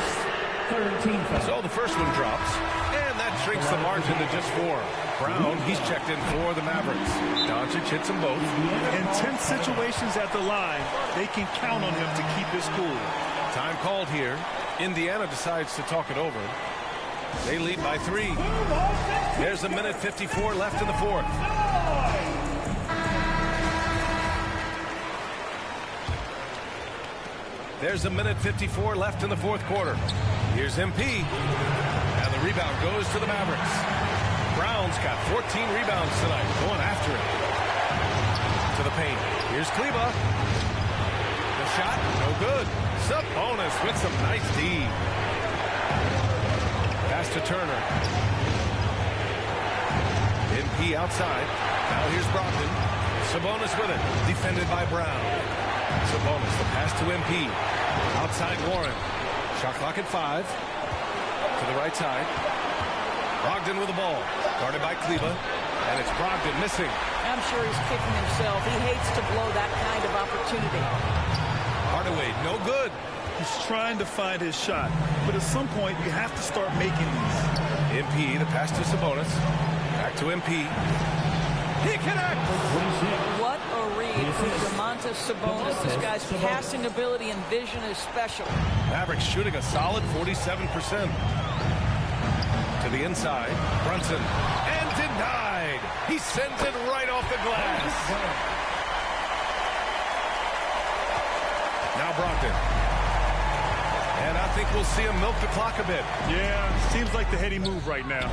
Third team foul. So the first one drops. And that shrinks the margin to just 4. Brown, he's checked in for the Mavericks. Doncic hits them both. In tense situations at the line, they can count on him to keep his cool. Time called here. Indiana decides to talk it over. They lead by 3. There's 1:54 left in the 4th. There's 1:54 left in the 4th quarter. Here's MP. And the rebound goes to the Mavericks. Brown's got 14 rebounds tonight, going after it. To the paint. Here's Kleba. The shot, no good. Sabonis with some nice D. Pass to Turner. MP outside. Now here's Brogdon. Sabonis with it. Defended by Brown. Sabonis, the pass to MP. Outside Warren. Shot clock at 5. To the right side. Brogdon with the ball. Guarded by Kleba. And it's Brogdon missing. I'm sure he's kicking himself. He hates to blow that kind of opportunity. Hardaway, no good. He's trying to find his shot. But at some point, you have to start making these. MP, the pass to Sabonis. Back to MP. He connects! What a read from Domantas Sabonis. This guy's passing ability and vision is special. Mavericks shooting a solid 47%. To the inside. Brunson. And denied. He sends it right off the glass. Now Brogdon. And I think we'll see him milk the clock a bit. Yeah, seems like the heady move right now.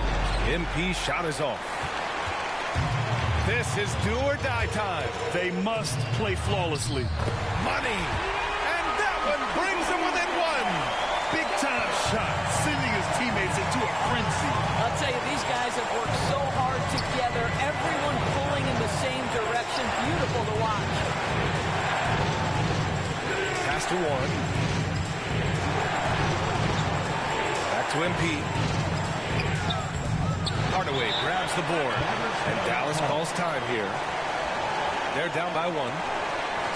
MP shot is off. This is do or die time. They must play flawlessly. Money. And that one brings them within 1. Big time shot, sending his teammates into a frenzy. I'll tell you, these guys have worked so hard together. Everyone pulling in the same direction. Beautiful to watch. Pass to Warren. Back to MP. Hardaway grabs the board. And Dallas calls time here. They're down by 1.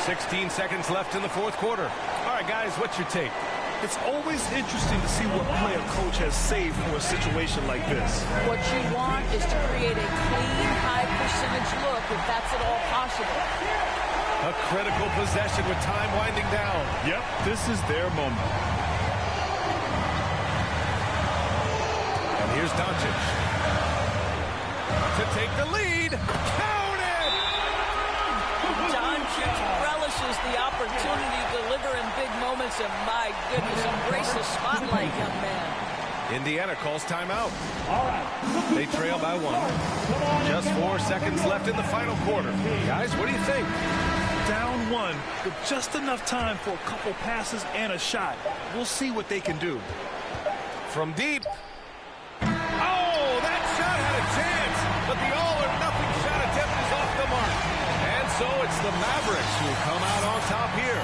16 seconds left in the 4th quarter. All right, guys, what's your take? It's always interesting to see what play a coach has saved for a situation like this. What you want is to create a clean, high-percentage look if that's at all possible. A critical possession with time winding down. Yep, this is their moment. And here's Doncic. To take the lead. Count it! Doncic relishes the opportunity to deliver in big moments, and my goodness, embrace the spotlight, young man. Indiana calls timeout. They trail by 1. Just 4 seconds left in the final quarter. Guys, what do you think? Down 1 with just enough time for a couple passes and a shot. We'll see what they can do. From deep. Oh, that shot had a chance, but the all-or-nothing shot attempt is off the mark. And so it's the Mavericks who come out on top here.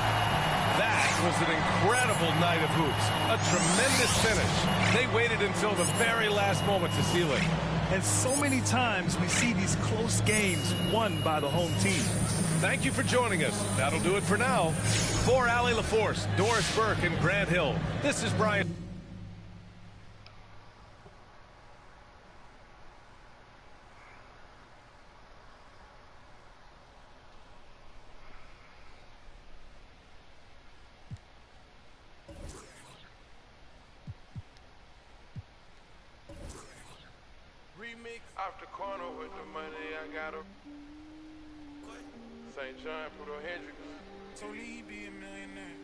That was an incredible night of hoops. A tremendous finish. They waited until the very last moment to seal it. And so many times we see these close games won by the home team. Thank you for joining us. That'll do it for now. For Allie LaForce, Doris Burke, and Grant Hill, this is Brian. Remix off the corner with the money I got a St. John, Puerto Hendrix. So Lee be a millionaire.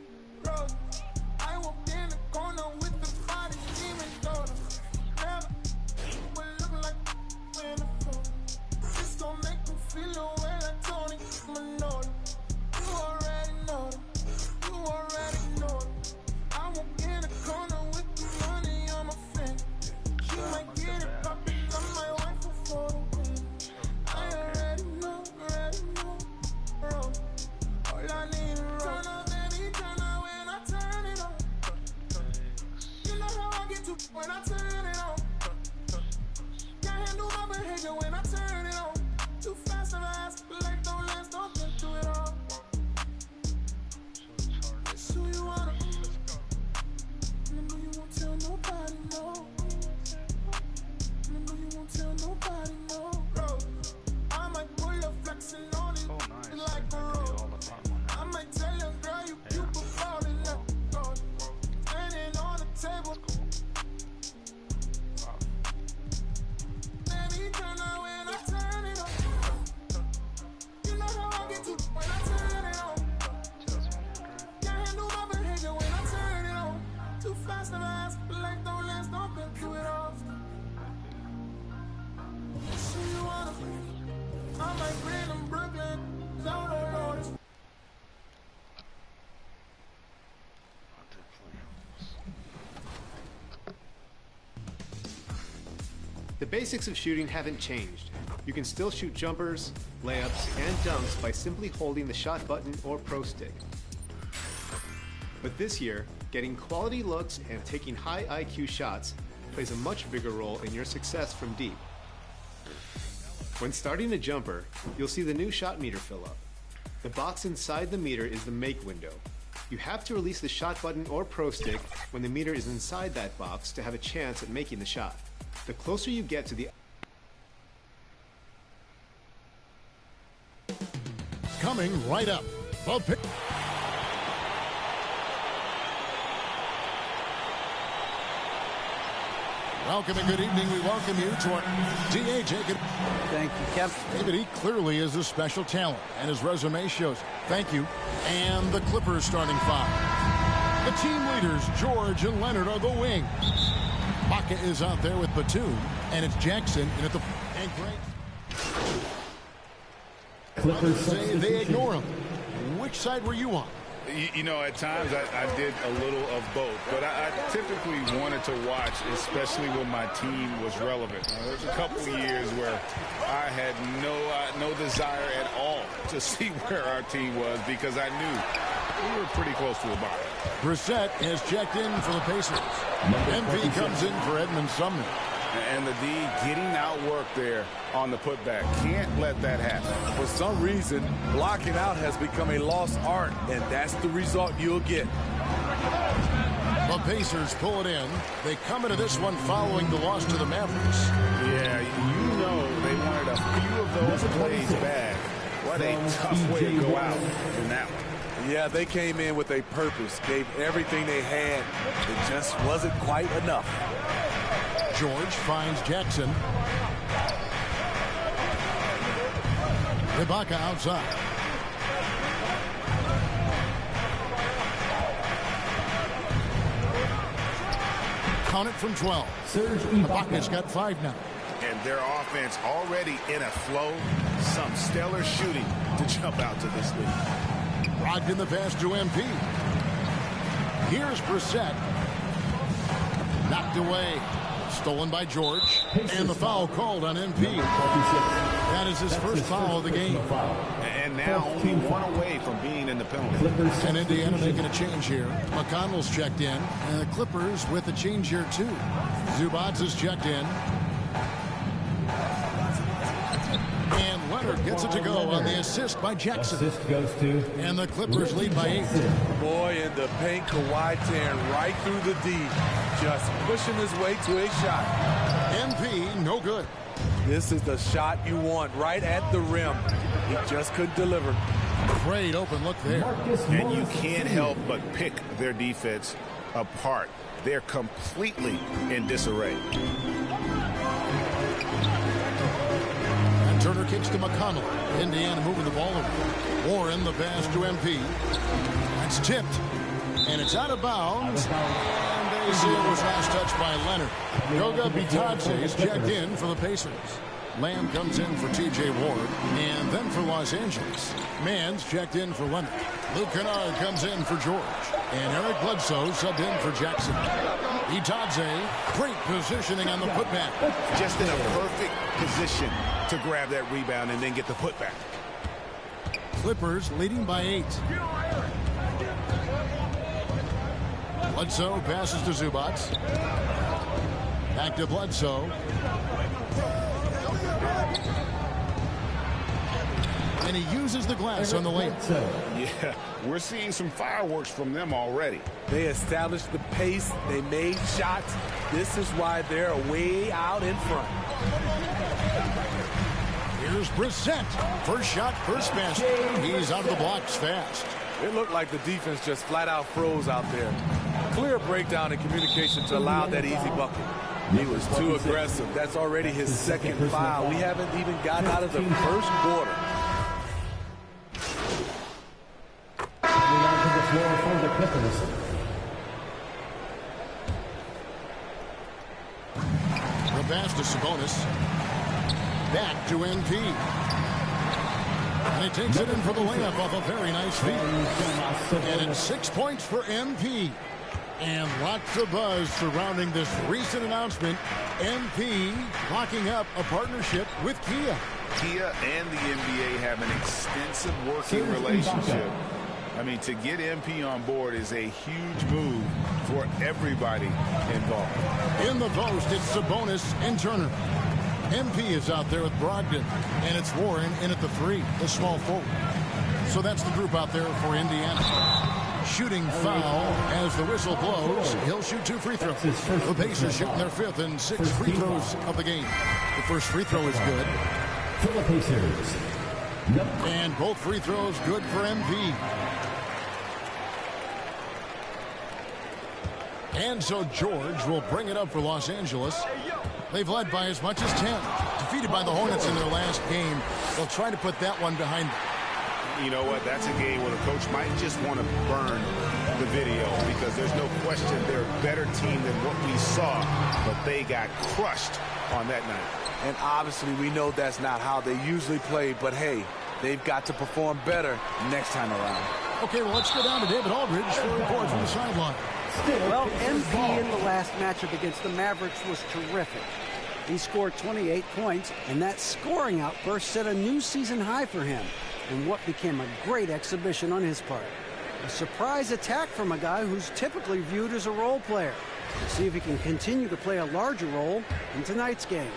Bro, I walked in the corner with the body steaming daughter. Never would look like in the phone. This gon' make me feel away like Tony Manolo. You already know them. You already know them. I walked in the corner with the money on my finger. She might get it poppin'. I'm my wife for the win. I already know, bro. All I need is turn up, baby, turn up when I turn it on. You know how I get to when I turn it on. Can't handle my behavior when I turn it on. Too fast and fast, like don't last, don't get through it all. It's who you wanna be. And I know you won't tell nobody, no. Tell nobody no, bro. I might pull up flexing on it like a road. I might tell your girl you cute before the left. Standing on the table. Baby, turn on when I turn it on. You know how I get to when I turn it on. Can't handle my behavior when I turn it on. Too fast and fast, like don't last, don't get through it all. So you wanna be? I might bring them Brooklyn, out of Lawrence. The basics of shooting haven't changed. You can still shoot jumpers, layups, and dunks by simply holding the shot button or pro stick. But this year, getting quality looks and taking high IQ shots plays a much bigger role in your success from deep. When starting a jumper, you'll see the new shot meter fill up. The box inside the meter is the make window. You have to release the shot button or pro stick when the meter is inside that box to have a chance at making the shot. The closer you get to the... Coming right up, the pick. Welcome and good evening. We welcome you to our D.A. Jacob. Thank you, Kev. David, he clearly is a special talent, and his resume shows it. Thank you. And the Clippers starting five. The team leaders, George and Leonard, are the wings. Baca is out there with Batum, and it's Jackson in at the... And great. Clippers say they ignore him. Which side were you on? You know, at times I did a little of both, but I typically wanted to watch, especially when my team was relevant. There's a couple of years where I had no desire at all to see where our team was because I knew we were pretty close to a bye. Brissett has checked in for the Pacers. MP comes in for Edmund Sumner. And the D getting outworked there on the putback. Can't let that happen. For some reason, blocking out has become a lost art, and that's the result you'll get. The Pacers pull it in. They come into this one following the loss to the Mavericks. Yeah, you know they wanted a few of those plays back. What a tough way to go out in that one. Yeah, they came in with a purpose, gave everything they had. It just wasn't quite enough. George finds Jackson. Ibaka outside. Count it from 12. Ibaka's got 5 now. And their offense already in a flow. Some stellar shooting to jump out to this lead. Rocked in the pass to MP. Here's Brissett. Knocked away. Stolen by George. And the foul called on MP. That is his first foul of the game. And now only one away from being in the penalty. And Indiana making a change here. McConnell's checked in. And the Clippers with a change here too. Zubats is checked in. Turner gets it to go on the assist by Jackson. Assist goes to. And the Clippers lead by 8. Boy, in the paint, Kawhi tearing right through the D. Just pushing his way to a shot. MP, no good. This is the shot you want right at the rim. He just couldn't deliver. Great open look there. And you can't help but pick their defense apart. They're completely in disarray. And Turner kicks to McConnell. Indiana moving the ball over. Warren the pass to MP. That's tipped. And it's out of bounds. And they say it was last touched by Leonard. Goga Bitadze is checked in for the Pacers. Lamb comes in for T.J. Ward. And then for Los Angeles, Mann's checked in for Leonard. Luke Kennard comes in for George. And Eric Bledsoe subbed in for Jackson. Bitadze, great positioning on the putback. Just in a perfect position to grab that rebound and then get the putback. Clippers leading by 8. Bledsoe passes to Zubac. Back to Bledsoe. And he uses the glass on the layup. Yeah, we're seeing some fireworks from them already. They established the pace. They made shots. This is why they're way out in front. Here's Brissett. First shot, first basket. He's out of the blocks fast. It looked like the defense just flat out froze out there. Clear breakdown in communication to allow that easy bucket. He was too aggressive. That's already his second foul. We haven't even gotten out of the first quarter. Coming onto the floor for the Clippers. The pass to Sabonis. Back to NP. And he takes it in for the layup off a very nice feed. And it's 6 points for MP. And lots of buzz surrounding this recent announcement. MP locking up a partnership with Kia. Kia and the NBA have an extensive working relationship. I mean, to get MP on board is a huge move for everybody involved. In the post, it's Sabonis and Turner. MP is out there with Brogdon, and it's Warren in at the 3, the small forward. So that's the group out there for Indiana. Shooting foul as the whistle blows. He'll shoot 2 free throws. The Pacers shooting their 5th and 6th free throws of the game. The first free throw is good. For the Pacers. And both free throws good for MP. And so George will bring it up for Los Angeles. They've led by as much as 10. Defeated by the Hornets in their last game. They'll try to put that one behind them. You know what? That's a game where the coach might just want to burn the video because there's no question they're a better team than what we saw, but they got crushed on that night. And obviously we know that's not how they usually play, but hey, they've got to perform better next time around. Okay, well, let's go down to David Aldridge for a report from the sideline. Well, MP in the last matchup against the Mavericks was terrific. He scored 28 points, and that scoring outburst set a new season high for him in what became a great exhibition on his part. A surprise attack from a guy who's typically viewed as a role player. Let's see if he can continue to play a larger role in tonight's game.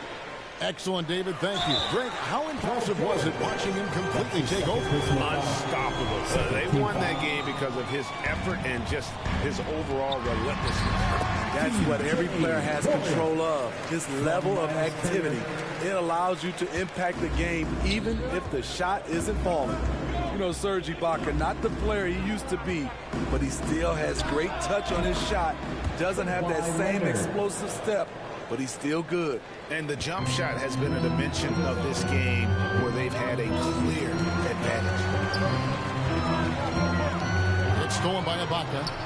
Excellent, David. Thank you. Greg, how impressive was it watching him completely take over? Unstoppable. So they won that game because of his effort and just his overall relentlessness. That's what every player has control of, his level of activity. It allows you to impact the game even if the shot isn't falling. You know, Serge Ibaka, not the player he used to be, but he still has great touch on his shot. Doesn't have that same explosive step, but he's still good. And the jump shot has been a dimension of this game where they've had a clear advantage. It's stolen by Ibaka.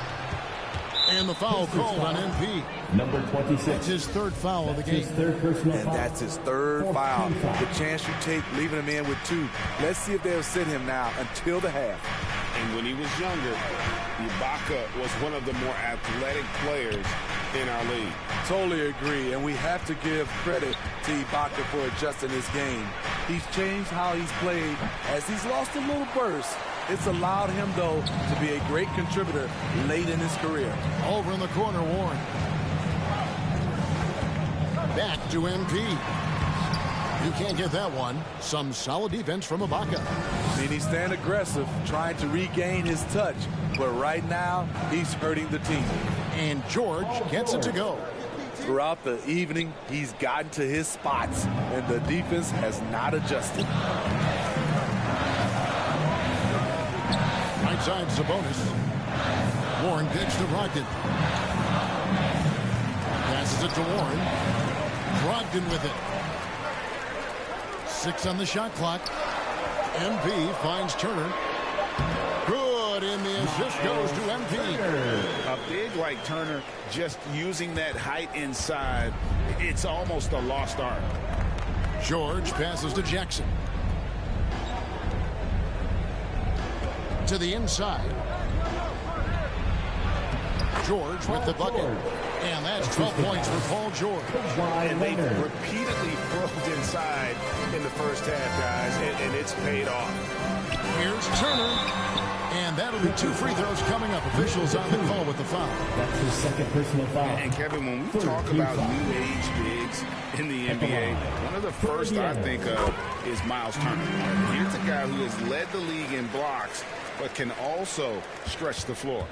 And the foul called on MP. Number 26. It's his 3rd foul of the game. And that's his 3rd foul. The chance you take leaving him in with 2. Let's see if they'll sit him now until the half. And when he was younger, Ibaka was one of the more athletic players in our league. Totally agree, and we have to give credit to Ibaka for adjusting his game. He's changed how he's played as he's lost a little burst. It's allowed him, though, to be a great contributor late in his career. Over in the corner, Warren. Back to MP. You can't get that one. Some solid defense from Ibaka. I mean, he's staying aggressive, trying to regain his touch. But right now, he's hurting the team. And George gets it to go. Throughout the evening, he's gotten to his spots, and the defense has not adjusted. Right side, Sabonis. Warren pitch to Brogdon. Passes it to Warren. Brogdon with it. 6 on the shot clock. MP finds Turner. Good, and the assist goes to MP. A big like Turner, just using that height inside, it's almost a lost art. George passes to Jackson. To the inside. George with the bucket. And that's 12 points for Paul George. And they repeatedly broke inside in the first half, guys, and it's paid off. Here's Turner. And that'll be 2 free throws coming up. Officials on the call with the foul. That's his second personal foul. And Kevin, when we talk about new age bigs in the NBA, one of the first I think of is Miles Turner. Here's a guy who has led the league in blocks, but can also stretch the floor.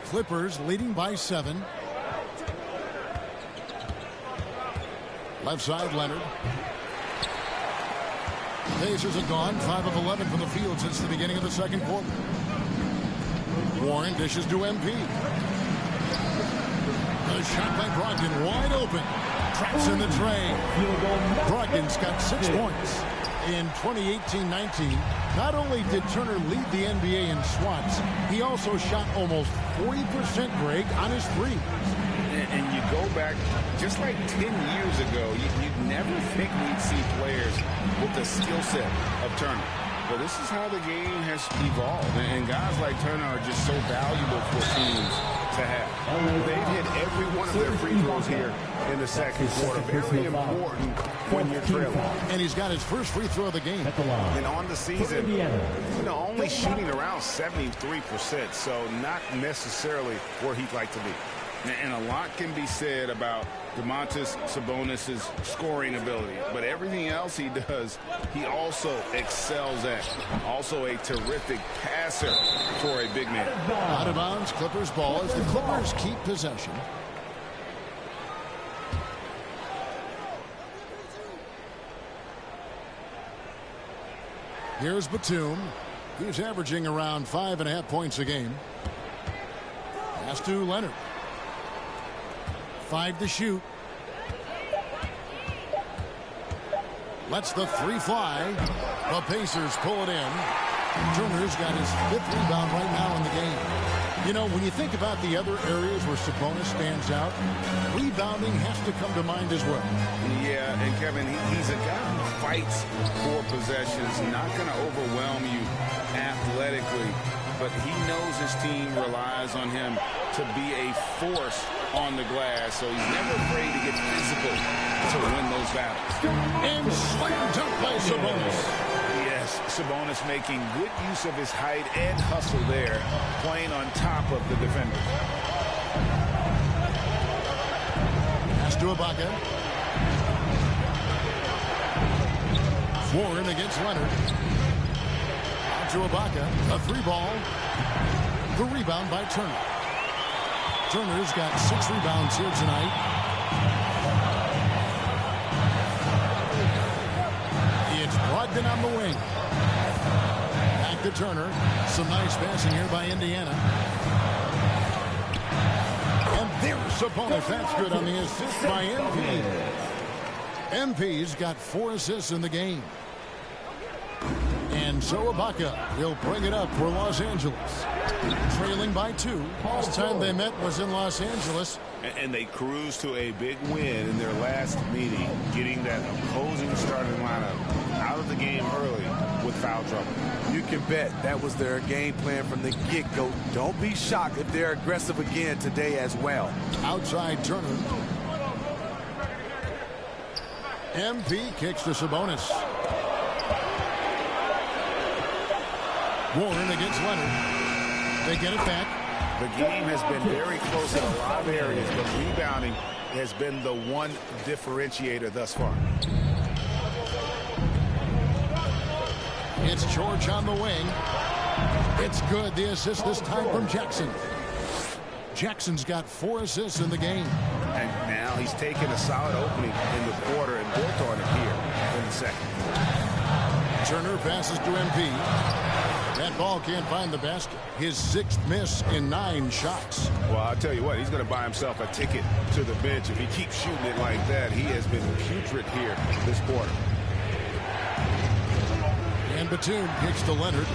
Clippers leading by 7. Left side, Leonard. Pacers have gone 5 of 11 from the field since the beginning of the second quarter. Warren dishes to MP. The shot by Brogdon wide open. Traps in the tray. Brogdon's got 6 points. In 2018-19, not only did Turner lead the NBA in swats, he also shot almost 40%, Greg, on his threes. And you go back just like 10 years ago, you'd never think we'd see players with the skill set of Turner. Well, this is how the game has evolved, and guys like Turner are just so valuable for teams to have. They've hit every one of their free throws here in the second quarter. Very important when you're trailing. And he's got his first free throw of the game. And on the season, only shooting around 73%, so not necessarily where he'd like to be. And a lot can be said about Domantas Sabonis' scoring ability, but everything else he does, he also excels at. Also a terrific passer for a big man. Out of bounds, Clippers ball as the Clippers keep possession. Here's Batum. He's averaging around 5.5 points a game. Pass to Leonard. 5 to shoot. Lets the 3 fly. The Pacers pull it in. Turner's got his 5th rebound right now in the game. You know, when you think about the other areas where Sabonis stands out, rebounding has to come to mind as well. Yeah, and Kevin, he's a guy who fights for possessions, not going to overwhelm you athletically, but he knows his team relies on him to be a force on the glass, so he's never afraid to get physical to win those battles. And slam dunk by Sabonis. Yes, Sabonis making good use of his height and hustle there, playing on top of the defender. Pass to Ibaka. Warren against Leonard. Out to Ibaka. A 3-ball. The rebound by Turner. Turner's got 6 rebounds here tonight. It's Brogdon on the wing. Back to Turner. Some nice passing here by Indiana. And there's Sabonis. That's good on the assist by MP. MP's got 4 assists in the game. And so Ibaka will bring it up for Los Angeles. Trailing by 2. Last time they met was in Los Angeles. And they cruised to a big win in their last meeting, getting that opposing starting lineup out of the game early with foul trouble. You can bet that was their game plan from the get-go. Don't be shocked if they're aggressive again today as well. Outside Turner. MP kicks to Sabonis. Warren against Leonard. They get it back. The game has been very close in a lot of areas, but rebounding has been the one differentiator thus far. It's George on the wing. It's good. The assist this time from Jackson. Jackson's got 4 assists in the game. And now he's taken a solid opening in the quarter and built on it here in the second. Turner passes to MP. That ball can't find the basket. His 6th miss in 9 shots. Well, I'll tell you what, he's going to buy himself a ticket to the bench. If he keeps shooting it like that, he has been putrid here this quarter. And Batum kicks to Leonard.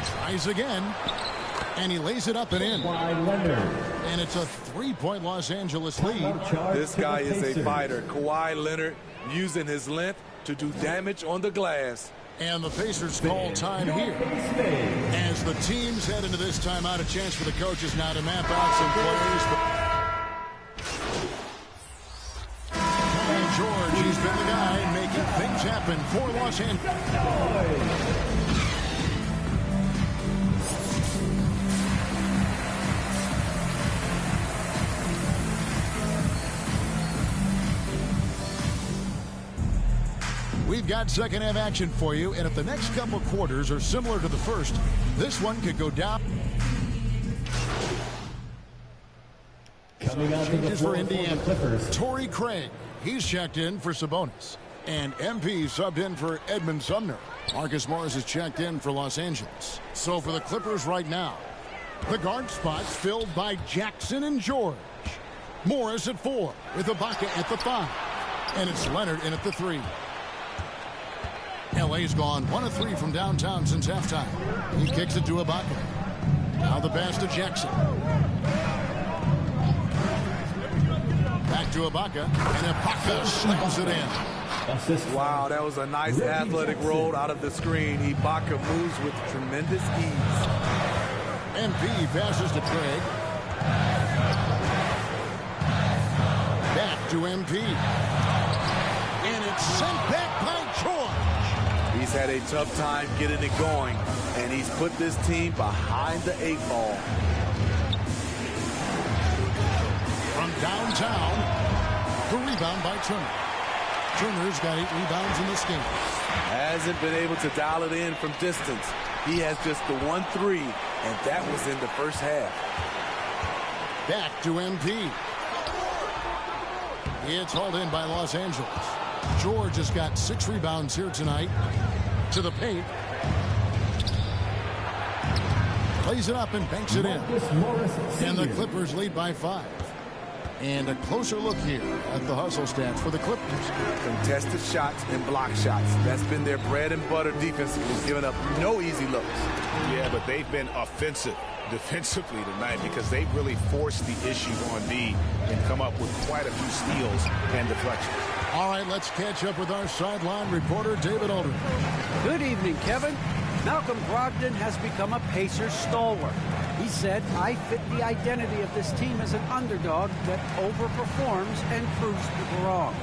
Tries again. And he lays it up and in. And it's a 3-point Los Angeles lead. This guy is a fighter. Kawhi Leonard using his length to do damage on the glass. And the Pacers call time here. As the teams head into this timeout, a chance for the coaches now to map out some plays. And George, he's been the guy making things happen for Los Angeles. We've got second half action for you, and if the next couple of quarters are similar to the first, this one could go down. Coming out changes for Indiana. Torrey Craig, he's checked in for Sabonis. And MP subbed in for Edmund Sumner. Marcus Morris is checked in for Los Angeles. So for the Clippers right now, the guard spots filled by Jackson and George. Morris at 4 with Ibaka at the 5. And it's Leonard in at the 3. LA's gone 1 of 3 from downtown since halftime. He kicks it to Ibaka. Now the pass to Jackson. Back to Ibaka, and Ibaka slams it in. Wow, that was a nice athletic roll out of the screen. Ibaka moves with tremendous ease. MP passes to Craig. Back to MP. And it's sent back by George. He's had a tough time getting it going, and he's put this team behind the 8 ball. From downtown, the rebound by Turner. Turner's got 8 rebounds in this game. Hasn't been able to dial it in from distance. He has just the 1 3, and that was in the first half. Back to MP. It's hauled in by Los Angeles. George has got 6 rebounds here tonight. To the paint. Plays it up and banks it in. And the Clippers lead by 5. And a closer look here at the hustle stats for the Clippers. Contested shots and block shots. That's been their bread and butter defensively, giving up no easy looks. Yeah, but they've been offensive defensively tonight because they've really forced the issue on D and come up with quite a few steals and deflections. All right, let's catch up with our sideline reporter, David Aldridge. Good evening, Kevin. Malcolm Brogdon has become a Pacers stalwart. He said, I fit the identity of this team as an underdog that overperforms and proves people wrong.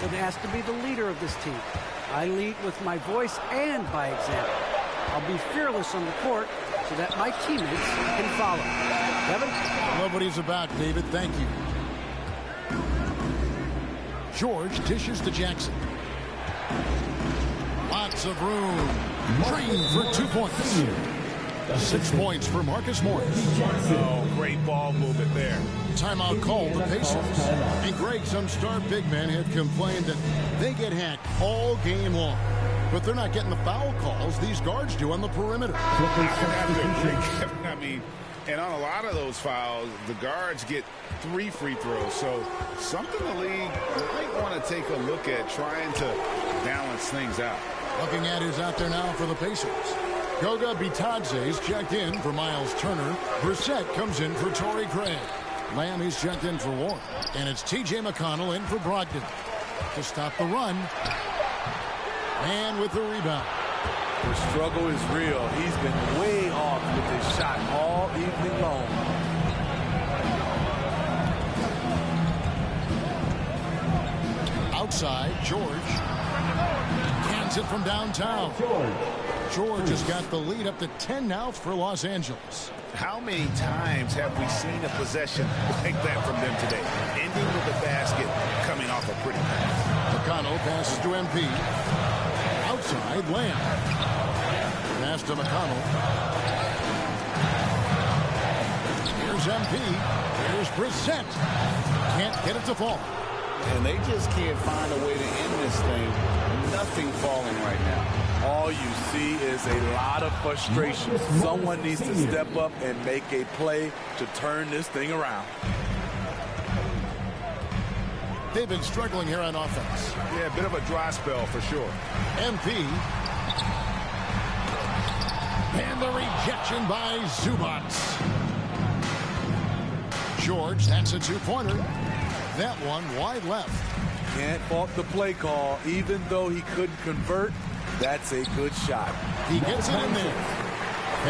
It has to be the leader of this team. I lead with my voice and by example. I'll be fearless on the court so that my teammates can follow. Kevin? I love what he's about, David. Thank you. George dishes to Jackson. Lots of room. Green for 2 points. 6 points for Marcus Morris. Oh, great ball movement there. Timeout called the Pacers. And Greg, some star big men have complained that they get hacked all game long. But they're not getting the foul calls these guards do on the perimeter. I mean, and on a lot of those fouls, the guards get 3 free throws. So something the league might want to take a look at, trying to balance things out. Looking at who's out there now for the Pacers. Goga Bitadze's checked in for Miles Turner. Brissett comes in for Torrey Craig. Lamb is checked in for Warren. And it's T.J. McConnell in for Brogdon to stop the run. And with the rebound. The struggle is real. He's been way off with his shot all evening long. Outside, George. Cans it from downtown. George has got the lead up to 10 now for Los Angeles. How many times have we seen a possession like that from them today? Ending with a basket, coming off a pretty pass. McConnell passes to MP. Outside, Lamb. Pass to McConnell. Here's MP. Here's Brissett. Can't get it to fall. And they just can't find a way to end this thing. Nothing falling right now. All you see is a lot of frustration. Someone needs to step up and make a play to turn this thing around. They've been struggling here on offense. Yeah, a bit of a dry spell for sure. MP. And the rejection by Zubac. George, that's a two-pointer. That one wide left. Can't fault the play call. Even though he couldn't convert, that's a good shot. He gets it in there.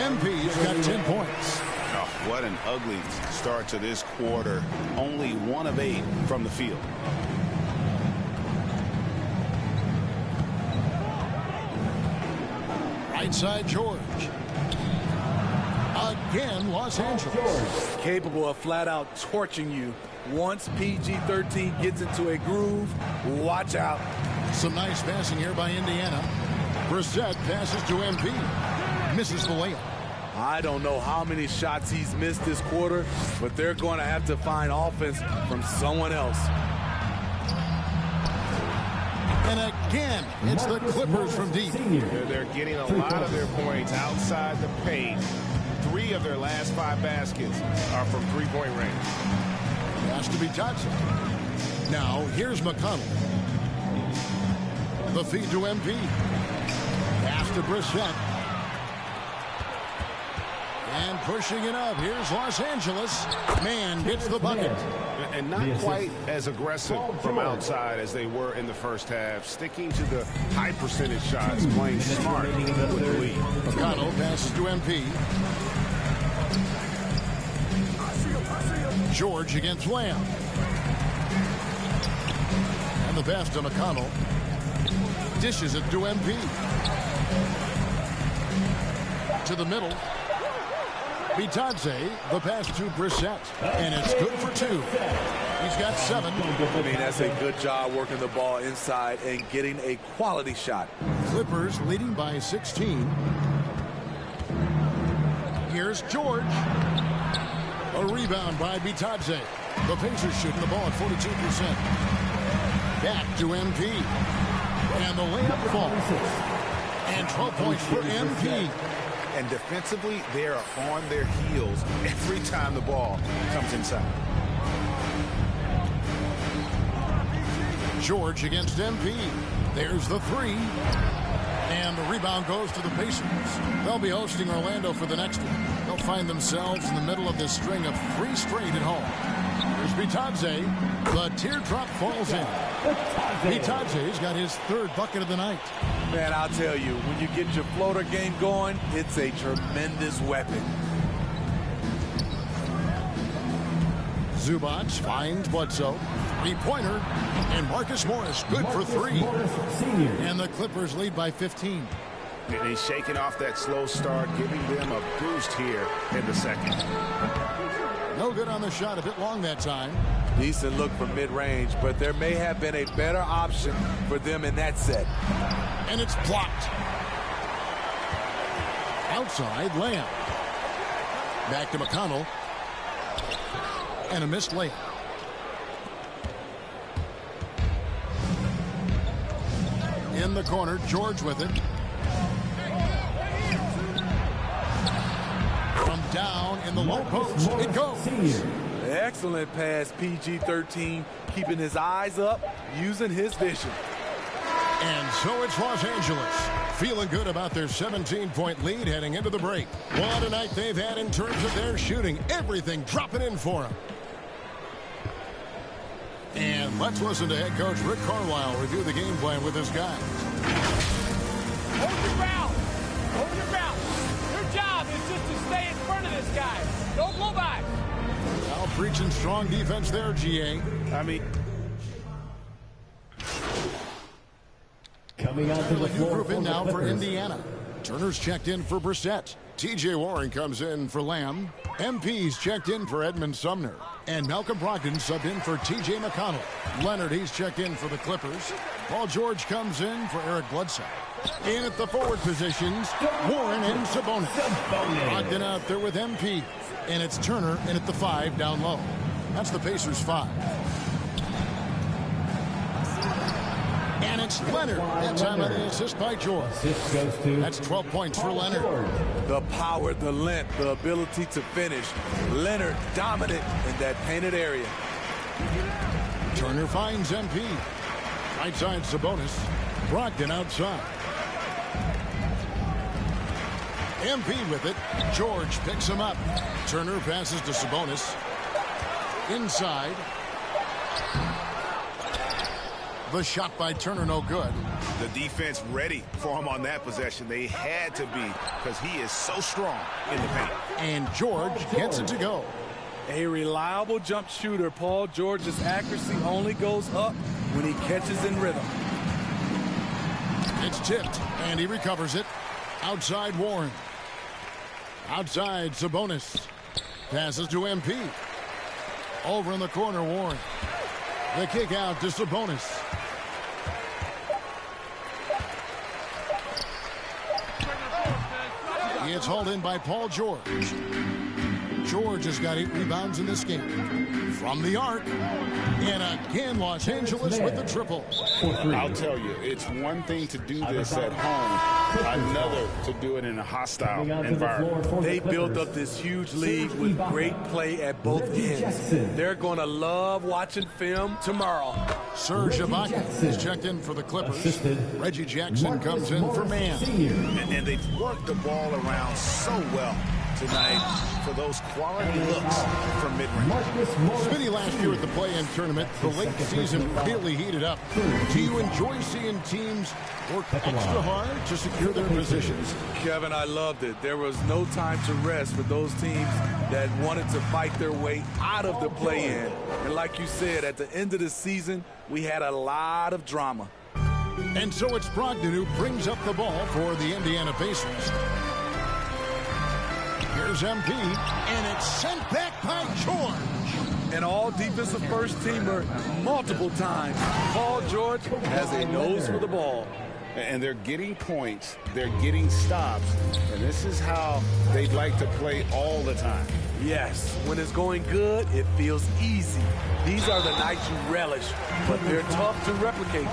MP's got 10 points. Oh, what an ugly start to this quarter. Only 1 of 8 from the field. Right side, George. Again, Los Angeles. Capable of flat out torching you. Once PG-13 gets into a groove, watch out. Some nice passing here by Indiana. Brissett passes to MP. Misses the layup. I don't know how many shots he's missed this quarter, but they're going to have to find offense from someone else. And again, it's the Clippers from deep. They're getting a lot of their points outside the paint. 3 of their last 5 baskets are from three-point range. Has to be Johnson. Now, here's McConnell. The feed to MP. Pass to Brissett. And pushing it up. Here's Los Angeles. Man gets the bucket. And not quite as aggressive from outside as they were in the first half. Sticking to the high percentage shots. Playing smart with the lead. McConnell passes to MP. George against Lamb. And the pass to McConnell. Dishes it to MP. To the middle. Bitadze, the pass to Brissett. And it's good for 2. He's got 7. I mean, that's a good job working the ball inside and getting a quality shot. Clippers leading by 16. Here's George. A rebound by Bitadze. The Pacers shooting the ball at 42%. Back to MP. And the layup falls. And 12 points for MP. And defensively, they are on their heels every time the ball comes inside. George against MP. There's the 3. And the rebound goes to the Pacers. They'll be hosting Orlando for the next one. They'll find themselves in the middle of this string of 3 straight at home. Here's Bitadze. The teardrop falls in. Bitadze's got his 3rd bucket of the night. Man, I'll tell you, when you get your floater game going, it's a tremendous weapon. Zubac finds Bledsoe. 3-pointer. And Marcus Morris good for 3. And the Clippers lead by 15. And he's shaking off that slow start, giving them a boost here in the second. No good on the shot. A bit long that time. Decent look from mid-range, but there may have been a better option for them in that set. And it's blocked. Outside, Lamb. Back to McConnell. And a missed layup. In the corner, George with it. From down in the low post, it goes. Excellent pass, PG-13, keeping his eyes up, using his vision. And so it's Los Angeles, feeling good about their 17-point lead heading into the break. What a night they've had in terms of their shooting. Everything dropping in for them. And let's listen to head coach Rick Carlisle review the game plan with his guys. Hold your ground. Hold your ground. Your job is just to stay in front of this guy. Don't go back. Now preaching strong defense there, GA. I mean, coming out to the floor group in now for Indiana. Turner's checked in for Brissett. T.J. Warren comes in for Lamb. MP's checked in for Edmund Sumner. And Malcolm Brogdon subbed in for T.J. McConnell. Leonard, he's checked in for the Clippers. Paul George comes in for Eric Bledsoe. In at the forward positions, Warren and Sabonis. Brogdon out there with MP. And it's Turner in at the 5 down low. That's the Pacers' 5. And it's Leonard. That time on the assist by George. That's 12 points for Leonard. The power, the length, the ability to finish. Leonard dominant in that painted area. Turner finds MP. Right side Sabonis. Brogdon outside. MP with it. George picks him up. Turner passes to Sabonis. Inside. The shot by Turner, no good. The defense ready for him on that possession. They had to be, because he is so strong in the paint. And George gets it to go. A reliable jump shooter. Paul George's accuracy only goes up when he catches in rhythm. It's tipped, and he recovers it. Outside Warren. Outside Sabonis. Passes to MP. Over in the corner, Warren. The kick out to Sabonis. It's hauled in by Paul George. George has got 8 rebounds in this game. From the arc. And again, Los Angeles with the triple. I'll tell you, it's one thing to do this at home, another to do it in a hostile environment. They built up this huge lead with great play at both ends. They're going to love watching film tomorrow. Serge Ibaka is checked in for the Clippers. Reggie Jackson comes in for Man. And they've worked the ball around so well tonight for those quality looks from mid-range. Smitty, last year at the play-in tournament, the late season really heated up. Do you enjoy seeing teams work extra hard to secure their positions? Kevin, I loved it. There was no time to rest for those teams that wanted to fight their way out of the play-in. And like you said, at the end of the season, we had a lot of drama. And so it's Brogdon who brings up the ball for the Indiana Pacers. Here's MP, and it's sent back by George. An all-defensive first-teamer multiple times. Paul George has a nose for the ball. And they're getting points, they're getting stops, and this is how they'd like to play all the time. Yes, when it's going good, it feels easy. These are the nights you relish, but they're tough to replicate.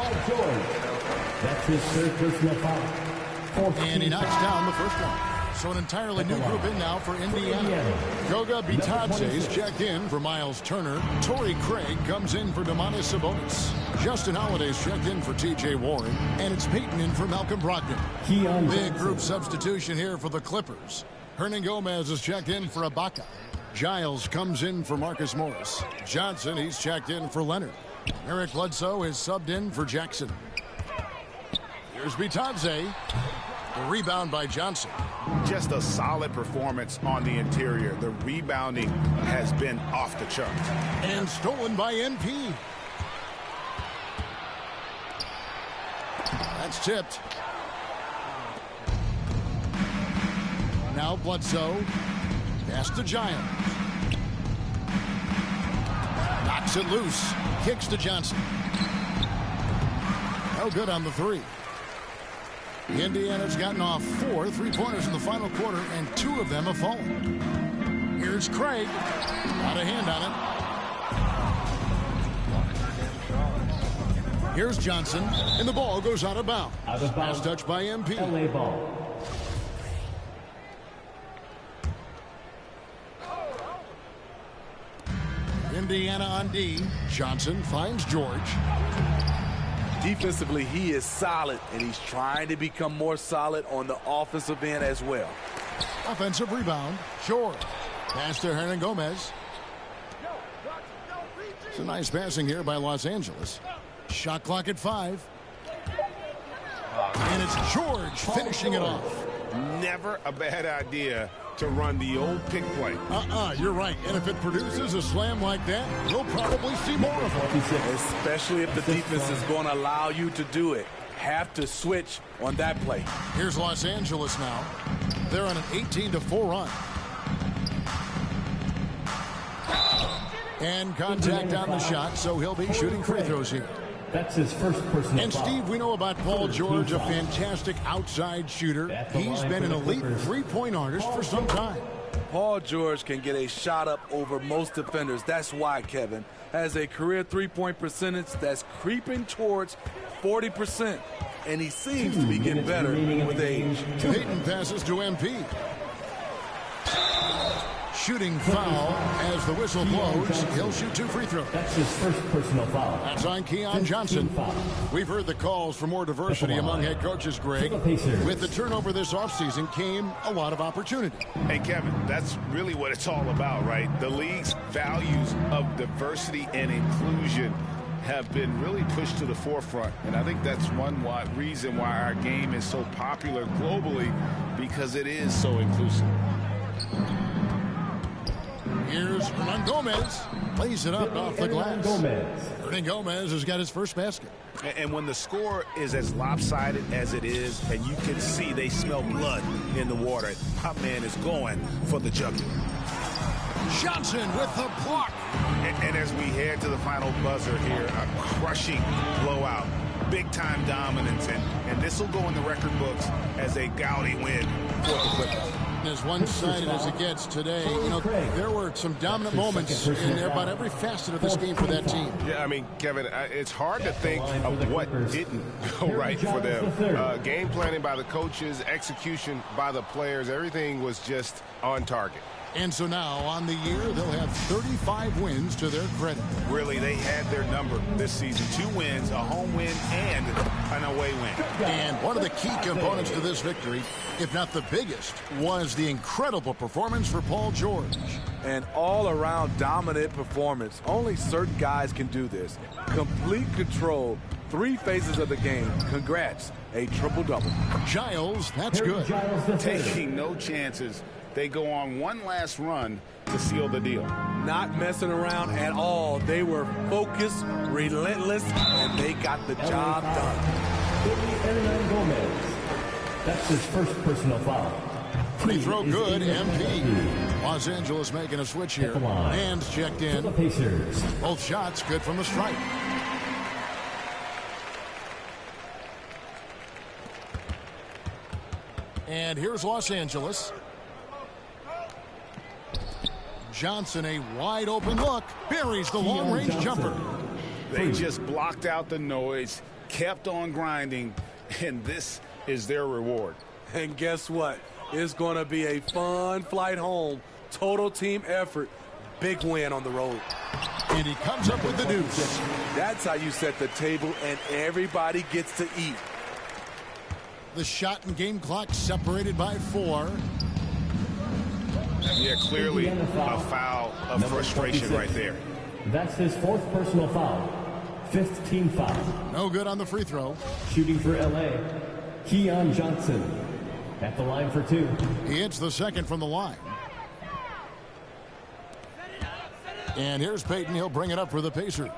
That's his third personal foul. And he knocks down the first one. So an entirely new group in now for Indiana. Goga Bitadze is checked in for Miles Turner. Torrey Craig comes in for Domantas Sabonis. Justin Holiday's checked in for T.J. Warren. And it's Peyton in for Malcolm Brogdon. Big group substitution here for the Clippers. Hernan Gomez is checked in for Ibaka. Giles comes in for Marcus Morris. Johnson, he's checked in for Leonard. Eric Bledsoe is subbed in for Jackson. Here's Bitadze. The rebound by Johnson. Just a solid performance on the interior. The rebounding has been off the chart. And stolen by NP. That's tipped. Now Bledsoe. Pass to Giles. Knocks it loose. Kicks to Johnson. No good on the 3. Indiana's gotten off 4 3-pointers in the final quarter, and 2 of them have fallen. Here's Craig. Got a hand on it. Here's Johnson, and the ball goes out of bounds. Pass touched by MP. LA ball. Indiana on D. Johnson finds George. Defensively, he is solid, and he's trying to become more solid on the offensive end as well. Offensive rebound. George. Pass to Hernan Gomez. It's a nice passing here by Los Angeles. Shot clock at 5. And it's George finishing it off. Never a bad idea to run the old pick play. You're right. And if it produces a slam like that, we'll probably see more of it. Especially if the defense is going to allow you to do it. have to switch on that play. Here's Los Angeles now. They're on an 18-4 run. And contact on the shot, so he'll be shooting free throws here. That's his first personal And foul. Steve, we know about Paul George, a fantastic outside shooter. He's been an elite three-point artist for some time. Paul George can get a shot up over most defenders. That's why Kevin has a career three-point percentage that's creeping towards 40%. And he seems to be getting better with age. Peyton passes to MP. Shooting foul as the whistle blows. He'll shoot 2 free throws. That's his first personal foul. That's on Keon Johnson. We've heard the calls for more diversity among head coaches, Greg. With the turnover this offseason came a lot of opportunity. Hey, Kevin, that's really what it's all about, right? The league's values of diversity and inclusion have been really pushed to the forefront. And I think that's one reason why our game is so popular globally, because it is so inclusive. Here's Hernan Gomez. Plays it up off the glass. Hernan Gomez has got his first basket. And when the score is as lopsided as it is, and you can see they smell blood in the water, my man is going for the jugular. Johnson with the block. And as we head to the final buzzer here, a crushing blowout, big-time dominance, and this will go in the record books as a gaudy win for the Clippers. As one-sided as it gets today, you know, there were some dominant moments in about every facet of this game for that team. Yeah, I mean, Kevin, it's hard to think of what didn't go right for them. Game planning by the coaches, execution by the players, everything was just on target. And so now, on the year, they'll have 35 wins to their credit. Really, they had their number this season. 2 wins, a home win, and an away win. And one of the key components to this victory, if not the biggest, was the incredible performance for Paul George. An all-around dominant performance. Only certain guys can do this. Complete control, 3 phases of the game. Congrats, a triple-double. Giles, that's good. Taking no chances. They go on one last run to seal the deal. Not messing around at all. They were focused, relentless, and they got the job done. Hernan Gomez. That's his first personal foul. Free throw good, MP. Los Angeles making a switch here. Hands checked in. Both shots good from the stripe. And here's Los Angeles. Johnson, a wide open look, buries the long-range jumper. They just blocked out the noise, kept on grinding, and this is their reward. And guess what? It's going to be a fun flight home. Total team effort. Big win on the road. And he comes up with the deuce. That's how you set the table, and everybody gets to eat. The shot and game clock separated by 4. Yeah, clearly a foul of frustration right there. That's his 4th personal foul. 5th team foul. No good on the free throw. Shooting for L.A., Keon Johnson. At the line for 2. He hits the 2nd from the line. And here's Peyton. He'll bring it up for the Pacers.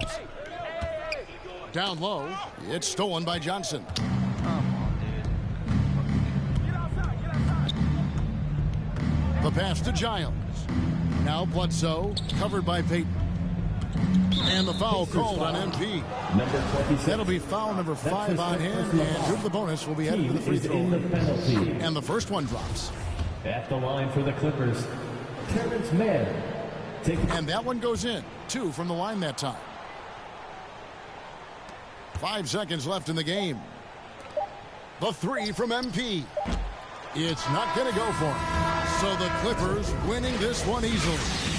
Down low. It's stolen by Johnson. The pass to Giles. Now Bledsoe, covered by Peyton. And the foul called on MP. That'll be foul number 5 on him, and due to the bonus, will be headed to the free throw. And the first one drops. At the line for the Clippers, Terrence Mann. And that one goes in. 2 from the line that time. 5 seconds left in the game. The 3 from MP. It's not going to go for him. So the Clippers winning this one easily.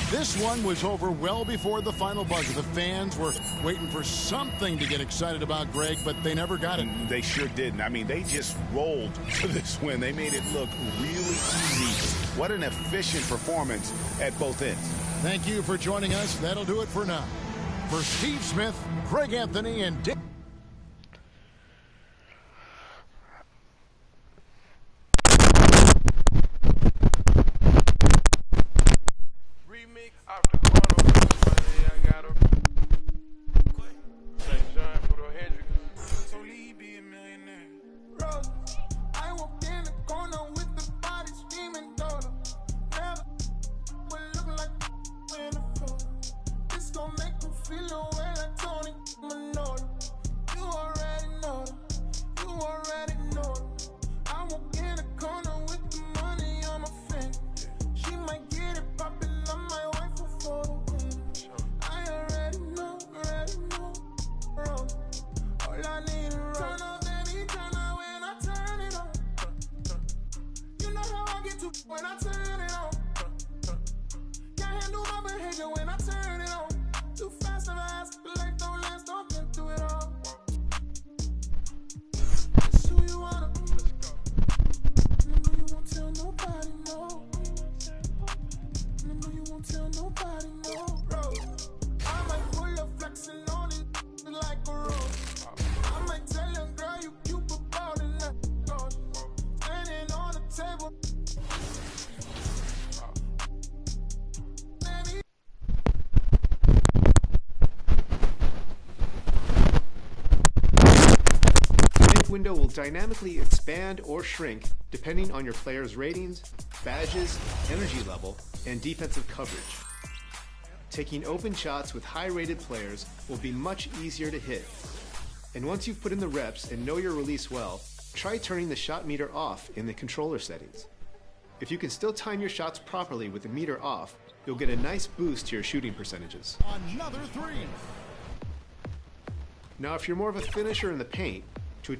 This one was over well before the final buzzer. The fans were waiting for something to get excited about, Greg, but they never got it. They sure didn't. I mean, they just rolled to this win. They made it look really easy. What an efficient performance at both ends. Thank you for joining us. That'll do it for now. For Steve Smith, Craig Anthony, and Dick. So Lee be a millionaire. feeling way like Tony Manolo. You already know them. You already know them. I walk in the corner with the money on my finger. She might get it poppin', I might wife her for the win. I already know, bro. All I need is roll. Turn up, baby, turn up when I turn it on. You know how I get to when I turn it on. Can't handle my behavior when I turn it on. Too fast of ass, life don't last, I've been through it all. It's who you wanna be. And I know you won't tell nobody, no. And I know you won't tell nobody, no, bro. I might pull up flexing on it like a rose. I might tell you, girl, you cute about it like God. Standing on the table. Window will dynamically expand or shrink depending on your player's ratings, badges, energy level, and defensive coverage. Taking open shots with high-rated players will be much easier to hit. And once you've put in the reps and know your release well, try turning the shot meter off in the controller settings. If you can still time your shots properly with the meter off, you'll get a nice boost to your shooting percentages. Another three. Now if you're more of a finisher in the paint, to